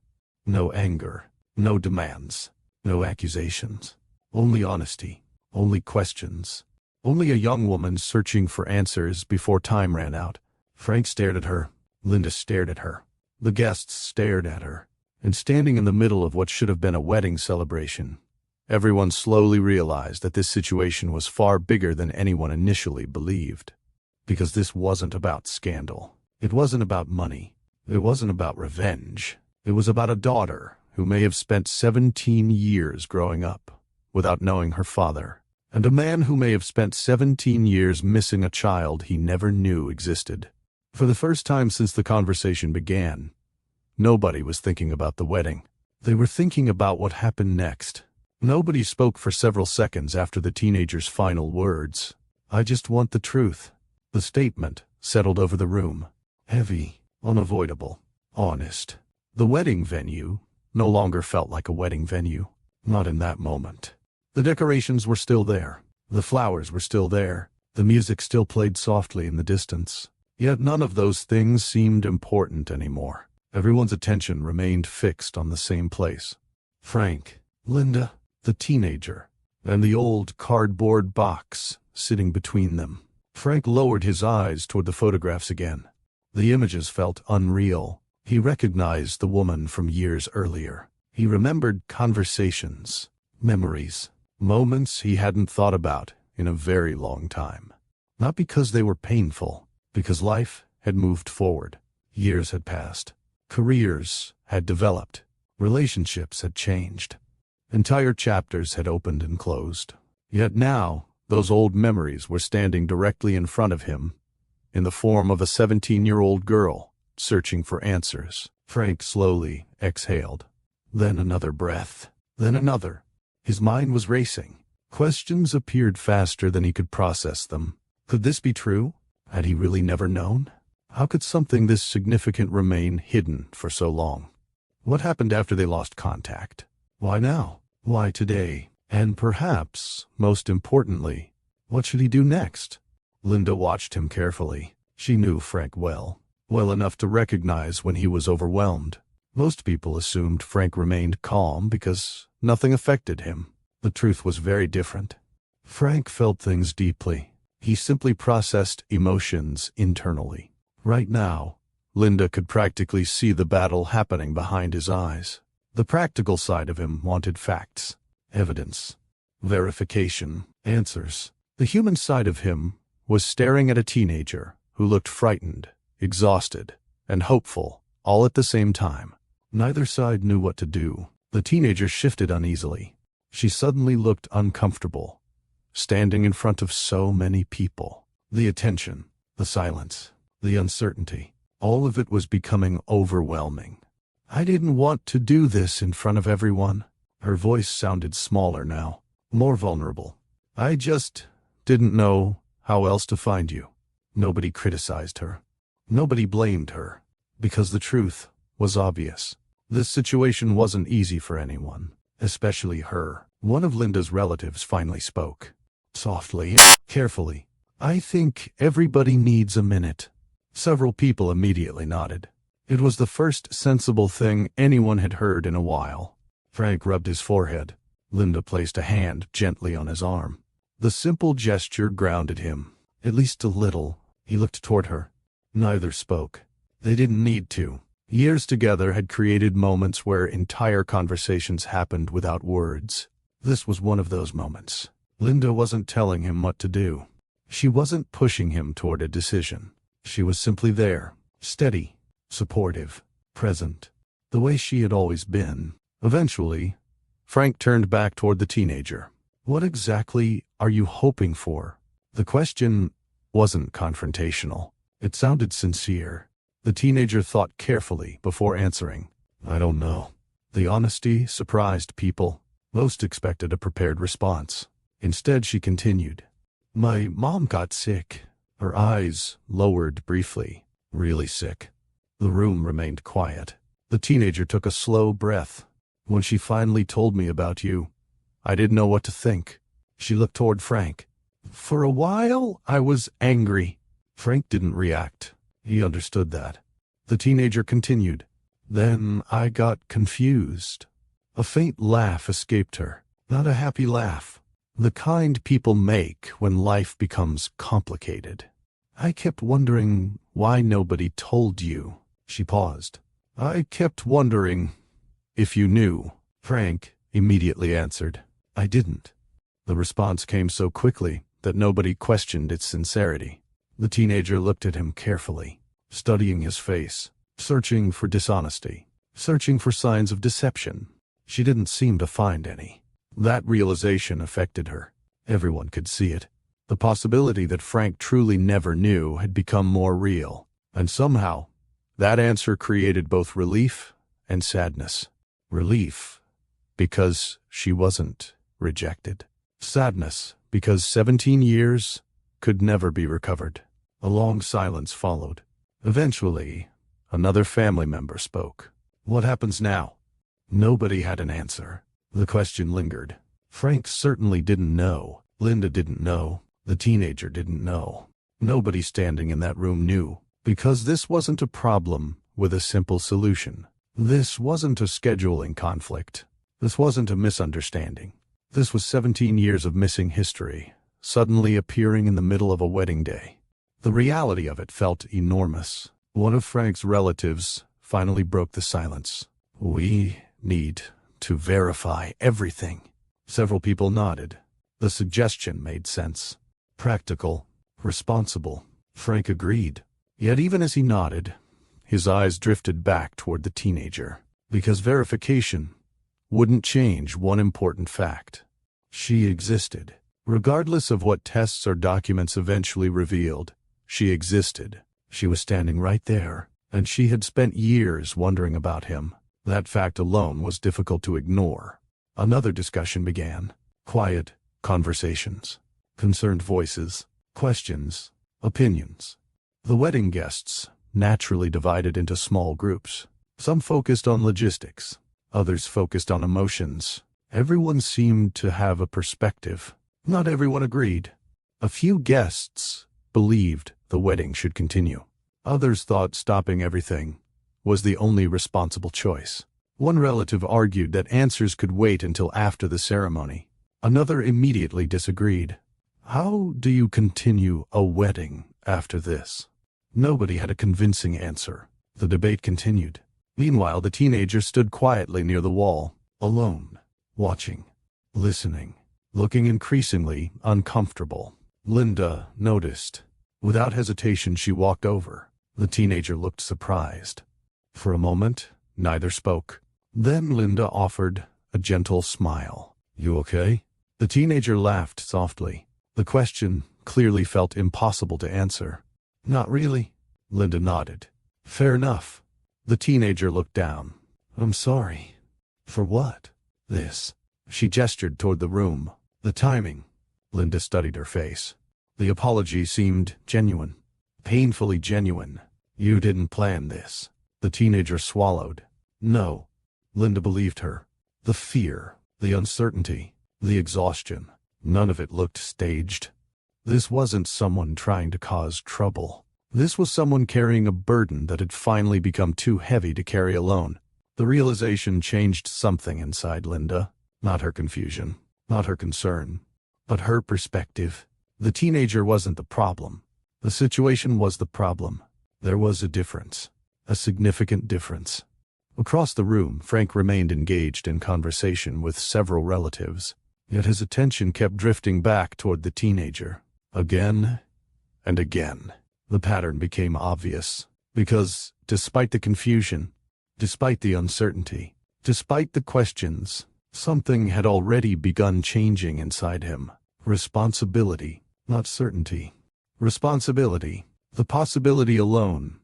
No anger. No demands. No accusations. Only honesty. Only questions. Only a young woman searching for answers before time ran out. Frank stared at her. Linda stared at her. The guests stared at her. And standing in the middle of what should have been a wedding celebration, everyone slowly realized that this situation was far bigger than anyone initially believed. Because this wasn't about scandal. It wasn't about money. It wasn't about revenge. It was about a daughter who may have spent 17 years growing up without knowing her father, and a man who may have spent 17 years missing a child he never knew existed. For the first time since the conversation began, nobody was thinking about the wedding. They were thinking about what happened next. Nobody spoke for several seconds after the teenager's final words. I just want the truth. The statement settled over the room. Heavy, unavoidable, honest. The wedding venue no longer felt like a wedding venue. Not in that moment. The decorations were still there. The flowers were still there. The music still played softly in the distance. Yet none of those things seemed important anymore. Everyone's attention remained fixed on the same place. Frank, Linda, the teenager, and the old cardboard box sitting between them. Frank lowered his eyes toward the photographs again. The images felt unreal. He recognized the woman from years earlier. He remembered conversations, memories, moments he hadn't thought about in a very long time. Not because they were painful, because life had moved forward. Years had passed. Careers had developed. Relationships had changed. Entire chapters had opened and closed. Yet now, those old memories were standing directly in front of him, in the form of a 17-year-old girl, searching for answers. Frank slowly exhaled. Then another breath. Then another. His mind was racing. Questions appeared faster than he could process them. Could this be true? Had he really never known? How could something this significant remain hidden for so long? What happened after they lost contact? Why now? Why today? And perhaps, most importantly, what should he do next? Linda watched him carefully. She knew Frank well enough to recognize when he was overwhelmed. Most people assumed Frank remained calm because nothing affected him. The truth was very different. Frank felt things deeply. He simply processed emotions internally. Right now, Linda could practically see the battle happening behind his eyes. The practical side of him wanted facts, evidence, verification, answers. The human side of him was staring at a teenager who looked frightened, exhausted, and hopeful, all at the same time. Neither side knew what to do. The teenager shifted uneasily. She suddenly looked uncomfortable, standing in front of so many people. The attention, the silence, the uncertainty, all of it was becoming overwhelming. I didn't want to do this in front of everyone. Her voice sounded smaller now, more vulnerable. I just didn't know how else to find you. Nobody criticized her. Nobody blamed her, because the truth was obvious. This situation wasn't easy for anyone, especially her. One of Linda's relatives finally spoke. Softly, carefully. I think everybody needs a minute. Several people immediately nodded. It was the first sensible thing anyone had heard in a while. Frank rubbed his forehead. Linda placed a hand gently on his arm. The simple gesture grounded him, at least a little. He looked toward her. Neither spoke. They didn't need to. Years together had created moments where entire conversations happened without words. This was one of those moments. Linda wasn't telling him what to do. She wasn't pushing him toward a decision. She was simply there, steady, supportive, present, the way she had always been. Eventually, Frank turned back toward the teenager. What exactly are you hoping for? The question wasn't confrontational. It sounded sincere. The teenager thought carefully before answering. I don't know. The honesty surprised people. Most expected a prepared response. Instead, she continued. My mom got sick. Her eyes lowered briefly. Really sick. The room remained quiet. The teenager took a slow breath. When she finally told me about you, I didn't know what to think. She looked toward Frank. For a while, I was angry. Frank didn't react. He understood that. The teenager continued. Then I got confused. A faint laugh escaped her. Not a happy laugh. The kind people make when life becomes complicated. I kept wondering why nobody told you. She paused. I kept wondering if you knew. Frank immediately answered. I didn't. The response came so quickly that nobody questioned its sincerity. The teenager looked at him carefully, studying his face, searching for dishonesty, searching for signs of deception. She didn't seem to find any. That realization affected her. Everyone could see it. The possibility that Frank truly never knew had become more real. And somehow, that answer created both relief and sadness. Relief, because she wasn't rejected. Sadness, because 17 years could never be recovered. A long silence followed. Eventually, another family member spoke. What happens now? Nobody had an answer. The question lingered. Frank certainly didn't know. Linda didn't know. The teenager didn't know. Nobody standing in that room knew, because this wasn't a problem with a simple solution. This wasn't a scheduling conflict. This wasn't a misunderstanding. This was 17 years of missing history, suddenly appearing in the middle of a wedding day. The reality of it felt enormous. One of Frank's relatives finally broke the silence. We need to verify everything. Several people nodded. The suggestion made sense. Practical, responsible. Frank agreed. Yet even as he nodded, his eyes drifted back toward the teenager, because verification wouldn't change one important fact. She existed. Regardless of what tests or documents eventually revealed, she existed. She was standing right there, and she had spent years wondering about him. That fact alone was difficult to ignore. Another discussion began. Quiet conversations, concerned voices, questions, opinions. The wedding guests naturally divided into small groups. Some focused on logistics, others focused on emotions. Everyone seemed to have a perspective. Not everyone agreed. A few guests believed the wedding should continue. Others thought stopping everything was the only responsible choice. One relative argued that answers could wait until after the ceremony. Another immediately disagreed. How do you continue a wedding after this? Nobody had a convincing answer. The debate continued. Meanwhile, the teenager stood quietly near the wall, alone, watching, listening, looking increasingly uncomfortable. Linda noticed. Without hesitation, she walked over. The teenager looked surprised. For a moment, neither spoke. Then Linda offered a gentle smile. "You okay?" The teenager laughed softly. The question clearly felt impossible to answer. "Not really." Linda nodded. "Fair enough." The teenager looked down. "I'm sorry." "For what?" "This." She gestured toward the room. "The timing." Linda studied her face. The apology seemed genuine. Painfully genuine. "You didn't plan this." The teenager swallowed. "No." Linda believed her. The fear, the uncertainty, the exhaustion, none of it looked staged. This wasn't someone trying to cause trouble. This was someone carrying a burden that had finally become too heavy to carry alone. The realization changed something inside Linda. Not her confusion, not her concern, but her perspective. The teenager wasn't the problem. The situation was the problem. There was a difference. A significant difference. Across the room, Frank remained engaged in conversation with several relatives, yet his attention kept drifting back toward the teenager. Again and again. The pattern became obvious, because, despite the confusion, despite the uncertainty, despite the questions, something had already begun changing inside him. Responsibility, not certainty. Responsibility. The possibility alone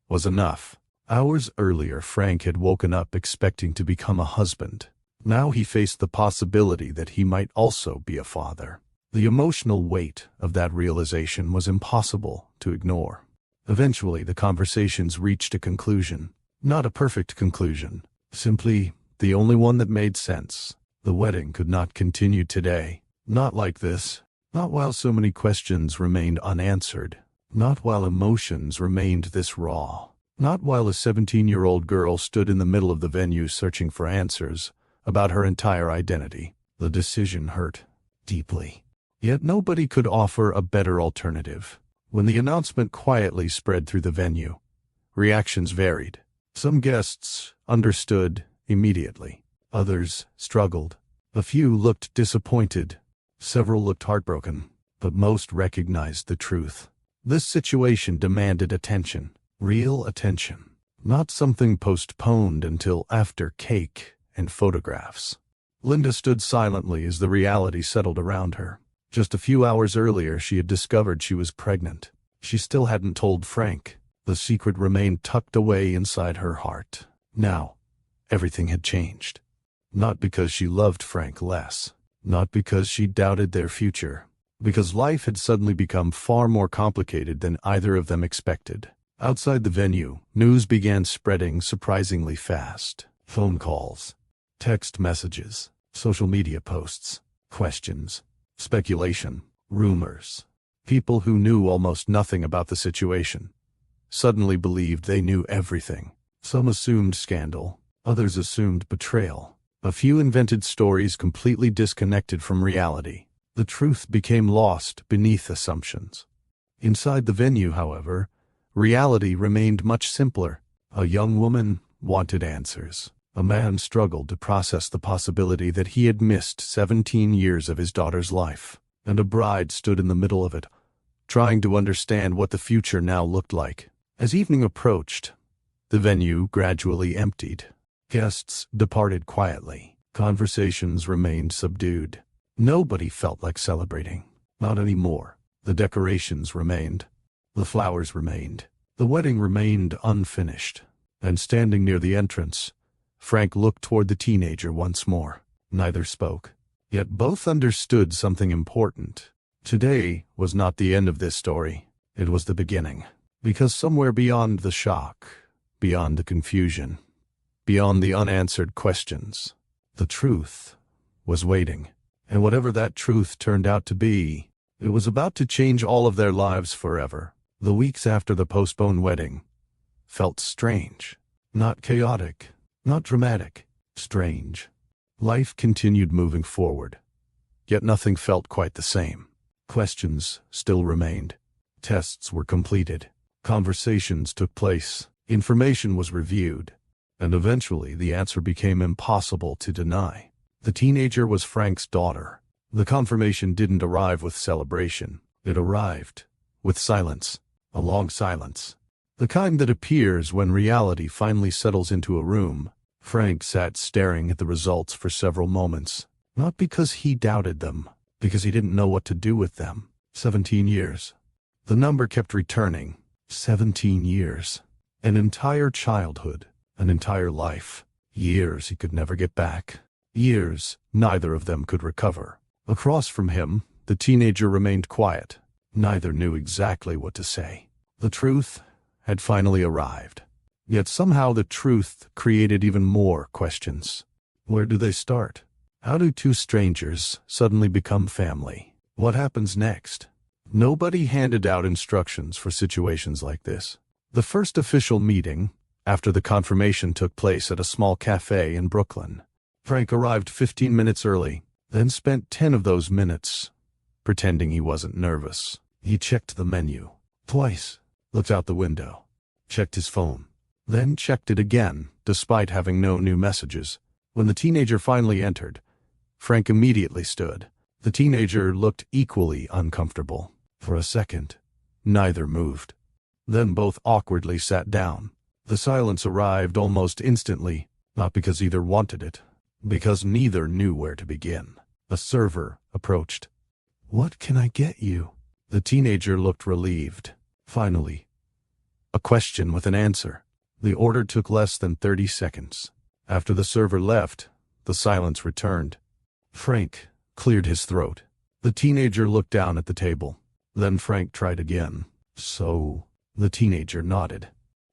was enough. Hours earlier, Frank had woken up expecting to become a husband. Now he faced the possibility that he might also be a father. The emotional weight of that realization was impossible to ignore. Eventually, the conversations reached a conclusion. Not a perfect conclusion, simply the only one that made sense. The wedding could not continue today. Not like this. Not while so many questions remained unanswered. Not while emotions remained this raw. Not while a 17-year-old girl stood in the middle of the venue searching for answers about her entire identity. The decision hurt deeply. Yet nobody could offer a better alternative. When the announcement quietly spread through the venue, reactions varied. Some guests understood immediately. Others struggled. A few looked disappointed. Several looked heartbroken. But most recognized the truth. This situation demanded attention. Real attention. Not something postponed until after cake and photographs. Linda stood silently as the reality settled around her. Just a few hours earlier, she had discovered she was pregnant. She still hadn't told Frank. The secret remained tucked away inside her heart. Now, everything had changed. Not because she loved Frank less. Not because she doubted their future. Because life had suddenly become far more complicated than either of them expected. Outside the venue, news began spreading surprisingly fast. Phone calls, text messages, social media posts, questions, speculation, rumors. People who knew almost nothing about the situation suddenly believed they knew everything. Some assumed scandal, others assumed betrayal. A few invented stories completely disconnected from reality. The truth became lost beneath assumptions. Inside the venue, however, reality remained much simpler. A young woman wanted answers. A man struggled to process the possibility that he had missed 17 years of his daughter's life. And a bride stood in the middle of it, trying to understand what the future now looked like. As evening approached, the venue gradually emptied. Guests departed quietly. Conversations remained subdued. Nobody felt like celebrating. Not anymore. The decorations remained. The flowers remained. The wedding remained unfinished. And standing near the entrance, Frank looked toward the teenager once more. Neither spoke. Yet both understood something important. Today was not the end of this story. It was the beginning. Because somewhere beyond the shock, beyond the confusion, beyond the unanswered questions, the truth was waiting. And whatever that truth turned out to be, it was about to change all of their lives forever. The weeks after the postponed wedding felt strange. Not chaotic, not dramatic. Strange. Life continued moving forward. Yet nothing felt quite the same. Questions still remained. Tests were completed. Conversations took place, information was reviewed, and eventually the answer became impossible to deny. The teenager was Frank's daughter. The confirmation didn't arrive with celebration. It arrived with silence, a long silence. The kind that appears when reality finally settles into a room. Frank sat staring at the results for several moments, not because he doubted them, because he didn't know what to do with them. 17 years. The number kept returning. 17 years. An entire childhood, an entire life. Years he could never get back. Years neither of them could recover. Across from him, the teenager remained quiet. Neither knew exactly what to say. The truth had finally arrived. Yet somehow the truth created even more questions. Where do they start? How do two strangers suddenly become family? What happens next? Nobody handed out instructions for situations like this. The first official meeting, after the confirmation, took place at a small cafe in Brooklyn. Frank arrived 15 minutes early, then spent 10 of those minutes pretending he wasn't nervous. He checked the menu twice, looked out the window, checked his phone, then checked it again, despite having no new messages. When the teenager finally entered, Frank immediately stood. The teenager looked equally uncomfortable. For a second, neither moved. Then both awkwardly sat down. The silence arrived almost instantly, not because either wanted it, because neither knew where to begin. A server approached. "What can I get you?" The teenager looked relieved. Finally, a question with an answer. The order took less than 30 seconds. After the server left, the silence returned. Frank cleared his throat. The teenager looked down at the table. Then Frank tried again. "So?" The teenager nodded.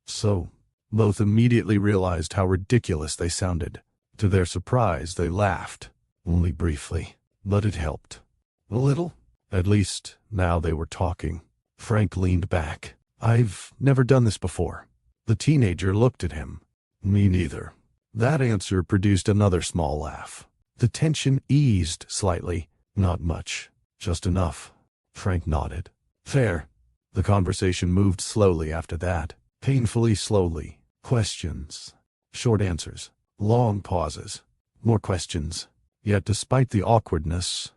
"So?" Both immediately realized how ridiculous they sounded. To their surprise, they laughed. Only briefly. But it helped. A little. At least, now they were talking. Frank leaned back. "I've never done this before." The teenager looked at him. "Me neither." That answer produced another small laugh. The tension eased slightly. Not much. Just enough. Frank nodded. "Fair." The conversation moved slowly after that. Painfully slowly. Questions. Short answers. Long pauses. More questions. Yet despite the awkwardness,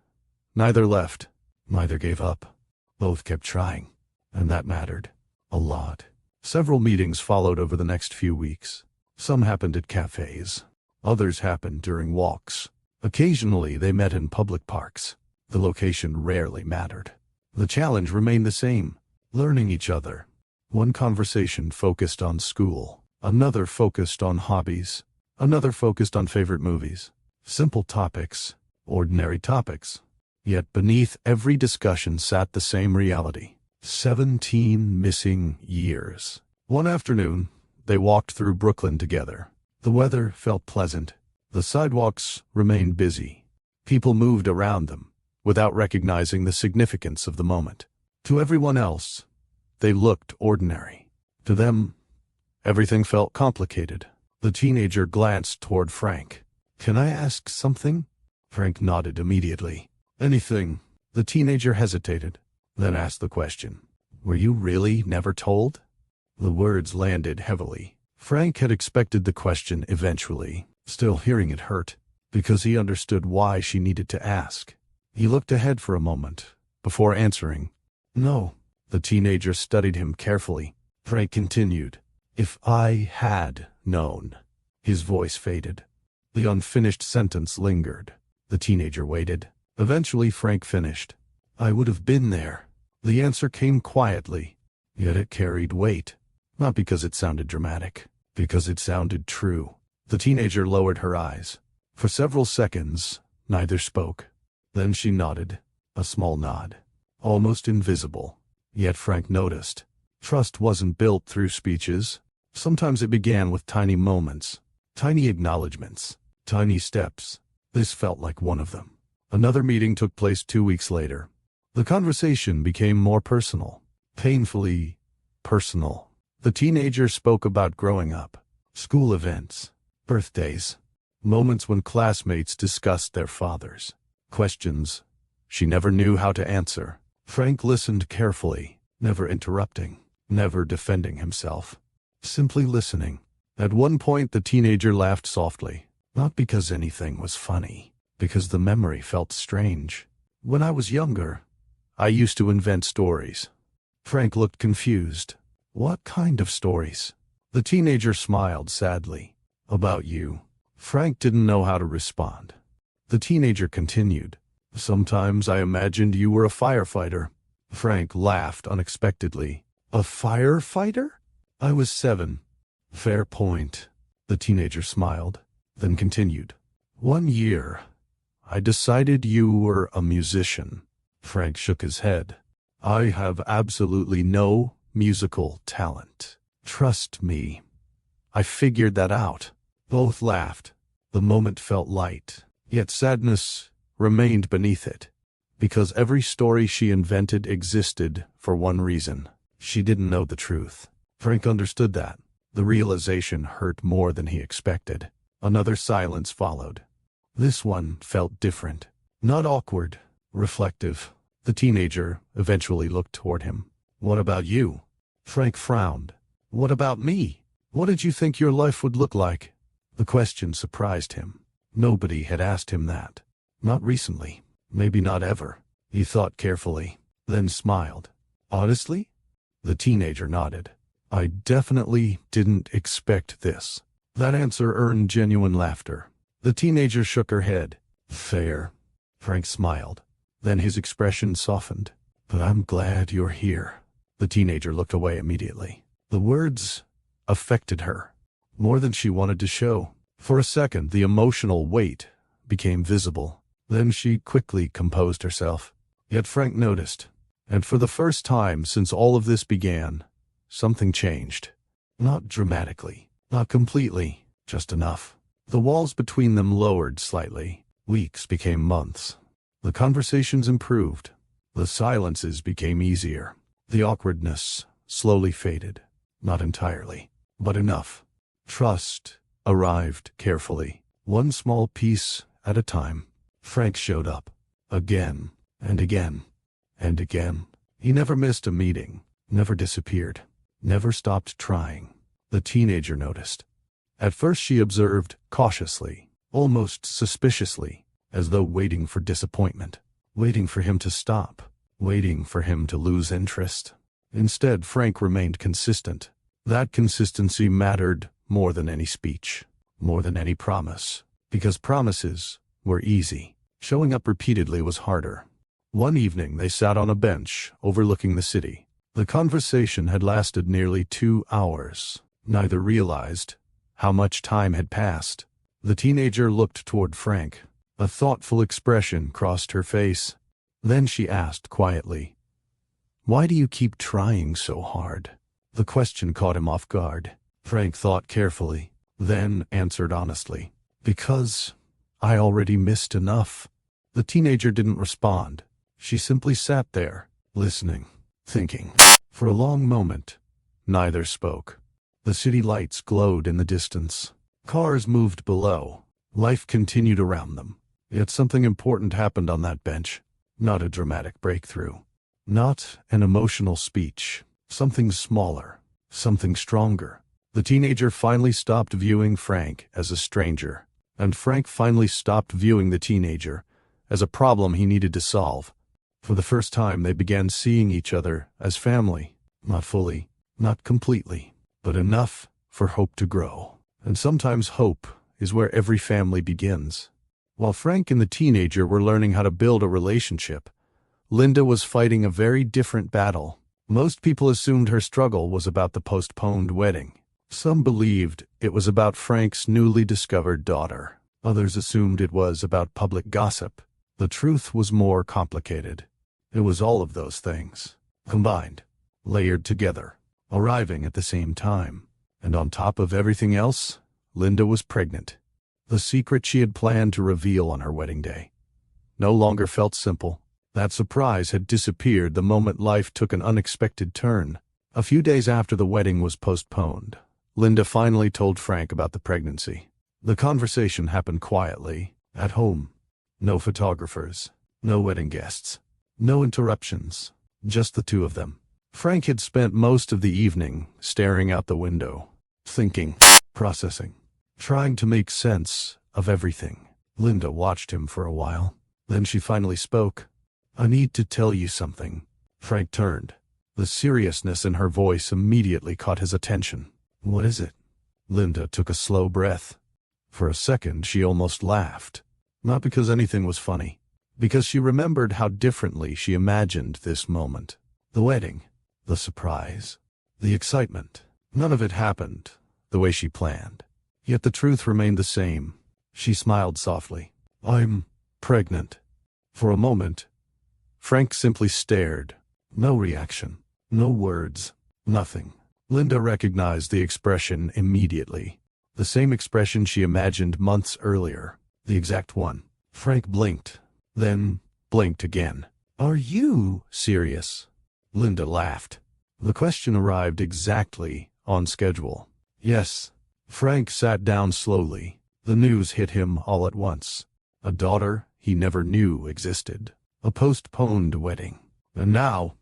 neither left. Neither gave up. Both kept trying. And that mattered. A lot. Several meetings followed over the next few weeks. Some happened at cafes. Others happened during walks. Occasionally they met in public parks. The location rarely mattered. The challenge remained the same. Learning each other. One conversation focused on school. Another focused on hobbies. Another focused on favorite movies. Simple topics. Ordinary topics. Yet beneath every discussion sat the same reality. 17 missing years. One afternoon, they walked through Brooklyn together. The weather felt pleasant. The sidewalks remained busy. People moved around them, without recognizing the significance of the moment. To everyone else, they looked ordinary. To them, everything felt complicated. The teenager glanced toward Frank. "Can I ask something?" Frank nodded immediately. "Anything." The teenager hesitated, then asked the question. "Were you really never told?" The words landed heavily. Frank had expected the question eventually. Still, hearing it hurt, because he understood why she needed to ask. He looked ahead for a moment, before answering. "No." The teenager studied him carefully. Frank continued. "If I had known." His voice faded. The unfinished sentence lingered. The teenager waited. Eventually Frank finished. "I would have been there." The answer came quietly, yet it carried weight. Not because it sounded dramatic, because it sounded true. The teenager lowered her eyes. For several seconds, neither spoke. Then she nodded, a small nod, almost invisible. Yet Frank noticed. Trust wasn't built through speeches. Sometimes it began with tiny moments, tiny acknowledgments, tiny steps. This felt like one of them. Another meeting took place 2 weeks later. The conversation became more personal, painfully personal. The teenager spoke about growing up, school events, birthdays, moments when classmates discussed their fathers, questions she never knew how to answer. Frank listened carefully, never interrupting. never defending himself, simply listening. At one point, the teenager laughed softly, not because anything was funny, because the memory felt strange. When I was younger, I used to invent stories. Frank looked confused. What kind of stories? The teenager smiled sadly. About you. Frank didn't know how to respond. The teenager continued. Sometimes I imagined you were a firefighter. Frank laughed unexpectedly. A firefighter? I was 7. Fair point. The teenager smiled, then continued. One year, I decided you were a musician. Frank shook his head. I have absolutely no musical talent. Trust me. I figured that out. Both laughed. The moment felt light, yet sadness remained beneath it. Because every story she invented existed for one reason. She didn't know the truth. Frank understood that. The realization hurt more than he expected. Another silence followed. This one felt different. Not awkward, reflective. The teenager eventually looked toward him. What about you? Frank frowned. What about me? What did you think your life would look like? The question surprised him. Nobody had asked him that. Not recently. Maybe not ever. He thought carefully, then smiled. Honestly? The teenager nodded. I definitely didn't expect this. That answer earned genuine laughter. The teenager shook her head. Fair. Frank smiled. Then his expression softened. But I'm glad you're here. The teenager looked away immediately. The words affected her more than she wanted to show. For a second, the emotional weight became visible. Then she quickly composed herself. Yet Frank noticed, and for the first time since all of this began, something changed. Not dramatically, not completely, just enough. The walls between them lowered slightly. Weeks became months. The conversations improved. The silences became easier. The awkwardness slowly faded. Not entirely, but enough. Trust arrived carefully, one small piece at a time. Frank showed up. Again, and again, and again. He never missed a meeting, never disappeared, never stopped trying. The teenager noticed. At first she observed cautiously, almost suspiciously, as though waiting for disappointment, waiting for him to stop, waiting for him to lose interest. Instead, Frank remained consistent. That consistency mattered more than any speech, more than any promise, because promises were easy. Showing up repeatedly was harder. One evening they sat on a bench overlooking the city. The conversation had lasted nearly 2 hours. Neither realized how much time had passed. The teenager looked toward Frank. A thoughtful expression crossed her face. Then she asked quietly, "Why do you keep trying so hard?" The question caught him off guard. Frank thought carefully, then answered honestly, "Because I already missed enough." The teenager didn't respond. She simply sat there, listening, thinking. For a long moment, neither spoke. The city lights glowed in the distance. Cars moved below. Life continued around them. Yet something important happened on that bench. Not a dramatic breakthrough. Not an emotional speech. Something smaller. Something stronger. The teenager finally stopped viewing Frank as a stranger. And Frank finally stopped viewing the teenager as a problem he needed to solve. For the first time they began seeing each other as family. Not fully, not completely, but enough for hope to grow. And sometimes hope is where every family begins. While Frank and the teenager were learning how to build a relationship, Linda was fighting a very different battle. Most people assumed her struggle was about the postponed wedding. Some believed it was about Frank's newly discovered daughter. Others assumed it was about public gossip. The truth was more complicated. It was all of those things, combined, layered together, arriving at the same time. And on top of everything else, Linda was pregnant. The secret she had planned to reveal on her wedding day no longer felt simple. That surprise had disappeared the moment life took an unexpected turn. A few days after the wedding was postponed, Linda finally told Frank about the pregnancy. The conversation happened quietly, at home. No photographers, no wedding guests, no interruptions, just the two of them. Frank had spent most of the evening staring out the window, thinking, processing, trying to make sense of everything. Linda watched him for a while. Then she finally spoke. "I need to tell you something." Frank turned. The seriousness in her voice immediately caught his attention. "What is it?" Linda took a slow breath. For a second, she almost laughed. Not because anything was funny, because she remembered how differently she imagined this moment. The wedding, the surprise, the excitement. None of it happened the way she planned. Yet the truth remained the same. She smiled softly. "I'm pregnant." For a moment, Frank simply stared. No reaction, no words, nothing. Linda recognized the expression immediately. The same expression she imagined months earlier. The exact one. Frank blinked, then blinked again. "Are you serious?" Linda laughed. The question arrived exactly on schedule. "Yes." Frank sat down slowly. The news hit him all at once. A daughter he never knew existed. A postponed wedding. And now,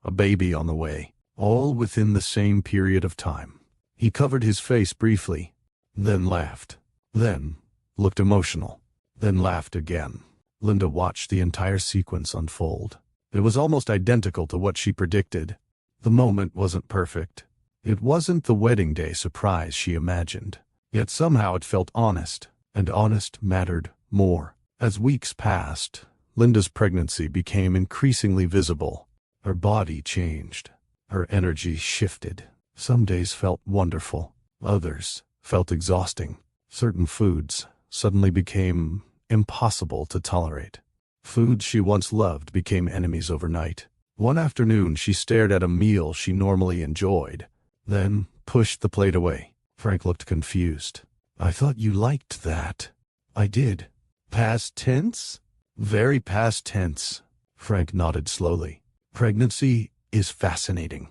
a baby on the way. All within the same period of time. He covered his face briefly, then laughed. Then looked emotional. Then laughed again. Linda watched the entire sequence unfold. It was almost identical to what she predicted. The moment wasn't perfect. It wasn't the wedding day surprise she imagined. Yet somehow it felt honest, and honest mattered more. As weeks passed, Linda's pregnancy became increasingly visible. Her body changed. Her energy shifted. Some days felt wonderful. Others felt exhausting. Certain foods suddenly became impossible to tolerate. Foods she once loved became enemies overnight. One afternoon she stared at a meal she normally enjoyed, then pushed the plate away. Frank looked confused. "I thought you liked that." "I did." "Past tense?" "Very past tense." Frank nodded slowly. "Pregnancy is fascinating."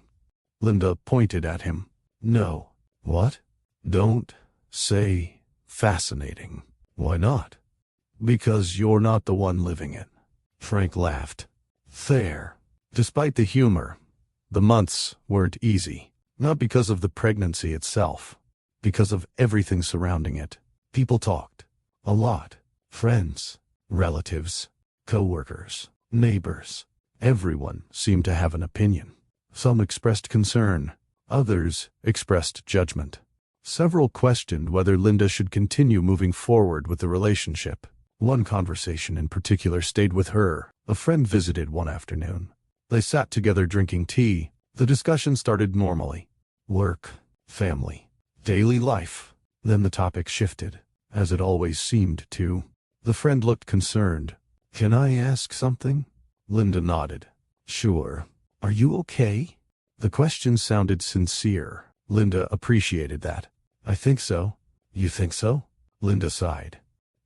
Linda pointed at him. "No." "What?" "Don't say fascinating." "Why not?" "Because you're not the one living it." Frank laughed. There. Despite the humor, the months weren't easy. Not because of the pregnancy itself, because of everything surrounding it. People talked. A lot. Friends, relatives, co-workers, neighbors. Everyone seemed to have an opinion. Some expressed concern. Others expressed judgment. Several questioned whether Linda should continue moving forward with the relationship. One conversation in particular stayed with her. A friend visited one afternoon. They sat together drinking tea. The discussion started normally. Work, family, daily life. Then the topic shifted, as it always seemed to. The friend looked concerned. "Can I ask something?" Linda nodded. "Sure. Are you okay?" The question sounded sincere. Linda appreciated that. "I think so." "You think so?" Linda sighed.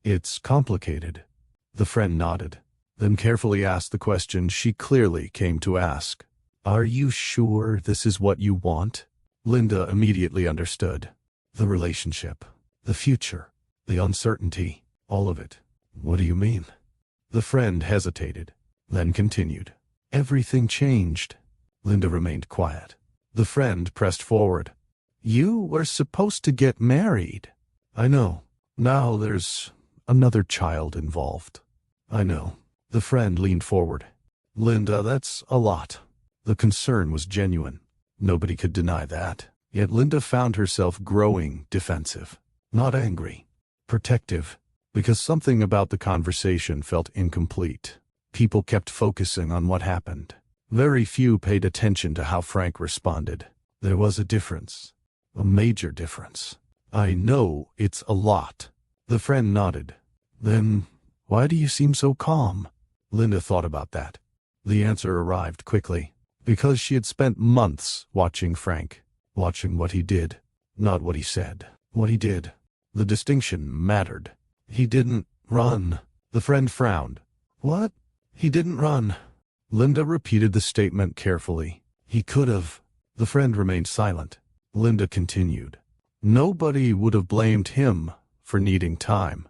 "It's complicated." The friend nodded, then carefully asked the question she clearly came to ask. "Are you sure this is what you want?" Linda immediately understood. The relationship, the future, the uncertainty, all of it. "What do you mean?" The friend hesitated, then continued. "Everything changed." Linda remained quiet. The friend pressed forward. "You were supposed to get married." "I know. Now there's another child involved." "I know." The friend leaned forward. "Linda, that's a lot." The concern was genuine. Nobody could deny that. Yet Linda found herself growing defensive. Not angry. Protective. Because something about the conversation felt incomplete. People kept focusing on what happened. Very few paid attention to how Frank responded. There was a difference. A major difference. "I know it's a lot." The friend nodded. "Then why do you seem so calm?" Linda thought about that. The answer arrived quickly. Because she had spent months watching Frank. Watching what he did. Not what he said. What he did. The distinction mattered. "He didn't run." The friend frowned. "What?" "He didn't run." Linda repeated the statement carefully. "He could have." The friend remained silent. Linda continued. "Nobody would have blamed him for needing time."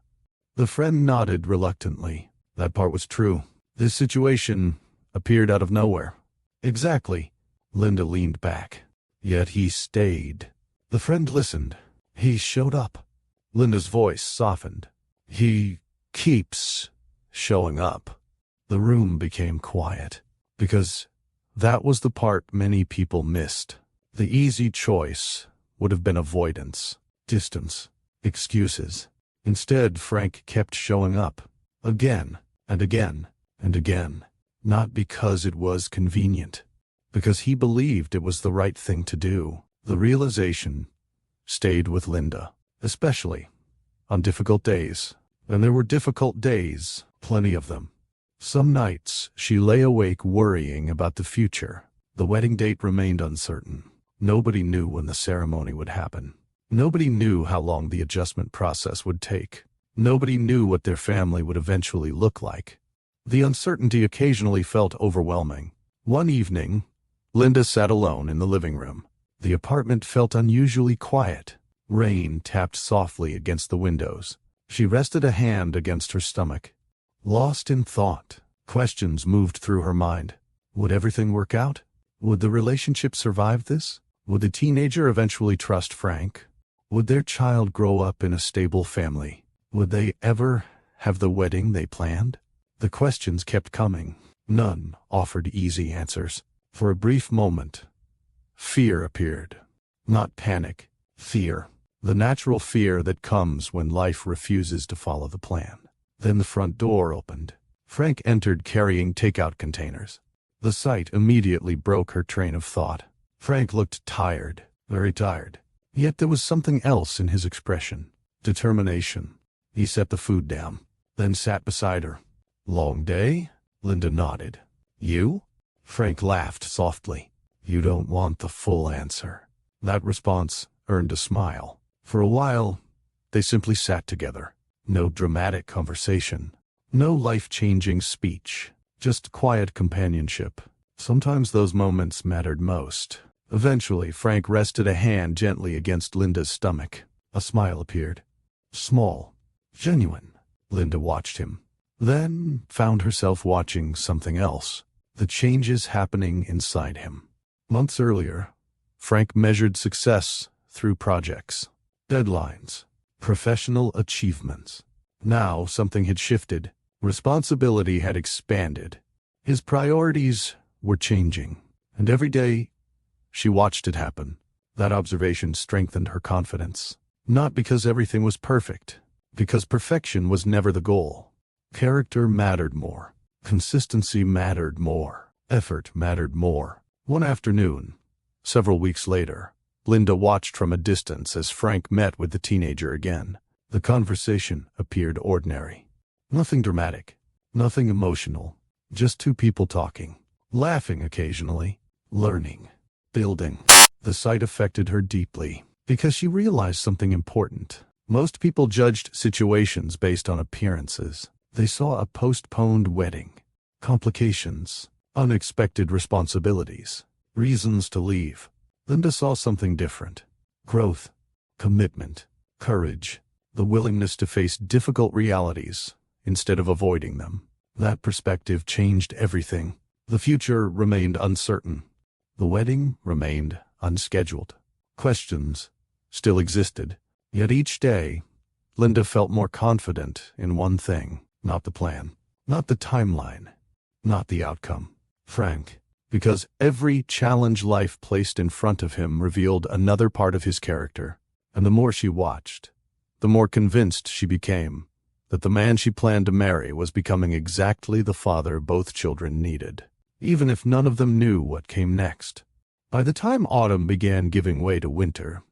The friend nodded reluctantly. That part was true. This situation appeared out of nowhere. "Exactly." Linda leaned back. Yet he stayed. The friend listened. He showed up. Linda's voice softened. He keeps showing up. The room became quiet, because that was the part many people missed. The easy choice would have been avoidance, distance, excuses. Instead, Frank kept showing up, again and again and again, not because it was convenient, because he believed it was the right thing to do. The realization stayed with Linda, especially on difficult days. And there were difficult days, plenty of them. Some nights she lay awake worrying about the future. The wedding date remained uncertain. Nobody knew when the ceremony would happen. Nobody knew how long the adjustment process would take. Nobody knew what their family would eventually look like. The uncertainty occasionally felt overwhelming. One evening, Linda sat alone in the living room. The apartment felt unusually quiet. Rain tapped softly against the windows. She rested a hand against her stomach. Lost in thought, questions moved through her mind. Would everything work out? Would the relationship survive this? Would the teenager eventually trust Frank? Would their child grow up in a stable family? Would they ever have the wedding they planned? The questions kept coming. None offered easy answers. For a brief moment, fear appeared. Not panic, fear. The natural fear that comes when life refuses to follow the plan. Then the front door opened. Frank entered carrying takeout containers. The sight immediately broke her train of thought. Frank looked tired, very tired. Yet there was something else in his expression. Determination. He set the food down, then sat beside her. Long day? Linda nodded. You? Frank laughed softly. You don't want the full answer. That response earned a smile. For a while, they simply sat together. No dramatic conversation. No life-changing speech. Just quiet companionship. Sometimes those moments mattered most. Eventually, Frank rested a hand gently against Linda's stomach. A smile appeared. Small. Genuine. Linda watched him. Then found herself watching something else. The changes happening inside him. Months earlier, Frank measured success through projects, deadlines, professional achievements. Now something had shifted. Responsibility had expanded. His priorities were changing. And every day, she watched it happen. That observation strengthened her confidence. Not because everything was perfect, because perfection was never the goal. Character mattered more. Consistency mattered more. Effort mattered more. One afternoon, several weeks later, Linda watched from a distance as Frank met with the teenager again. The conversation appeared ordinary. Nothing dramatic, nothing emotional, just two people talking, laughing occasionally, learning, building. The sight affected her deeply, because she realized something important. Most people judged situations based on appearances. They saw a postponed wedding, complications, unexpected responsibilities, reasons to leave. Linda saw something different. Growth, commitment, courage, the willingness to face difficult realities instead of avoiding them. That perspective changed everything. The future remained uncertain. The wedding remained unscheduled. Questions still existed. Yet each day, Linda felt more confident in one thing. Not the plan, not the timeline, not the outcome. Frank. Because every challenge life placed in front of him revealed another part of his character. And the more she watched, the more convinced she became that the man she planned to marry was becoming exactly the father both children needed, even if none of them knew what came next. By the time autumn began giving way to winter,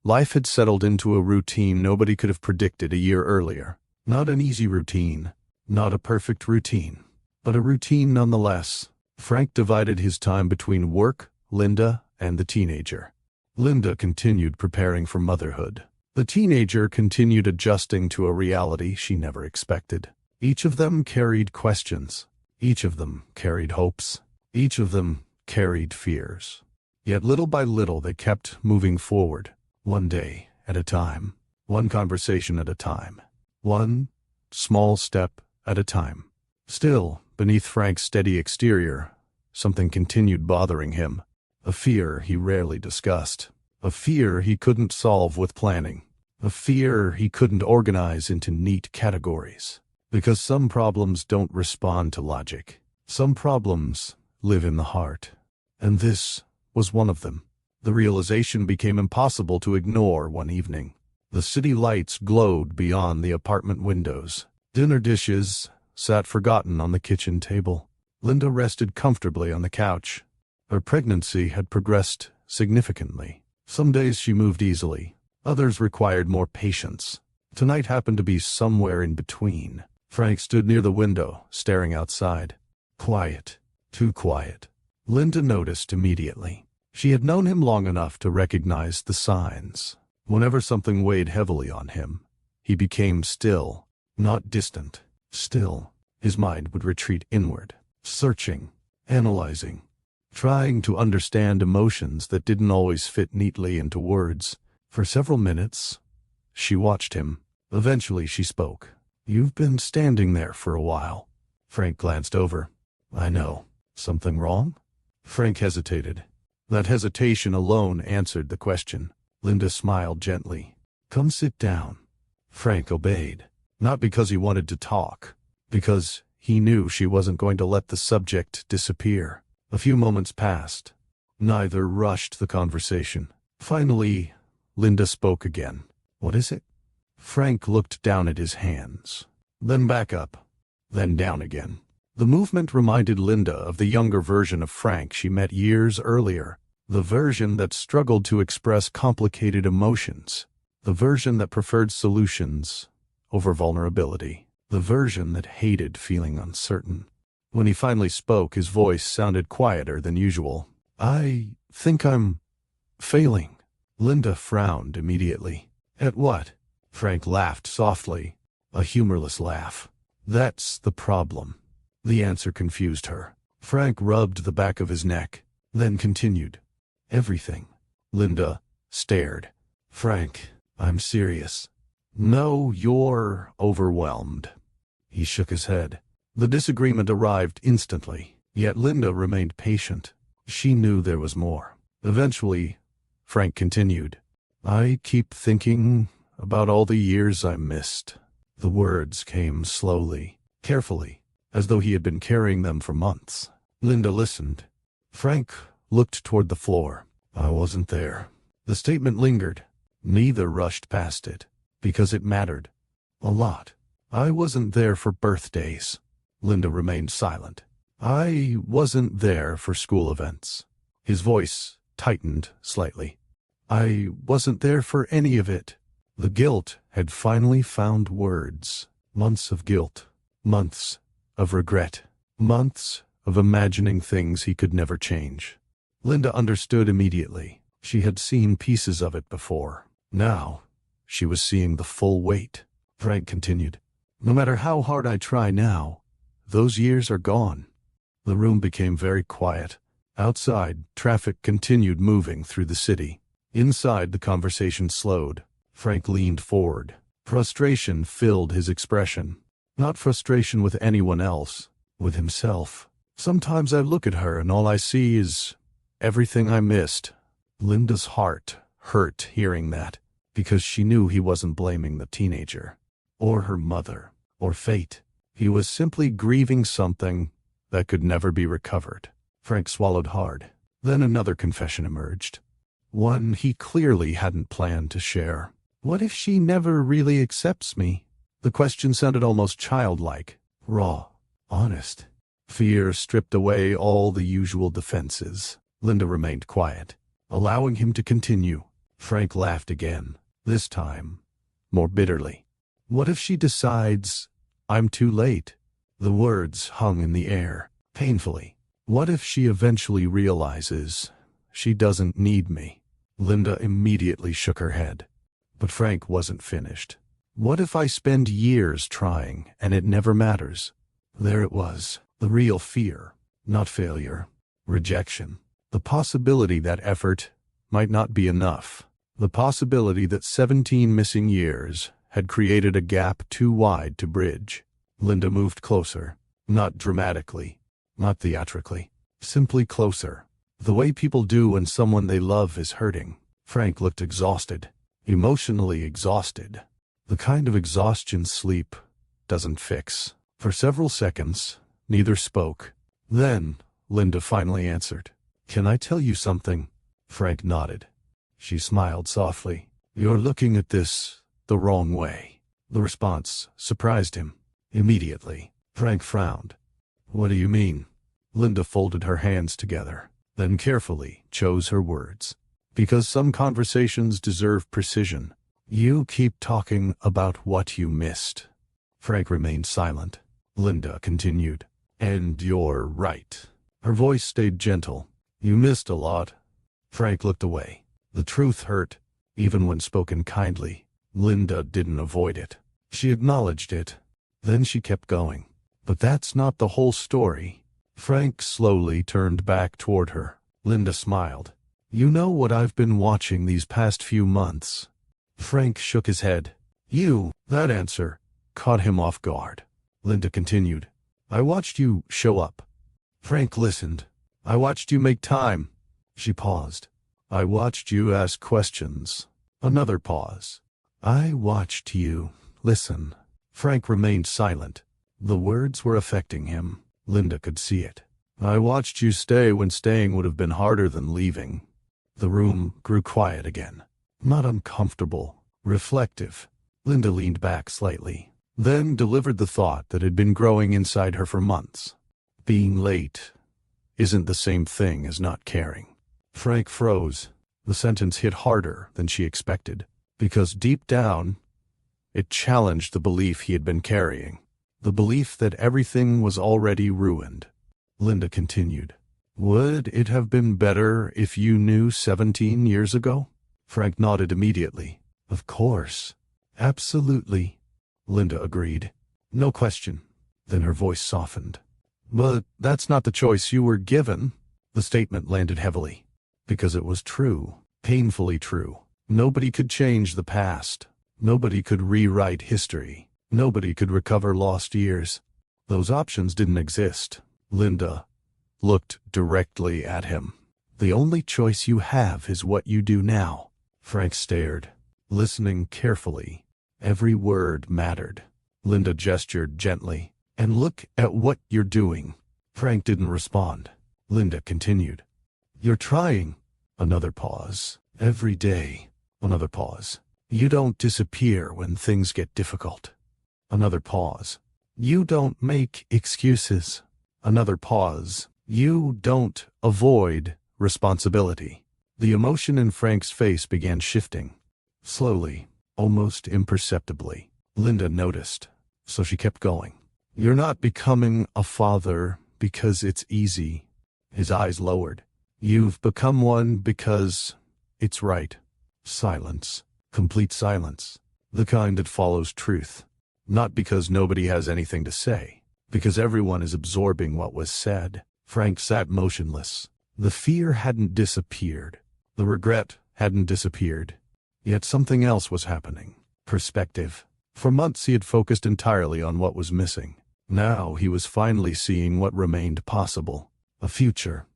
life had settled into a routine nobody could have predicted a year earlier. Not an easy routine, not a perfect routine, but a routine nonetheless. Frank divided his time between work, Linda, and the teenager. Linda continued preparing for motherhood. The teenager continued adjusting to a reality she never expected. Each of them carried questions. Each of them carried hopes. Each of them carried fears. Yet little by little they kept moving forward, one day at a time, one conversation at a time, one small step at a time. Still, beneath Frank's steady exterior, something continued bothering him. A fear he rarely discussed. A fear he couldn't solve with planning. A fear he couldn't organize into neat categories. Because some problems don't respond to logic. Some problems live in the heart. And this was one of them. The realization became impossible to ignore one evening. The city lights glowed beyond the apartment windows. Dinner dishes sat forgotten on the kitchen table. Linda rested comfortably on the couch. Her pregnancy had progressed significantly. Some days she moved easily. Others required more patience. Tonight happened to be somewhere in between. Frank stood near the window, staring outside. Quiet. Too quiet. Linda noticed immediately. She had known him long enough to recognize the signs. Whenever something weighed heavily on him, he became still, not distant. Still, his mind would retreat inward, searching, analyzing, trying to understand emotions that didn't always fit neatly into words. For several minutes, she watched him. Eventually she spoke. "You've been standing there for a while." Frank glanced over. "I know. Something wrong?" Frank hesitated. That hesitation alone answered the question. Linda smiled gently. "Come sit down." Frank obeyed. Not because he wanted to talk. Because he knew she wasn't going to let the subject disappear. A few moments passed. Neither rushed the conversation. Finally, Linda spoke again. "What is it?" Frank looked down at his hands. Then back up. Then down again. The movement reminded Linda of the younger version of Frank she met years earlier. The version that struggled to express complicated emotions. The version that preferred solutions over vulnerability. The version that hated feeling uncertain. When he finally spoke, his voice sounded quieter than usual. "I think I'm failing." Linda frowned immediately. "At what?" Frank laughed softly, a humorless laugh. "That's the problem." The answer confused her. Frank rubbed the back of his neck, then continued. "Everything." Linda stared. "Frank, I'm serious." "No, you're overwhelmed." He shook his head. The disagreement arrived instantly, yet Linda remained patient. She knew there was more. Eventually, Frank continued. "I keep thinking about all the years I missed." The words came slowly, carefully, as though he had been carrying them for months. Linda listened. Frank looked toward the floor. "I wasn't there." The statement lingered. Neither rushed past it, because it mattered. A lot. "I wasn't there for birthdays." Linda remained silent. "I wasn't there for school events." His voice tightened slightly. "I wasn't there for any of it." The guilt had finally found words. Months of guilt. Months of regret. Months of imagining things he could never change. Linda understood immediately. She had seen pieces of it before. Now, she was seeing the full weight. Frank continued. "No matter how hard I try now, those years are gone." The room became very quiet. Outside, traffic continued moving through the city. Inside, the conversation slowed. Frank leaned forward. Frustration filled his expression. Not frustration with anyone else, with himself. "Sometimes I look at her and all I see is everything I missed." Linda's heart hurt hearing that, because she knew he wasn't blaming the teenager, or her mother, or fate. He was simply grieving something that could never be recovered. Frank swallowed hard. Then another confession emerged. One he clearly hadn't planned to share. "What if she never really accepts me?" The question sounded almost childlike, raw, honest. Fear stripped away all the usual defenses. Linda remained quiet, allowing him to continue. Frank laughed again, this time more bitterly. "What if she decides I'm too late?" The words hung in the air, painfully. "What if she eventually realizes she doesn't need me?" Linda immediately shook her head. But Frank wasn't finished. "What if I spend years trying and it never matters?" There it was, the real fear, not failure, rejection. The possibility that effort might not be enough. The possibility that 17 missing years had created a gap too wide to bridge. Linda moved closer, not dramatically, not theatrically, simply closer. The way people do when someone they love is hurting. Frank looked exhausted, emotionally exhausted. The kind of exhaustion sleep doesn't fix. For several seconds, neither spoke. Then, Linda finally answered. "Can I tell you something?" Frank nodded. She smiled softly. "You're looking at this the wrong way." The response surprised him. Immediately, Frank frowned. "What do you mean?" Linda folded her hands together, then carefully chose her words. "Because some conversations deserve precision. You keep talking about what you missed." Frank remained silent. Linda continued. "And you're right." Her voice stayed gentle. "You missed a lot." Frank looked away. The truth hurt, even when spoken kindly. Linda didn't avoid it. She acknowledged it. Then she kept going. "But that's not the whole story." Frank slowly turned back toward her. Linda smiled. "You know what I've been watching these past few months?" Frank shook his head. That answer caught him off guard. Linda continued. "I watched you show up." Frank listened. "I watched you make time." She paused. "I watched you ask questions." Another pause. "I watched you listen." Frank remained silent. The words were affecting him. Linda could see it. "I watched you stay when staying would have been harder than leaving." The room grew quiet again. Not uncomfortable, reflective. Linda leaned back slightly, then delivered the thought that had been growing inside her for months. Being late isn't the same thing as not caring. Frank froze. The sentence hit harder than she expected, because deep down, it challenged the belief he had been carrying. The belief that everything was already ruined. Linda continued. "Would it have been better if you knew 17 years ago?" Frank nodded immediately. "Of course. Absolutely." Linda agreed. "No question." Then her voice softened. "But that's not the choice you were given." The statement landed heavily. Because it was true. Painfully true. Nobody could change the past. Nobody could rewrite history. Nobody could recover lost years. Those options didn't exist. Linda looked directly at him. "The only choice you have is what you do now." Frank stared, listening carefully. Every word mattered. Linda gestured gently. "And look at what you're doing." Frank didn't respond. Linda continued. "You're trying." Another pause. "Every day." Another pause. "You don't disappear when things get difficult." Another pause. "You don't make excuses." Another pause. "You don't avoid responsibility." The emotion in Frank's face began shifting. Slowly, almost imperceptibly. Linda noticed, so she kept going. "You're not becoming a father because it's easy." His eyes lowered. "You've become one because it's right." Silence. Complete silence. The kind that follows truth. Not because nobody has anything to say. Because everyone is absorbing what was said. Frank sat motionless. The fear hadn't disappeared. The regret hadn't disappeared. Yet something else was happening. Perspective. For months he had focused entirely on what was missing. Now he was finally seeing what remained possible. A future.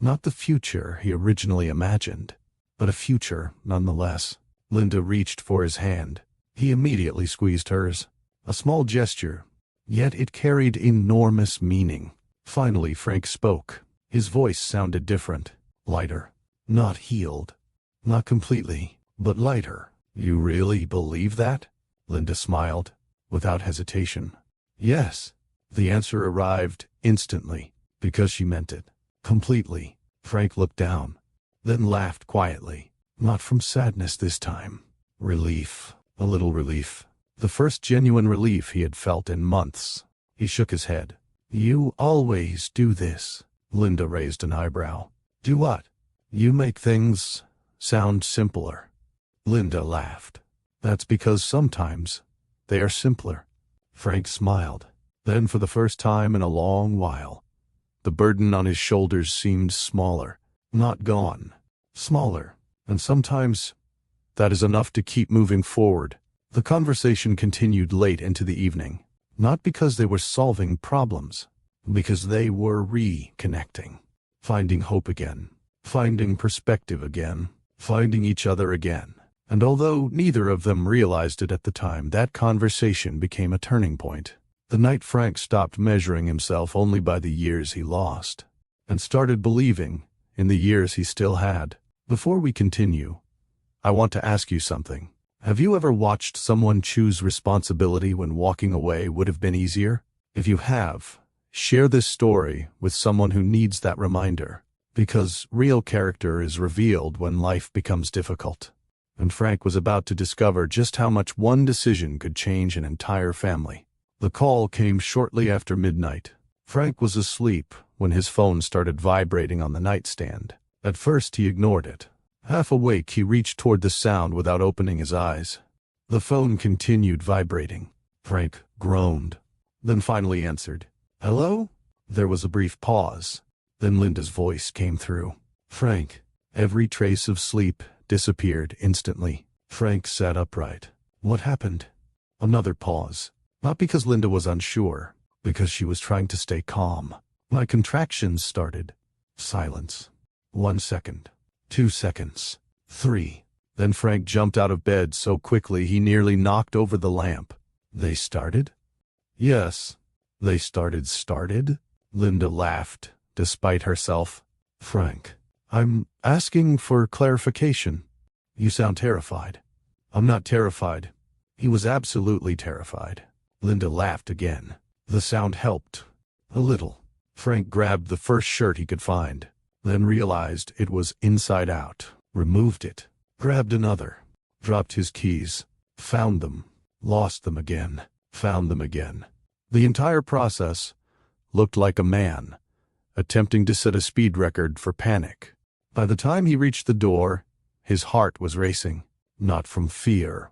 Not the future he originally imagined, but a future nonetheless. Linda reached for his hand. He immediately squeezed hers. A small gesture, yet it carried enormous meaning. Finally Frank spoke. His voice sounded different, lighter. Not healed. Not completely, but lighter. "You really believe that?" Linda smiled, without hesitation. "Yes." The answer arrived instantly, because she meant it. Completely. Frank looked down, then laughed quietly. Not from sadness this time. Relief. A little relief. The first genuine relief he had felt in months. He shook his head. "You always do this." Linda raised an eyebrow. "Do what?" "You make things sound simpler." Linda laughed. "That's because sometimes they are simpler." Frank smiled. Then for the first time in a long while, the burden on his shoulders seemed smaller. Not gone. Smaller. And sometimes that is enough to keep moving forward. The conversation continued late into the evening. Not because they were solving problems, because they were reconnecting. Finding hope again. finding perspective again, finding each other again. And although neither of them realized it at the time, that conversation became a turning point. The night Frank stopped measuring himself only by the years he lost, and started believing in the years he still had. Before we continue, I want to ask you something. Have you ever watched someone choose responsibility when walking away would have been easier? If you have, share this story with someone who needs that reminder, because real character is revealed when life becomes difficult. And Frank was about to discover just how much one decision could change an entire family. The call came shortly after midnight. Frank was asleep when his phone started vibrating on the nightstand. At first he ignored it. Half awake, he reached toward the sound without opening his eyes. The phone continued vibrating. Frank groaned, then finally answered. "Hello?" There was a brief pause. Then Linda's voice came through. "Frank." Every trace of sleep disappeared instantly. Frank sat upright. "What happened?" Another pause. Not because Linda was unsure, because she was trying to stay calm. "My contractions started." Silence. 1 second. 2 seconds. 3. Then Frank jumped out of bed so quickly he nearly knocked over the lamp. "They started?" "Yes. They started?" Linda laughed, despite herself. "Frank, I'm asking for clarification. You sound terrified." "I'm not terrified." He was absolutely terrified. Linda laughed again. The sound helped. A little. Frank grabbed the first shirt he could find, then realized it was inside out, removed it, grabbed another, dropped his keys, found them, lost them again, found them again. The entire process looked like a man attempting to set a speed record for panic. By the time he reached the door, his heart was racing, not from fear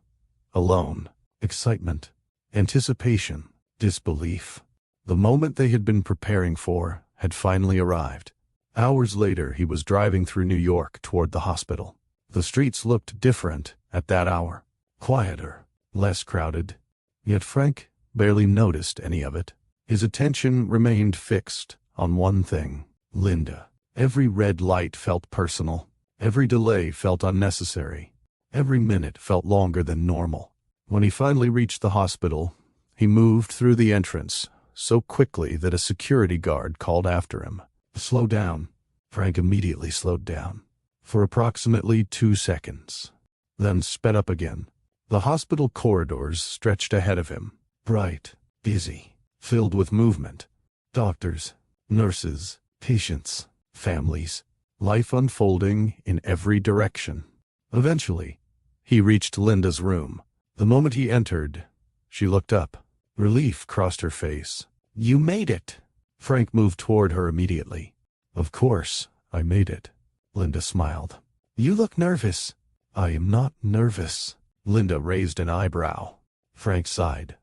alone. Excitement, anticipation, disbelief. The moment they had been preparing for had finally arrived. Hours later, he was driving through New York toward the hospital. The streets looked different at that hour. Quieter, less crowded. Yet Frank barely noticed any of it. His attention remained fixed on one thing: Linda. Every red light felt personal. Every delay felt unnecessary. Every minute felt longer than normal. When he finally reached the hospital, he moved through the entrance so quickly that a security guard called after him. "Slow down." Frank immediately slowed down. For approximately 2 seconds. Then sped up again. The hospital corridors stretched ahead of him. Bright, busy, filled with movement. Doctors, nurses, patients, families. Life unfolding in every direction. Eventually, he reached Linda's room. The moment he entered, she looked up. Relief crossed her face. "You made it." Frank moved toward her immediately. "Of course, I made it." Linda smiled. "You look nervous." "I am not nervous." Linda raised an eyebrow. Frank sighed.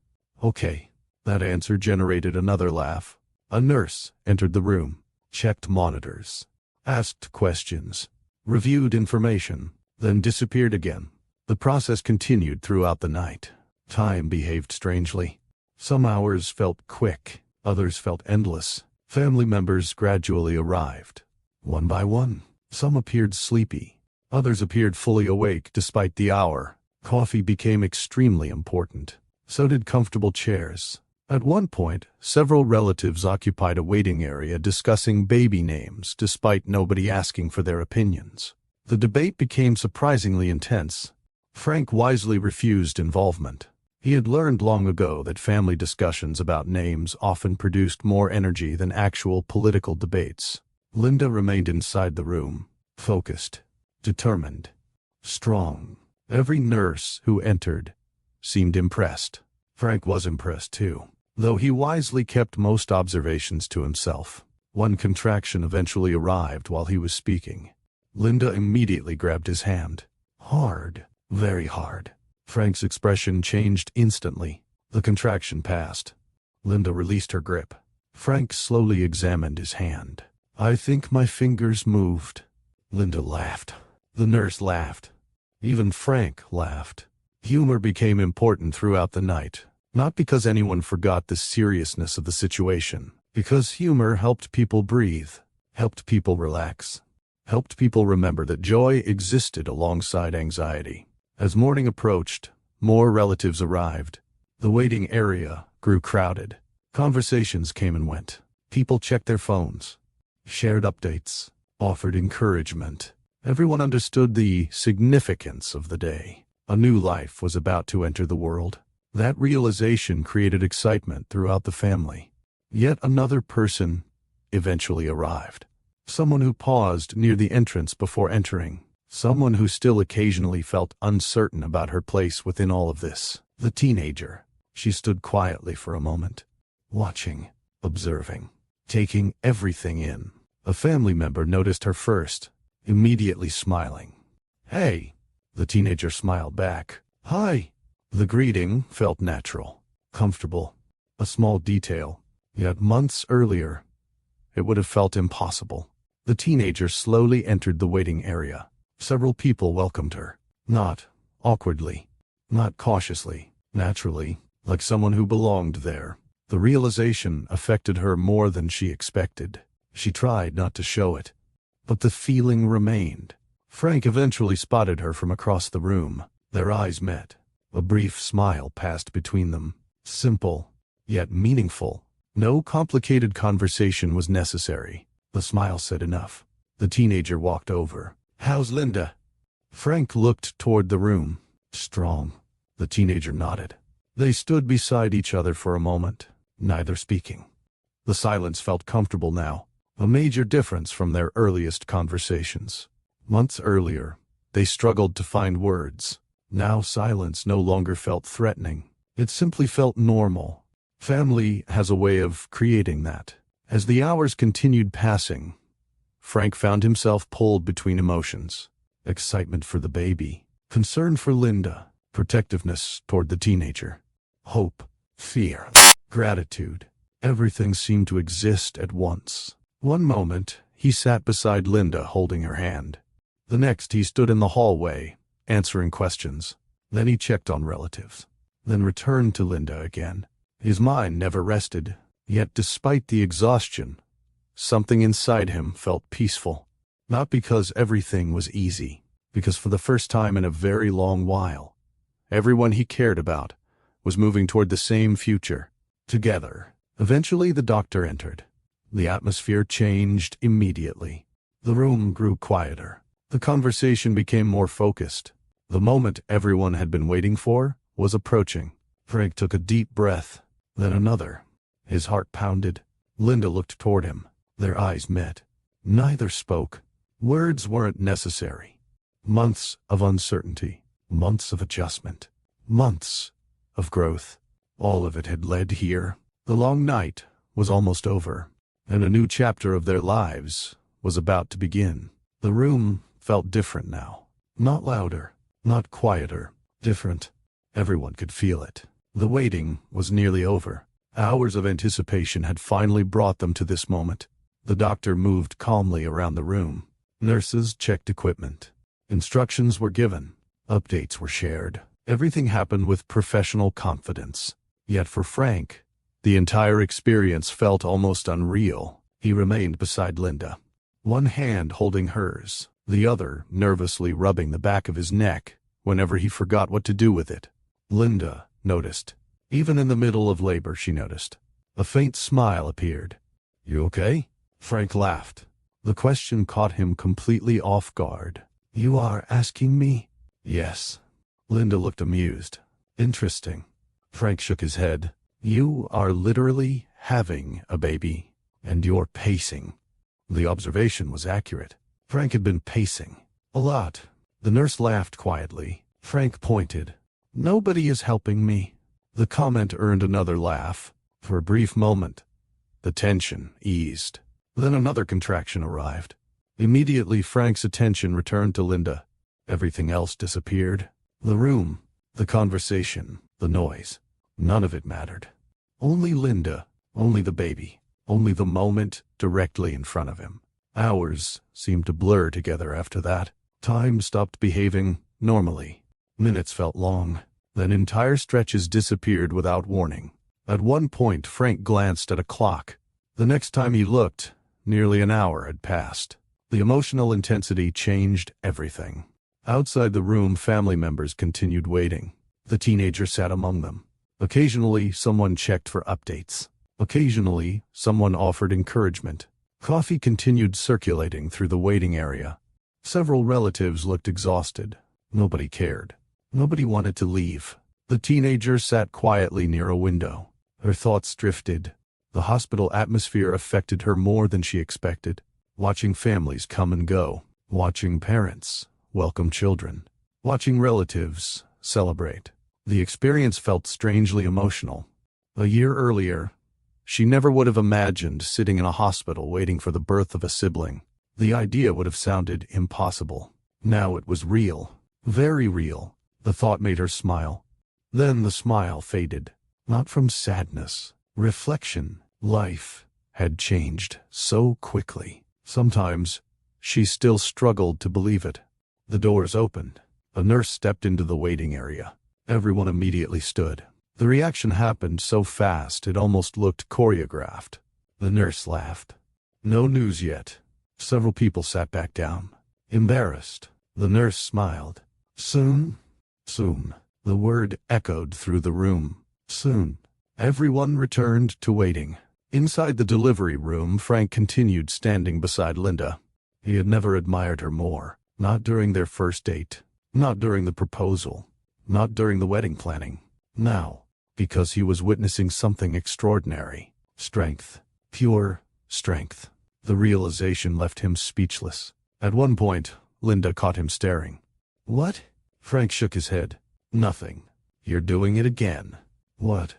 "Okay." That answer generated another laugh. A nurse entered the room, checked monitors, asked questions, reviewed information, then disappeared again. The process continued throughout the night. Time behaved strangely. Some hours felt quick, others felt endless. Family members gradually arrived, one by one. Some appeared sleepy, others appeared fully awake despite the hour. Coffee became extremely important. So did comfortable chairs. At one point, several relatives occupied a waiting area discussing baby names despite nobody asking for their opinions. The debate became surprisingly intense. Frank wisely refused involvement. He had learned long ago that family discussions about names often produced more energy than actual political debates. Linda remained inside the room, focused, determined, strong. Every nurse who entered seemed impressed. Frank was impressed too, though he wisely kept most observations to himself. One contraction eventually arrived while he was speaking. Linda immediately grabbed his hand. Hard, very hard. Frank's expression changed instantly. The contraction passed. Linda released her grip. Frank slowly examined his hand. "I think my fingers moved." Linda laughed. The nurse laughed. Even Frank laughed. Humor became important throughout the night, not because anyone forgot the seriousness of the situation, because humor helped people breathe, helped people relax. helped people remember that joy existed alongside anxiety. As morning approached, more relatives arrived. The waiting area grew crowded. Conversations came and went. People checked their phones, shared updates, offered encouragement. Everyone understood the significance of the day. A new life was about to enter the world. That realization created excitement throughout the family. Yet another person eventually arrived. Someone who paused near the entrance before entering. Someone who still occasionally felt uncertain about her place within all of this. The teenager. She stood quietly for a moment, watching, observing, taking everything in. A family member noticed her first, immediately smiling. "Hey," the teenager smiled back. "Hi." The greeting felt natural, comfortable, a small detail. Yet months earlier, it would have felt impossible. The teenager slowly entered the waiting area. Several people welcomed her. Not awkwardly, not cautiously, naturally, like someone who belonged there. The realization affected her more than she expected. She tried not to show it, but the feeling remained. Frank eventually spotted her from across the room. Their eyes met. A brief smile passed between them. Simple, yet meaningful. No complicated conversation was necessary. The smile said enough. The teenager walked over. "How's Linda?" Frank looked toward the room. "Strong." The teenager nodded. They stood beside each other for a moment, neither speaking. The silence felt comfortable now, a major difference from their earliest conversations. Months earlier, they struggled to find words. Now silence no longer felt threatening. It simply felt normal. Family has a way of creating that. As the hours continued passing, Frank found himself pulled between emotions. Excitement for the baby, concern for Linda, protectiveness toward the teenager, hope, fear, gratitude. Everything seemed to exist at once. One moment, he sat beside Linda holding her hand. The next, he stood in the hallway, answering questions. Then he checked on relatives. Then returned to Linda again. His mind never rested. Yet despite the exhaustion, something inside him felt peaceful. Not because everything was easy, because for the first time in a very long while, everyone he cared about was moving toward the same future, together. Eventually the doctor entered. The atmosphere changed immediately. The room grew quieter. The conversation became more focused. The moment everyone had been waiting for was approaching. Frank took a deep breath, then another. His heart pounded. Linda looked toward him. Their eyes met. Neither spoke. Words weren't necessary. Months of uncertainty, months of adjustment, months of growth. All of it had led here. The long night was almost over, and a new chapter of their lives was about to begin. The room felt different now. Not louder, not quieter, different. Everyone could feel it. The waiting was nearly over. Hours of anticipation had finally brought them to this moment. The doctor moved calmly around the room. Nurses checked equipment. Instructions were given. Updates were shared. Everything happened with professional confidence. Yet for Frank, the entire experience felt almost unreal. He remained beside Linda, one hand holding hers, the other nervously rubbing the back of his neck whenever he forgot what to do with it. Linda noticed. Even in the middle of labor, she noticed. A faint smile appeared. "You okay?" Frank laughed. The question caught him completely off guard. "You are asking me?" "Yes." Linda looked amused. "Interesting." Frank shook his head. "You are literally having a baby, and you're pacing." The observation was accurate. Frank had been pacing. A lot. The nurse laughed quietly. Frank pointed. "Nobody is helping me." The comment earned another laugh. For a brief moment, the tension eased. Then another contraction arrived. Immediately, Frank's attention returned to Linda. Everything else disappeared. The room, the conversation, the noise. None of it mattered. Only Linda, only the baby, only the moment directly in front of him. Hours seemed to blur together after that. Time stopped behaving normally. Minutes felt long. Then entire stretches disappeared without warning. At one point, Frank glanced at a clock. The next time he looked, nearly an hour had passed. The emotional intensity changed everything. Outside the room, family members continued waiting. The teenager sat among them. Occasionally, someone checked for updates. Occasionally, someone offered encouragement. Coffee continued circulating through the waiting area. Several relatives looked exhausted. Nobody cared. Nobody wanted to leave. The teenager sat quietly near a window. Her thoughts drifted. The hospital atmosphere affected her more than she expected. Watching families come and go. Watching parents welcome children. Watching relatives celebrate. The experience felt strangely emotional. A year earlier, she never would have imagined sitting in a hospital waiting for the birth of a sibling. The idea would have sounded impossible. Now it was real. Very real. The thought made her smile. Then the smile faded. Not from sadness. Reflection. Life had changed so quickly. Sometimes she still struggled to believe it. The doors opened. A nurse stepped into the waiting area. Everyone immediately stood. The reaction happened so fast it almost looked choreographed. The nurse laughed. No news yet. Several people sat back down. Embarrassed. The nurse smiled. Soon? Soon. The word echoed through the room. Soon. Everyone returned to waiting. Inside the delivery room, Frank continued standing beside Linda. He had never admired her more. Not during their first date. Not during the proposal. Not during the wedding planning. Now, because he was witnessing something extraordinary. Strength. Pure strength. The realization left him speechless. At one point, Linda caught him staring. What? Frank shook his head. Nothing. You're doing it again. What?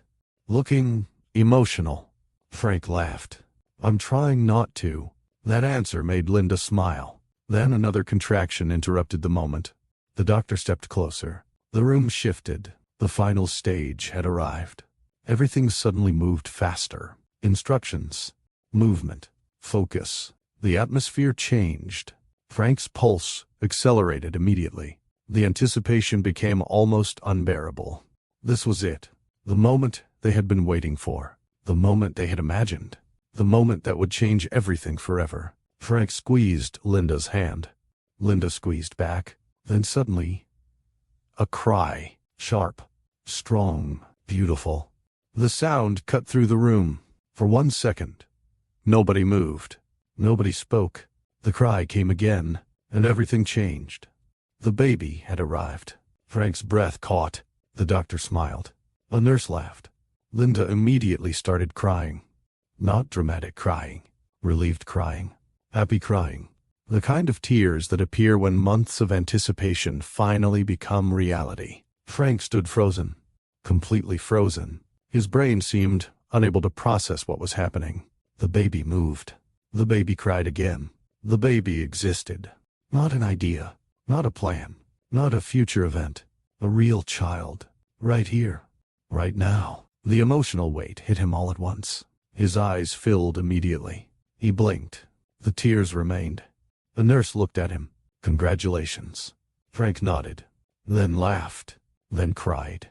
Looking emotional. Frank laughed. I'm trying not to. That answer made Linda smile. Then another contraction interrupted the moment. The doctor stepped closer. The room shifted. The final stage had arrived. Everything suddenly moved faster. Instructions. Movement. Focus. The atmosphere changed. Frank's pulse accelerated immediately. The anticipation became almost unbearable. This was it. The moment they had been waiting for. The moment they had imagined. The moment that would change everything forever. Frank squeezed Linda's hand. Linda squeezed back. Then suddenly, a cry. Sharp. Strong. Beautiful. The sound cut through the room. For 1 second, nobody moved. Nobody spoke. The cry came again, and everything changed. The baby had arrived. Frank's breath caught. The doctor smiled. A nurse laughed. Linda immediately started crying. Not dramatic crying. Relieved crying. Happy crying. The kind of tears that appear when months of anticipation finally become reality. Frank stood frozen. Completely frozen. His brain seemed unable to process what was happening. The baby moved. The baby cried again. The baby existed. Not an idea. Not a plan. Not a future event. A real child. Right here. Right now. The emotional weight hit him all at once. His eyes filled immediately. He blinked. The tears remained. The nurse looked at him. Congratulations. Frank nodded. Then laughed. Then cried.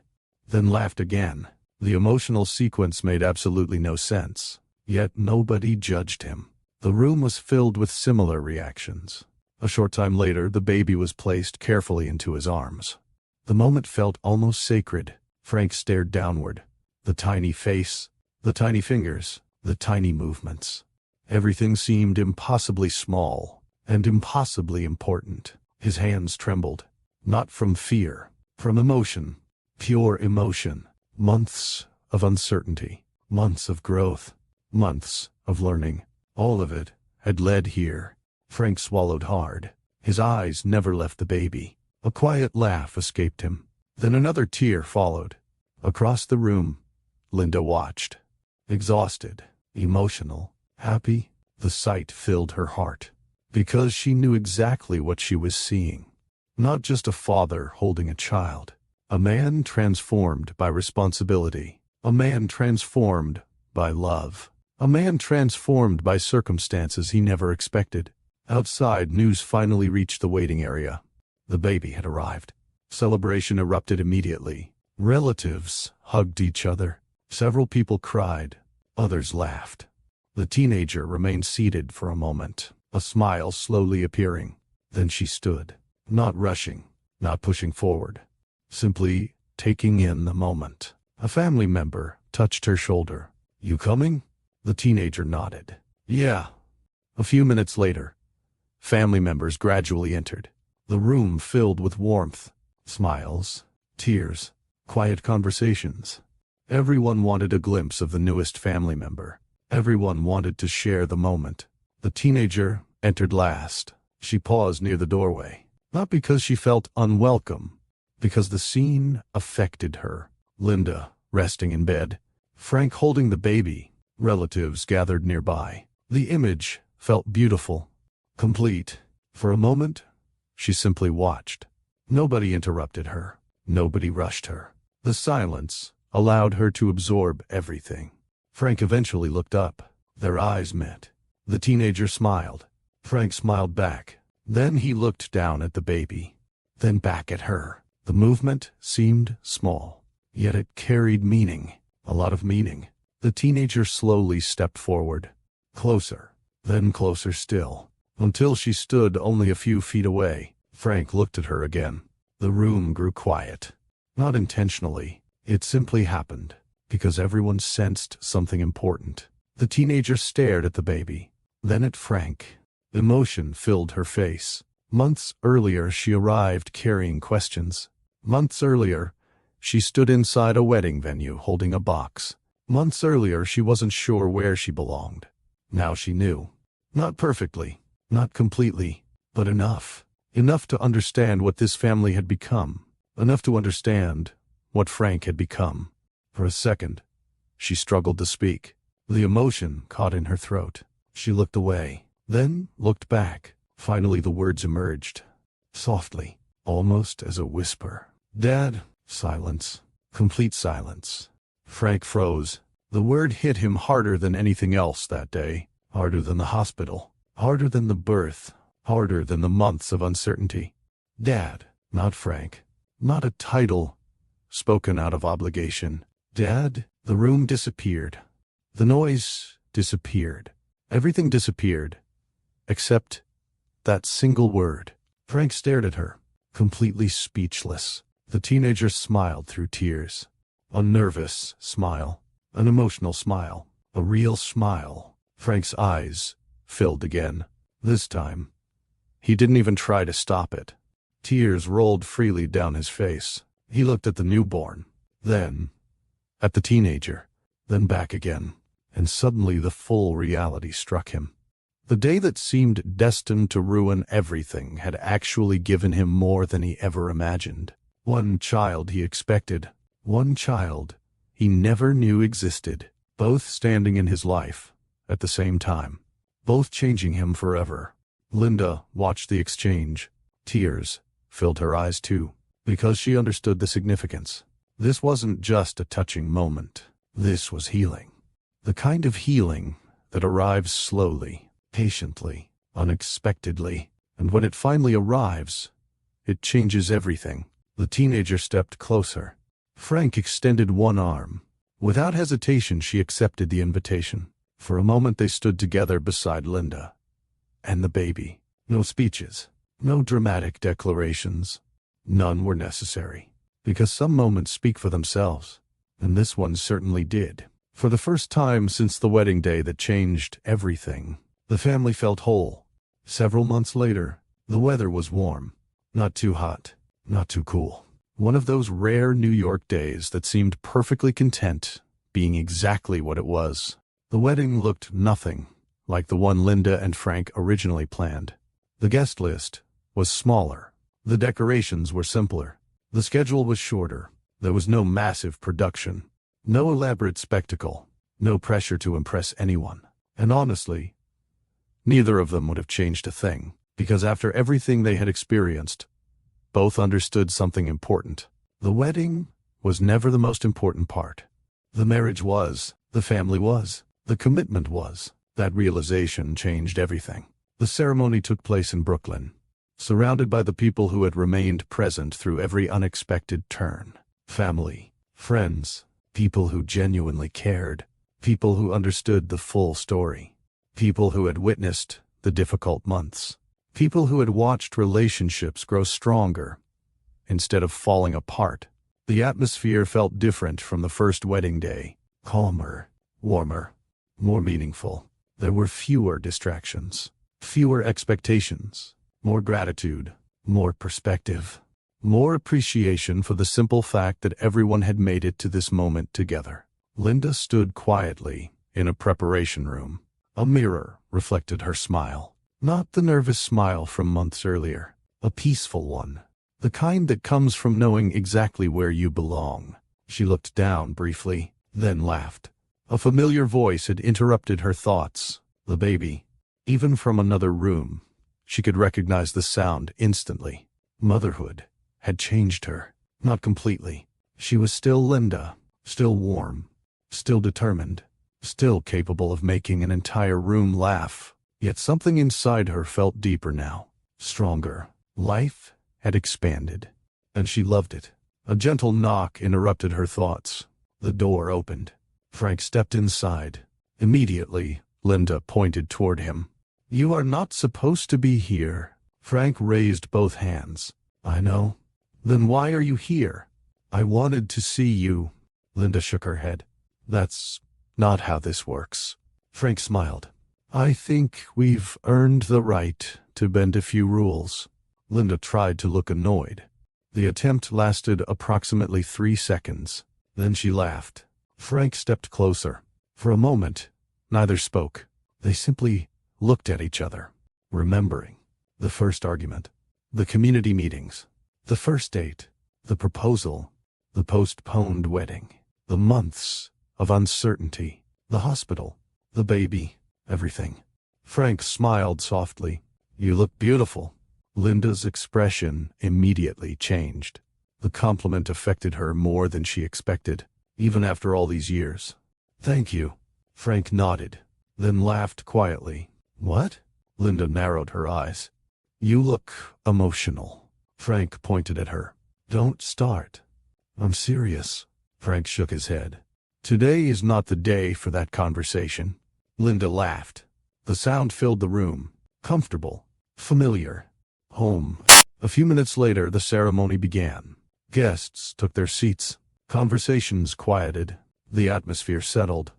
Then laughed again. The emotional sequence made absolutely no sense. Yet nobody judged him. The room was filled with similar reactions. A short time later, the baby was placed carefully into his arms. The moment felt almost sacred. Frank stared downward. The tiny face, the tiny fingers, the tiny movements. Everything seemed impossibly small and impossibly important. His hands trembled. Not from fear, from emotion. Pure emotion. Months of uncertainty. Months of growth. Months of learning. All of it had led here. Frank swallowed hard. His eyes never left the baby. A quiet laugh escaped him. Then another tear followed. Across the room, Linda watched. Exhausted, emotional, happy, the sight filled her heart. Because she knew exactly what she was seeing. Not just a father holding a child. A man transformed by responsibility. A man transformed by love. A man transformed by circumstances he never expected. Outside, news finally reached the waiting area. The baby had arrived. Celebration erupted immediately. Relatives hugged each other. Several people cried. Others laughed. The teenager remained seated for a moment. a smile slowly appearing. Then she stood, not rushing, not pushing forward, simply taking in the moment. A family member touched her shoulder. "You coming?" The teenager nodded. "Yeah." A few minutes later, family members gradually entered. The room filled with warmth, smiles, tears, quiet conversations. Everyone wanted a glimpse of the newest family member. Everyone wanted to share the moment. The teenager entered last. She paused near the doorway, not because she felt unwelcome, because the scene affected her. Linda, resting in bed, Frank holding the baby, relatives gathered nearby. The image felt beautiful, complete. For a moment, she simply watched. Nobody interrupted her. Nobody rushed her. The silence allowed her to absorb everything. Frank eventually looked up. Their eyes met. The teenager smiled. Frank smiled back. Then he looked down at the baby, then back at her. The movement seemed small, yet it carried meaning, a lot of meaning. The teenager slowly stepped forward, closer, then closer still, until she stood only a few feet away. Frank looked at her again. The room grew quiet. Not intentionally, it simply happened, because everyone sensed something important. The teenager stared at the baby, then at Frank. Emotion filled her face. Months earlier she arrived carrying questions. Months earlier, she stood inside a wedding venue holding a box. Months earlier she wasn't sure where she belonged. Now she knew. Not perfectly, not completely, but enough. Enough to understand what this family had become. Enough to understand what Frank had become. For a second, she struggled to speak. The emotion caught in her throat. She looked away, then looked back. Finally the words emerged, softly, almost as a whisper. "Dad." Silence. Complete silence. Frank froze. The word hit him harder than anything else that day. Harder than the hospital. Harder than the birth. Harder than the months of uncertainty. Dad. Not Frank. Not a title spoken out of obligation. Dad. The room disappeared. The noise disappeared. Everything disappeared. Except that single word. Frank stared at her, completely speechless. The teenager smiled through tears. A nervous smile. An emotional smile. A real smile. Frank's eyes filled again. This time, he didn't even try to stop it. Tears rolled freely down his face. He looked at the newborn, then at the teenager, then back again. And suddenly the full reality struck him. The day that seemed destined to ruin everything had actually given him more than he ever imagined. One child he expected. One child he never knew existed. Both standing in his life at the same time. Both changing him forever. Linda watched the exchange. Tears filled her eyes too, because she understood the significance. This wasn't just a touching moment. This was healing. The kind of healing that arrives slowly, patiently, unexpectedly, and when it finally arrives, it changes everything. The teenager stepped closer. Frank extended one arm. Without hesitation, she accepted the invitation. For a moment they stood together beside Linda and the baby. No speeches, no dramatic declarations. None were necessary, because some moments speak for themselves, and this one certainly did. For the first time since the wedding day that changed everything, the family felt whole. Several months later, the weather was warm. Not too hot, not too cool. One of those rare New York days that seemed perfectly content being exactly what it was. The wedding looked nothing like the one Linda and Frank originally planned. The guest list was smaller. The decorations were simpler. The schedule was shorter. There was no massive production. No elaborate spectacle, no pressure to impress anyone. And honestly, neither of them would have changed a thing, because after everything they had experienced, both understood something important. The wedding was never the most important part. The marriage was, the family was, the commitment was. That realization changed everything. The ceremony took place in Brooklyn, surrounded by the people who had remained present through every unexpected turn. Family, friends, people who genuinely cared, people who understood the full story, people who had witnessed the difficult months. People who had watched relationships grow stronger instead of falling apart. The atmosphere felt different from the first wedding day. Calmer, warmer, more meaningful. There were fewer distractions, fewer expectations, more gratitude, more perspective, more appreciation for the simple fact that everyone had made it to this moment together. Linda stood quietly in a preparation room. A mirror reflected her smile. Not the nervous smile from months earlier, a peaceful one. The kind that comes from knowing exactly where you belong. She looked down briefly, then laughed. A familiar voice had interrupted her thoughts. The baby. Even from another room, she could recognize the sound instantly. Motherhood had changed her. Not completely. She was still Linda, still warm, still determined, still capable of making an entire room laugh. Yet something inside her felt deeper now, stronger. Life had expanded, and she loved it. A gentle knock interrupted her thoughts. The door opened. Frank stepped inside. Immediately, Linda pointed toward him. "You are not supposed to be here." Frank raised both hands. "I know." "Then why are you here?" "I wanted to see you." Linda shook her head. "That's not how this works." Frank smiled. "I think we've earned the right to bend a few rules." Linda tried to look annoyed. The attempt lasted approximately 3 seconds. Then she laughed. Frank stepped closer. For a moment, neither spoke. They simply looked at each other, remembering the first argument, the community meetings, the first date, the proposal, the postponed wedding, the months of uncertainty, the hospital, the baby, everything. Frank smiled softly. "You look beautiful." Linda's expression immediately changed. The compliment affected her more than she expected, even after all these years. "Thank you." Frank nodded, then laughed quietly. "What?" Linda narrowed her eyes. "You look emotional." Frank pointed at her. "Don't start." "I'm serious." Frank shook his head. "Today is not the day for that conversation." Linda laughed. The sound filled the room. Comfortable. Familiar. Home. A few minutes later, the ceremony began. Guests took their seats. Conversations quieted. The atmosphere settled.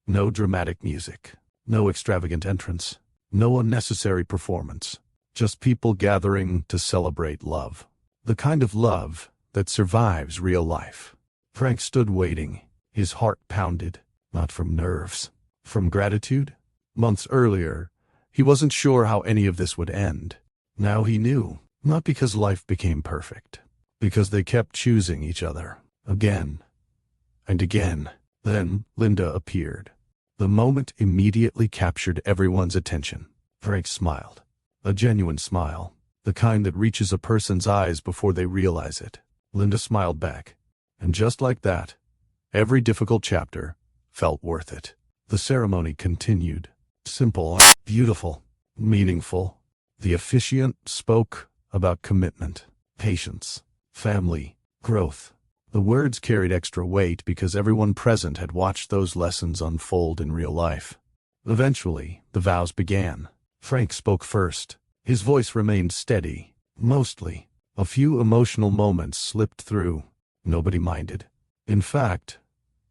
No dramatic music. No extravagant entrance. No unnecessary performance. Just people gathering to celebrate love. The kind of love that survives real life. Frank stood waiting. His heart pounded. Not from nerves. From gratitude? Months earlier, he wasn't sure how any of this would end. Now he knew. Not because life became perfect. Because they kept choosing each other. Again. And again. Then Linda appeared. The moment immediately captured everyone's attention. Frank smiled. A genuine smile. The kind that reaches a person's eyes before they realize it. Linda smiled back. And just like that, every difficult chapter felt worth it. The ceremony continued. Simple, beautiful, meaningful. The officiant spoke about commitment, patience, family, growth. The words carried extra weight because everyone present had watched those lessons unfold in real life. Eventually, the vows began. Frank spoke first. His voice remained steady, mostly. A few emotional moments slipped through. Nobody minded. In fact,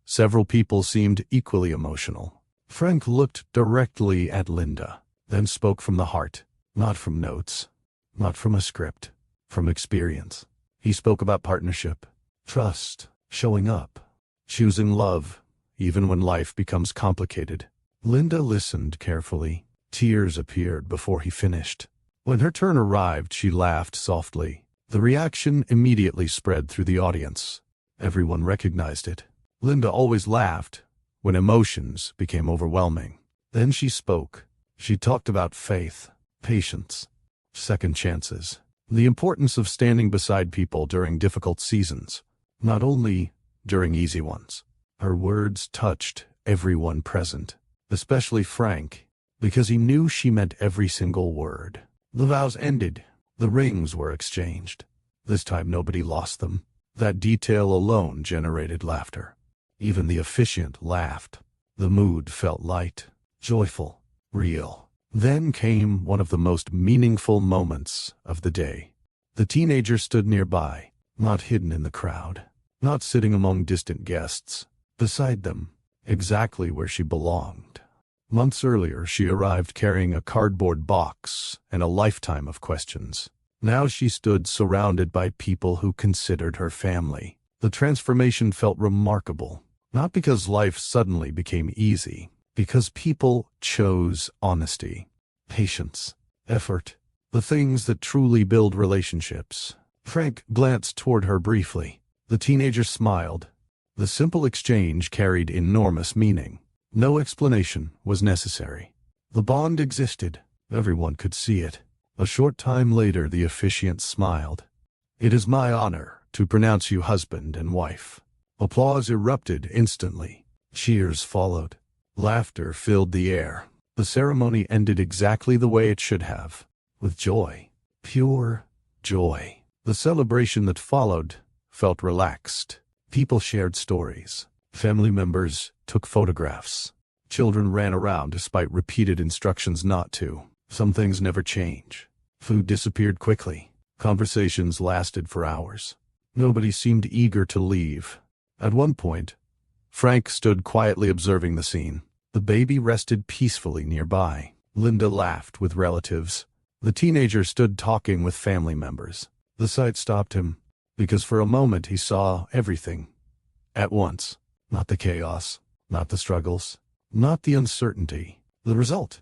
several people seemed equally emotional. Frank looked directly at Linda, then spoke from the heart. Not from notes, not from a script, from experience. He spoke about partnership, trust, showing up, choosing love, even when life becomes complicated. Linda listened carefully. Tears appeared before he finished. When her turn arrived, she laughed softly. The reaction immediately spread through the audience. Everyone recognized it. Linda always laughed when emotions became overwhelming. Then she spoke. She talked about faith, patience, second chances, the importance of standing beside people during difficult seasons, not only during easy ones. Her words touched everyone present, especially Frank, because he knew she meant every single word. The vows ended. The rings were exchanged. This time nobody lost them. That detail alone generated laughter. Even the officiant laughed. The mood felt light, joyful, real. Then came one of the most meaningful moments of the day. The teenager stood nearby, not hidden in the crowd, not sitting among distant guests. Beside them, exactly where she belonged. Months earlier, she arrived carrying a cardboard box and a lifetime of questions. Now she stood surrounded by people who considered her family. The transformation felt remarkable, not because life suddenly became easy, because people chose honesty, patience, effort, the things that truly build relationships. Frank glanced toward her briefly. The teenager smiled. The simple exchange carried enormous meaning. No explanation was necessary. The bond existed. Everyone could see it. A short time later, the officiant smiled. "It is my honor to pronounce you husband and wife." Applause erupted instantly. Cheers followed. Laughter filled the air. The ceremony ended exactly the way it should have, with joy. Pure joy. The celebration that followed felt relaxed. People shared stories. Family members took photographs. Children ran around despite repeated instructions not to. Some things never change. Food disappeared quickly. Conversations lasted for hours. Nobody seemed eager to leave. At one point, Frank stood quietly observing the scene. The baby rested peacefully nearby. Linda laughed with relatives. The teenager stood talking with family members. The sight stopped him, because for a moment he saw everything. At once. Not the chaos, not the struggles, not the uncertainty. The result.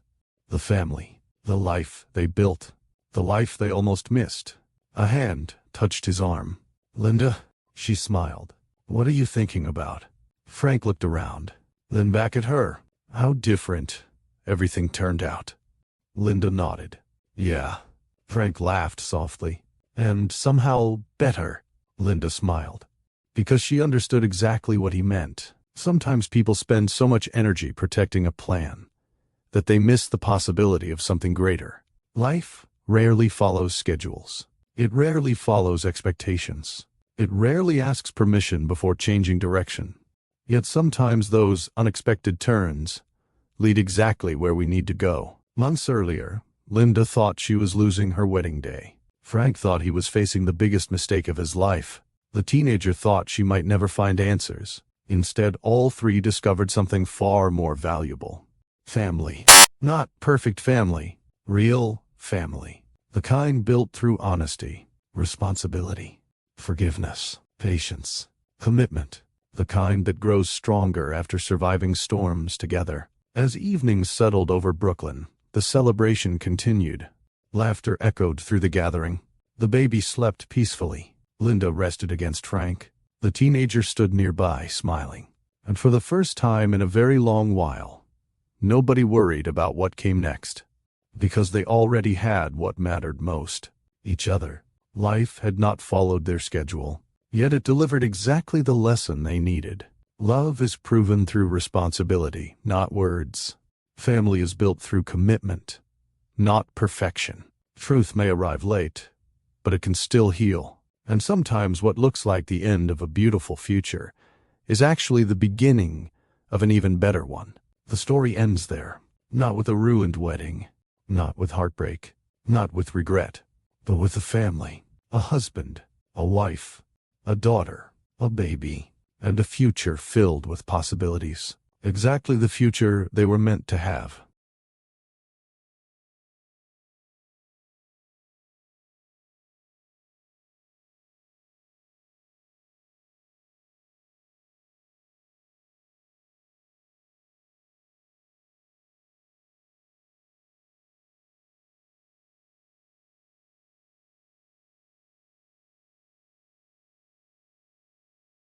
The family. The life they built. The life they almost missed. A hand touched his arm. "Linda," she smiled. "What are you thinking about?" Frank looked around, then back at her. How different everything turned out. Linda nodded. "Yeah." Frank laughed softly. "And somehow better." Linda smiled, because she understood exactly what he meant. Sometimes people spend so much energy protecting a plan that they miss the possibility of something greater. Life rarely follows schedules. It rarely follows expectations. It rarely asks permission before changing direction. Yet sometimes those unexpected turns lead exactly where we need to go. Months earlier, Linda thought she was losing her wedding day. Frank thought he was facing the biggest mistake of his life. The teenager thought she might never find answers. Instead, all three discovered something far more valuable. Family. Not perfect family. Real family. The kind built through honesty, responsibility, forgiveness, patience, commitment. The kind that grows stronger after surviving storms together. As evening settled over Brooklyn, the celebration continued. Laughter echoed through the gathering. The baby slept peacefully. Linda rested against Frank. The teenager stood nearby, smiling. And for the first time in a very long while, nobody worried about what came next. Because they already had what mattered most. Each other. Life had not followed their schedule. Yet it delivered exactly the lesson they needed. Love is proven through responsibility, not words. Family is built through commitment, not perfection. Truth may arrive late, but it can still heal. And sometimes what looks like the end of a beautiful future is actually the beginning of an even better one. The story ends there, not with a ruined wedding, not with heartbreak, not with regret, but with a family, a husband, a wife, a daughter, a baby, and a future filled with possibilities. Exactly the future they were meant to have.